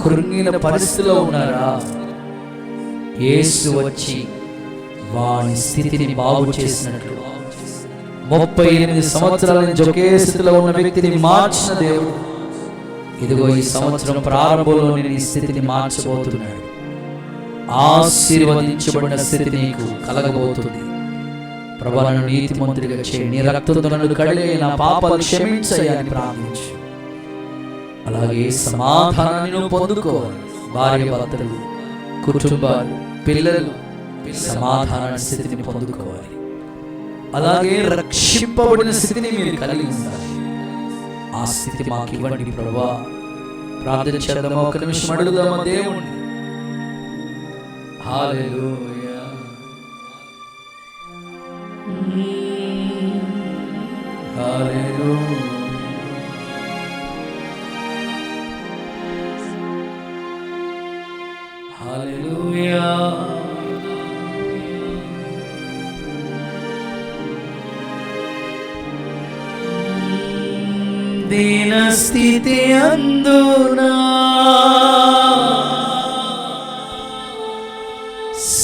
కృంగిన పరిస్థితిలో ఉన్నారా? యేసు వచ్చి వాని స్థితిని బాగు చేసినట్లు 38 సంవత్సరాల నుంచి ఒకే స్థితిలో ఉన్న వ్యక్తిని మార్చిన దేవుడు ఇదిగో ఈ సంవత్సరం ప్రారంభంలో నేను ఈ స్థితిని మార్చబోతున్నాడు. ఆశీర్వదించబడిన స్థితి నీకు కలగబోతుంది. ప్రభువా, నన్ను నీతిమంతుడిగా చేయి, నీ రక్తంతో నన్ను కడిగి నా పాపాలు క్షమించయ్యా అని ప్రార్థించు. అలాగే సమాధానాన్ని నువ్వు పొందుకోవాలి. భార్య భర్తలు, కుటుంబాలు, పిల్లలు సమాధాన స్థితిని పొందుకోవాలి. అలాగే రక్షింపబడిన స్థితిని మీరు కలిగి ఉండాలి. ఆ స్థితి మాకు ఇవ్వండి ప్రభువా. ప్రార్థన చేద్దామా? 1 నిమిషం అడుగుదామా దేవుణ్ణి. హల్లెలూయా. హల్లెలూయా. హల్లెలూయా. దీన స్థితి అందునా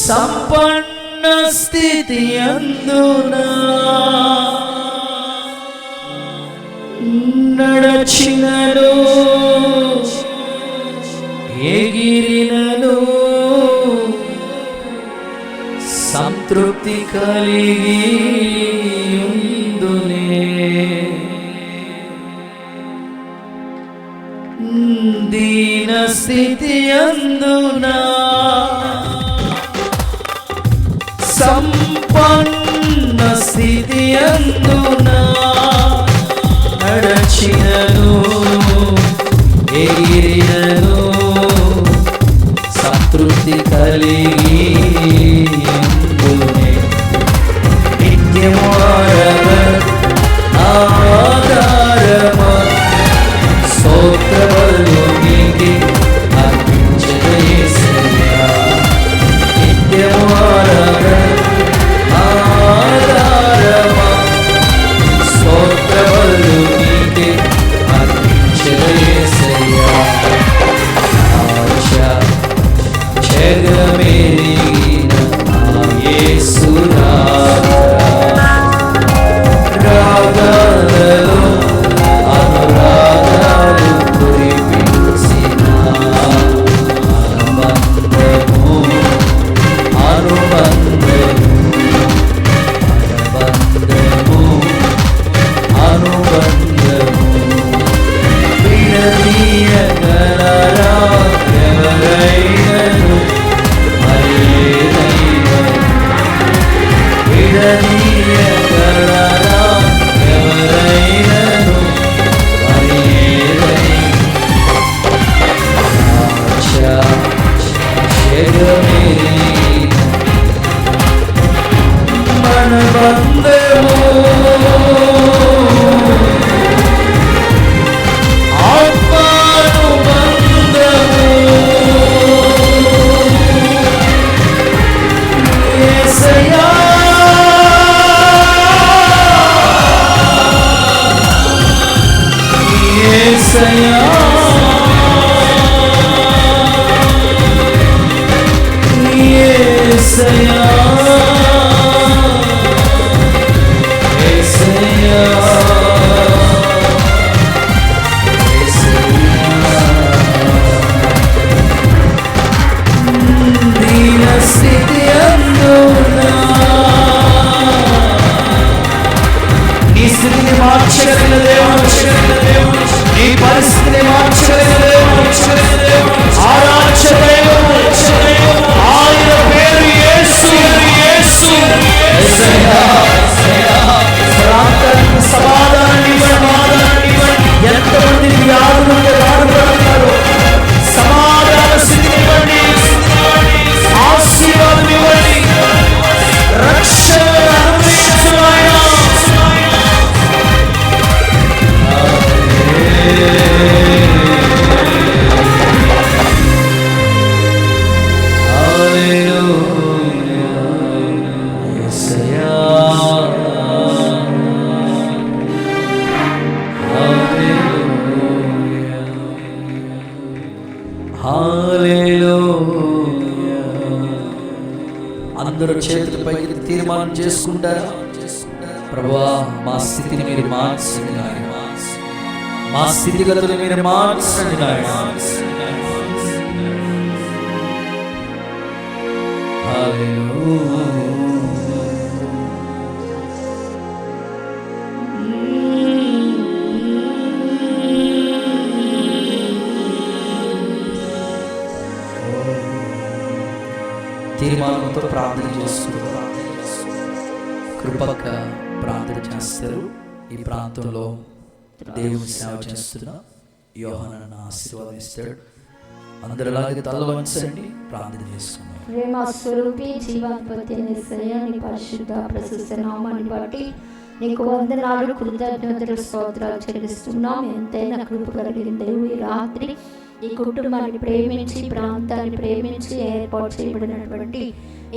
సంపన్న స్థితి అందునా నడచినను ఎగిరినను సంతృప్తి కలిగి ఉందునే. దీన స్థితి అందునా సంపన్న స్థితి అందునా నడచినను ఎగిరినను సంతృప్తి కలిగి ఎందునే నిత్యము ఆధారమ స్తోత్రములు నీకే అర్పించెదను యేసయ్యా నిత్యము ఆధారమ స్తోత్రములు నీకే అర్పించెదను యేసయ్యా ఆశా జగమెరిగిన నా యేసునాథా రాగాలలో అనురాగాలు కురిపించిన అనుబంధము విడదీయగలరా ఎవరైనను విడదీయగలరా ఎవరైనను ఆశా జగమెరిగిన మన బంధము ఆత్మానుబంధము యేసయ్యా యేసయ్యా యేసయ్యా యేసయ్యా దీన స్థితి అందునా నీ స్థితిని మార్చగలిగిన దేవుడు నీ పరిస్థితిని మార్చగలిగిన దేవుడు ఆరాధ్య దైవము ఆయన పేరు యేసు యేసయ్యా ప్రాంతానికి సమాధానం ఇవ్వండి ఎంతమంది వ్యాధులు బాధపడుతున్నారు సమాధాన స్థితిని ఇవ్వండి ఆశీర్వాదం ఇవ్వండి రక్షణ అనుగ్రహించు ఆయన అందరూ చేతులపైకి తీర్మానం చేసుకుంటారా? ప్రభువా మా స్థితిని మీరు మార్చండి నాయన, మా స్థితిగతులు మీరు మార్చండి నాయన. హల్లెలూయా. తీర్మానంతో ప్రార్థన చేస్తున్నారు, కృపగా ప్రార్థన చేస్తారు. ఈ ప్రాంతంలో దేవుని సేవ చేస్తున్న యోహానను ఆశీర్వదిస్తాడు. అందరూ అలాగే తల వంచండి, ప్రార్థన చేసుకున్నాం. ప్రేమ స్వరూపి జీవాధిపతి యేసయ్యా, నీ పరిశుద్ధ ప్రశస్త నామాన్ని బట్టి నీకు వందనాలు, కృతజ్ఞతలు, స్తోత్రాలు చెల్లిస్తున్నాం. ఎంతైనా కృప కలిగిన దేవుడు ఈ రాత్రి ఈ కుటుంబాన్ని ప్రేమించి ప్రాంతాన్ని ప్రేమించి ఏర్పాటు చేయబడినటువంటి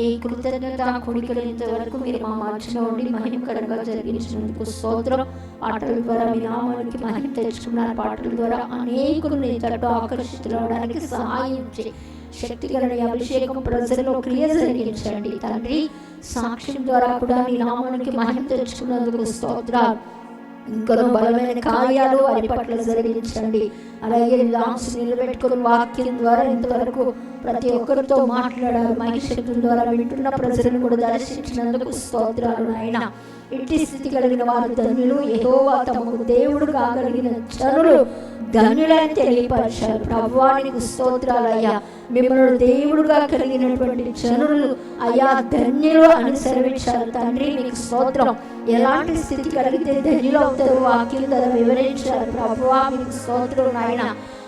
ఈ కృతజ్ఞత కోరికలు ఇంతవరకు మీరు మా మధ్యలో ఉండి మహిమకరంగా జరిగించినందుకు స్తోత్రం. పాటల ద్వారా మీ నామానికి మహిమ తెచ్చుకున్నారు. పాటల ద్వారా అనేకులు నీ తట్టు ఆకర్షితులవడానికి సహాయం చేయి. శక్తి గల అభిషేకం ప్రజల్లో క్రియ జరిగించండి తండ్రి. సాక్ష్యం ద్వారా కూడా నీ నామానికి మహిమ తెచ్చుకున్నందుకు స్తోత్రాలు. ఇంకా బలమైన కార్యాలు వారి పట్ల జరిగించండి. అలాగే లాంగ్స్ నిలబెట్టుకుని వాక్యం ద్వారా ఇంతవరకు ప్రతి ఒక్కరితో మాట్లాడారు. మైక్ శబ్దం ద్వారా వింటున్న ప్రజలను కూడా దర్శించినందుకు స్తోత్రాలు నాయన. ఇట్టి స్థితి కలిగిన వారు ధన్యులు, యెహోవా తమకు దేవుడు కాగలిగిన జనులు ధన్యులని తెలియపరిచారు. ప్రభువా నీకు స్తోత్రాలయ్యా. మిమ్మల్ని దేవుడుగా కలిగినటువంటి జనులు అయ్యా ధన్యులు అని సెలవిచ్చారు తండ్రి, మీకు స్తోత్రం. ఎలాంటి స్థితి కలిగితే ధన్యులు అవుతారు వాక్యం ద్వారా వివరించారు. ప్రభువా మీకు స్తోత్రం నాయన.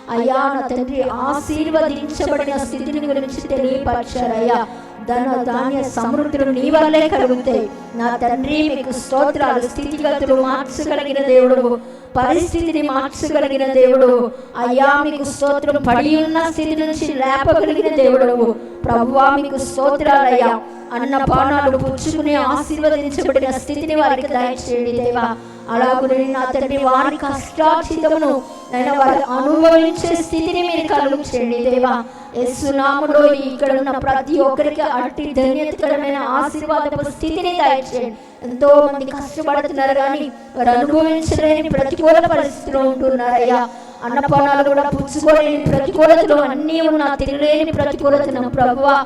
అయ్యా నా తండ్రి ఆశీర్వదించబడిన స్థితిని గురించి తెలియపరిచారయ్యా. ధన ధాన్య సమృద్ధులు నీ వల్లే కలుగుతాయి నా తండ్రి, మీకు స్తోత్రాలు. స్థితిగతులు మార్చగలిగిన దేవుడు, పరిస్థితిని మార్చగలిగిన దేవుడు అయ్యా మీకు స్తోత్రం. పడి ఉన్న స్థితి నుంచి లేపగలిగిన దేవుడు ప్రభువా మీకు స్తోత్రాలయ్యా. అన్న పానాలు పుచ్చుకుని ఆశీర్వదించబడిన స్థితిని వారికి దయచేయండి దేవా. అలాగే నా తండ్రి వారి కష్టార్జితమును నేను వారు అనుభవించే స్థితిని మీరు కలుగు చేయండి దేవా. యేసు నామములో ఇక్కడ ఉన్న ప్రతి ఒక్కరికి అట్టి ధన్యతకరమైన ఆశీర్వాదపు స్థితిని దయచేయండి. ఎంతో మంది కష్టపడుతున్నారు కానీ వారు అనుభవించలేని ప్రతికూల పరిస్థితిలో ఉంటున్నారయ్యా. అన్నపానాలు కూడా పుచ్చుకోలేని ప్రతికూలతలు అన్నీ ఉన్న తినలేని ప్రతికూలతను ప్రభువా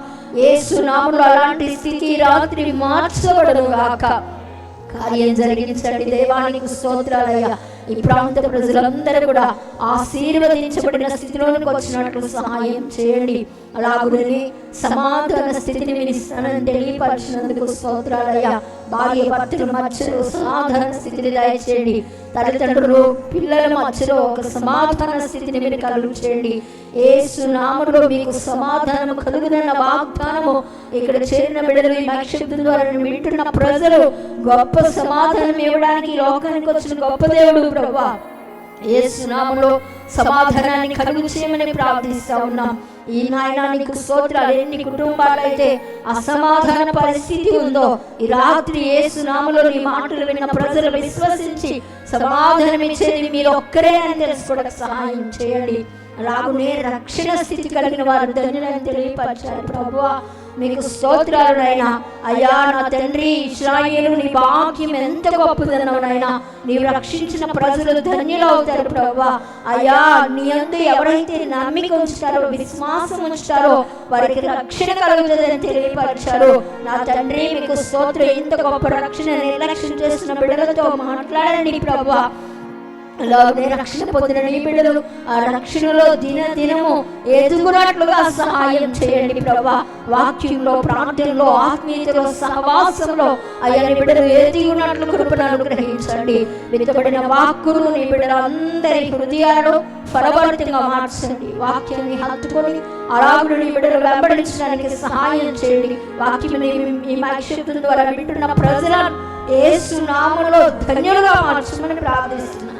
యేసు నామములో అలాంటి స్థితి రాత్రి మార్చబడును గాక. కార్యం జరిగించండి దేవానికి స్తోత్రాలయ్యా. ఈ ప్రాంత ప్రజలందరూ కూడా ఆశీర్వదించబడిన స్థితిలోనికి వచ్చినట్లు సహాయం చేయండి. అలాగే సమాధాన స్థితిని మీరు ఇస్తానని తెలియపరిచినందుకు స్తోత్రాలయ్యా. భార్య భర్తల మధ్యలో సమాధాన స్థితిని దయచేయండి. తల్లిదండ్రులు పిల్లల మధ్యలో ఒక సమాధాన స్థితిని మీరు కలుగు చేయండి. యేసు నామములో మీకు సమాధానము కలుగునన్న వాగ్దానము ఇక్కడ చేరిన బిడ్డలు ఈ నక్షత్రం ద్వారా వింటున్న ప్రజలు గొప్ప సమాధానం ఇవ్వడానికి లోకానికి వచ్చిన గొప్ప దేవుడు ప్రభువా. యేసు నామములో సమాధానాన్ని కలుగు చేయమని ప్రార్థిస్తా ఉన్నాం. ఈ నాయనానికి స్తోత్రాలు. ఎన్ని కుటుంబాలైతే అసమాధాన పరిస్థితి ఉందో ఈ రాత్రి యేసు నామములో నీ మాటలు విన్న ప్రజలు విశ్వసించి సమాధానం ఇచ్చేది మీరు ఒక్కరే అని తెలుసుకోవడానికి సహాయం చేయండి. అలాగే రక్షణ స్థితి కలిగిన వారు ధన్యులని తెలియపరిచారు ప్రభువా. మీకు స్తోత్రాలు నాయనా. అయ్యా నా తండ్రి ఇశ్రాయేలు నీ భాగ్యం ఎంత గొప్పదన్నావు నాయనా. నీవు రక్షించిన ప్రజలు ధన్యులు అవుతారు ప్రభువా. అయ్యా నీ యందు ఎవరైతే నమ్మిక ఉంచుతారో విశ్వాసం ఉంచుతారో వారికి రక్షణ కలుగుతుందని తెలియపరిచారు నా తండ్రి. మీకు స్తోత్రం. ఇంత గొప్ప రక్షణ నిర్లక్ష్యం చేస్తున్న బిడ్డలతో మాట్లాడండి ప్రభువా. అలాగే రక్షణ పొందిన నీ బిడ్డలు ఆ రక్షణలో దినదినము ఎదుగునట్లుగా సహాయం చేయండి ప్రభా. వాక్యంలో, ప్రార్థనలో, ఆత్మీయతలో, సహవాసంలో అయ్యా నీ బిడ్డలు ఎదుగునట్లు కృపను అనుగ్రహించండి. విత్తబడిన వాక్కును నీ బిడ్డలందరి హృదయాలను ఫలభరితంగా మార్చండి. వాక్యాన్ని హత్తుకొని అలాగే నీ బిడ్డలు వెంబడించడానికి సహాయం చేయండి. వాక్యం ఈ నక్షత్రం ద్వారా వింటున్న ప్రజలను యేసు నామములో ధన్యులుగా మార్చమని ప్రార్థిస్తున్నాను.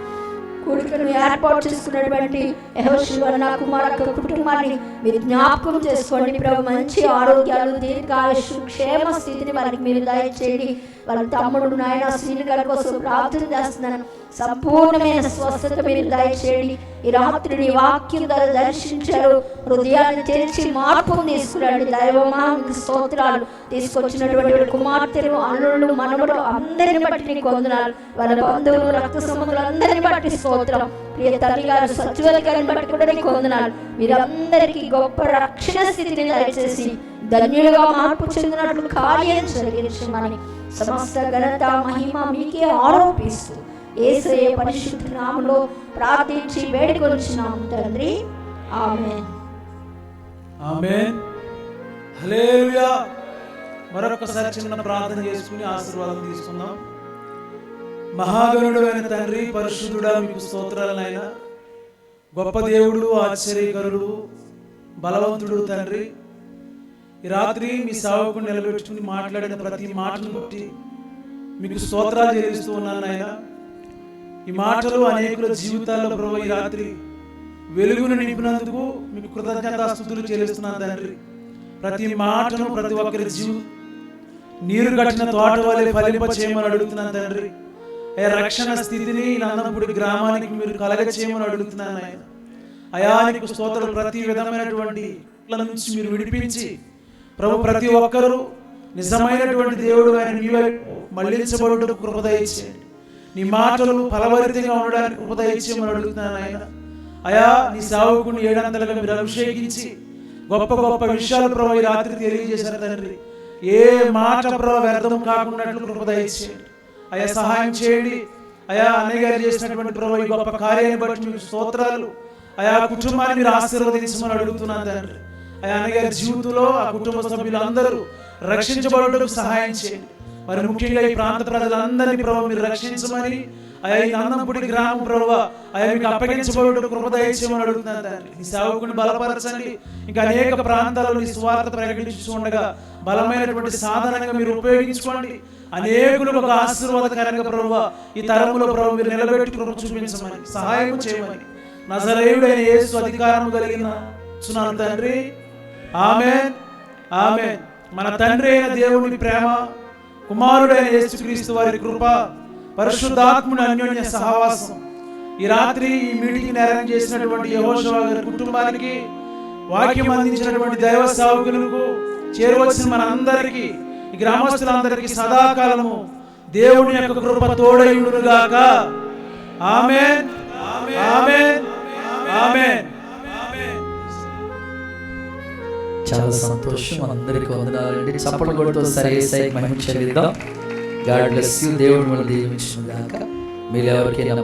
కూడికను ఏర్పాటు చేసుకున్నటువంటి యెహోషువ అన్న కుమారక కుటుంబాన్ని మీరు జ్ఞాపకం చేసుకోండి ప్రభు. మంచి ఆరోగ్యాలు, దీర్ఘాయుషు, క్షేమ స్థితిని వారికి మీరు దయచేయండి. వాళ్ళ తమ్ముడు నాయన శ్రీని గారి కోసం ప్రార్థన చేస్తున్నాను. సంపూర్ణమైన స్వస్థత మీరు దయచేయండి. ఈ రాత్రి నీ వాక్యం ద్వారా దర్శించారు. హృదయాన్ని తెరిచి మార్పును తీసుకురండి దైవమా. మీకు స్తోత్రాలు. తీసుకొచ్చినటువంటి కుమార్తెలు, అల్లుళ్ళు, మనవడు అందరిని బట్టి నీకు వందనాలు. వాళ్ళ బంధువులు, రక్త సంబంధులు అందరిని బట్టి స్తోత్రం. ప్రియ తల్లి గారు సత్యవతి గారిని బట్టి కూడా నీకు వందనాలు. మీరందరికీ గొప్ప రక్షణ స్థితిని దయచేసి ధన్యులుగా మార్పు చెందినట్లు కార్యం జరిగించమని సమస్త ఘనత మహిమ మీకే ఆరోపిస్తూ యేసయ్య పరిశుద్ధ నామములో ప్రార్థించి వేడుకొనుచున్నాము తండ్రి. ఆమేన్. ఆమేన్. హల్లెలూయా. మరొకసారి చిన్న ప్రార్థన చేసుకుని ఆశీర్వాదం తీసుకుందాం. మహాగణుడు అయిన తండ్రి, పరిశుద్ధుడా మీకు స్తోత్రాలు నాయనా. గొప్ప దేవుడు, ఆశ్చర్యకరుడు, బలవంతుడు తండ్రి. ఈ రాత్రి మీ సేవకుని నిలబెట్టుకుని మాట్లాడిన ప్రతి మాటను బట్టి మీకు స్తోత్రాలు చెల్లిస్తూ ఉన్నాను నాయనా. ఈ మాటలు అనేకుల జీవితాల్లో ప్రభు ఈ రాత్రి వెలుగును నింపినందుకు మీకు కృతజ్ఞతాస్తుతులు చెల్లిస్తున్నాను తండ్రి. ప్రతి మాటను ప్రతి ఒక్కరి నీరు కట్టిన తోట వలె ఫలింప చేయమని అడుగుతున్నాను తండ్రి. రక్షణ స్థితిని నందంపూడి గ్రామానికి మీరు కలగ చేయమని అడుగుతున్నాను ఆయన. అయానికి స్తోత్రాలు. ప్రతి విధమైనటువంటి నుంచి మీరు విడిపించి ప్రభు ప్రతి ఒక్కరూ నిజమైనటువంటి దేవుడు ఆయన మీ వైపు మళ్లించబడుటకు కృప దయచేయండి. నీ మాటలు ఫలభరితంగా ఉండడానికి కృప దయచేయమని అడుగుతున్నాను ఆయన. అయా నీ సేవకుని 700గా మీరు అభిషేకించి గొప్ప గొప్ప విషయాలు ప్రభు ఈ రాత్రి తెలియజేశారు తండ్రి. ఏ మాట ప్రభు వ్యర్థం కాకున్నట్లు కృప దయచేయండి అయా, సహాయం చేయండి అయా. అన్నయ్య గారు చేసినటువంటి ప్రభు ఈ గొప్ప కార్యాన్ని బట్టి మీకు స్తోత్రాలు అయా. కుటుంబాన్ని మీరు ఆశీర్వదించమని అడుగుతున్నాను తండ్రి. అయా అన్నయ్య గారి జీవితంలో ఆ కుటుంబ సభ్యులందరూ రక్షించబడటకు సహాయం చేయండి. మరి ముఖ్యంగా ఈ ప్రాంత ప్రజలందరినీ ప్రభు మీరు రక్షించమని అయా, ఈ నందంపూడి గ్రామం ప్రభు అయా మీకు అప్పగించబడటకు కృప దయచేయమని అడుగుతున్నాను తండ్రి. ఈ సేవకుని బలపరచండి. ఇంకా అనేక ప్రాంతాలలో ఈ స్వార్థ ప్రకటించుండగా బలమైనటువంటి సాధనంగా మీరు ఉపయోగించుకోండి. అనేకులకు ఒక ఆశీర్వాదకరంగా ప్రభు ఈ తరములో ప్రభు మీరు నిలబెట్టి కృప చూపించమని సహాయం చేయమని నజరేయుడైన యేసు అధికారం కలిగిన చున్నాను తండ్రి. ఆమేన్, ఆమేన్. మన తండ్రి అయిన దేవుని ప్రేమ, కుమారుడైన యేసుక్రీస్తు వారి కృప, పరిశుద్ధాత్ముని అన్యోన్య సహవాసం ఈ రాత్రి ఈ మీటింగ్ అరేంజ్ చేసినటువంటి యెహోషువ గారి కుటుంబానికి, వాక్యం అందించినటువంటి దైవ సేవకులకు, చేరవలసిన మనందరికీ, ఈ గ్రామస్తులందరికీ సదాకాలము దేవుని యొక్క కృప తోడైయుడుగాక. ఆమేన్, ఆమేన్, ఆమేన్. చాలా సంతోషం. అందరికీ వందనాలండి. చప్పట్లు కొడుతూ సరే మహిమ చెల్లిద్దాం. God bless you. దేవుడు మిమ్మల్ని దీవించును గాక. మీరు ఎవరికైనా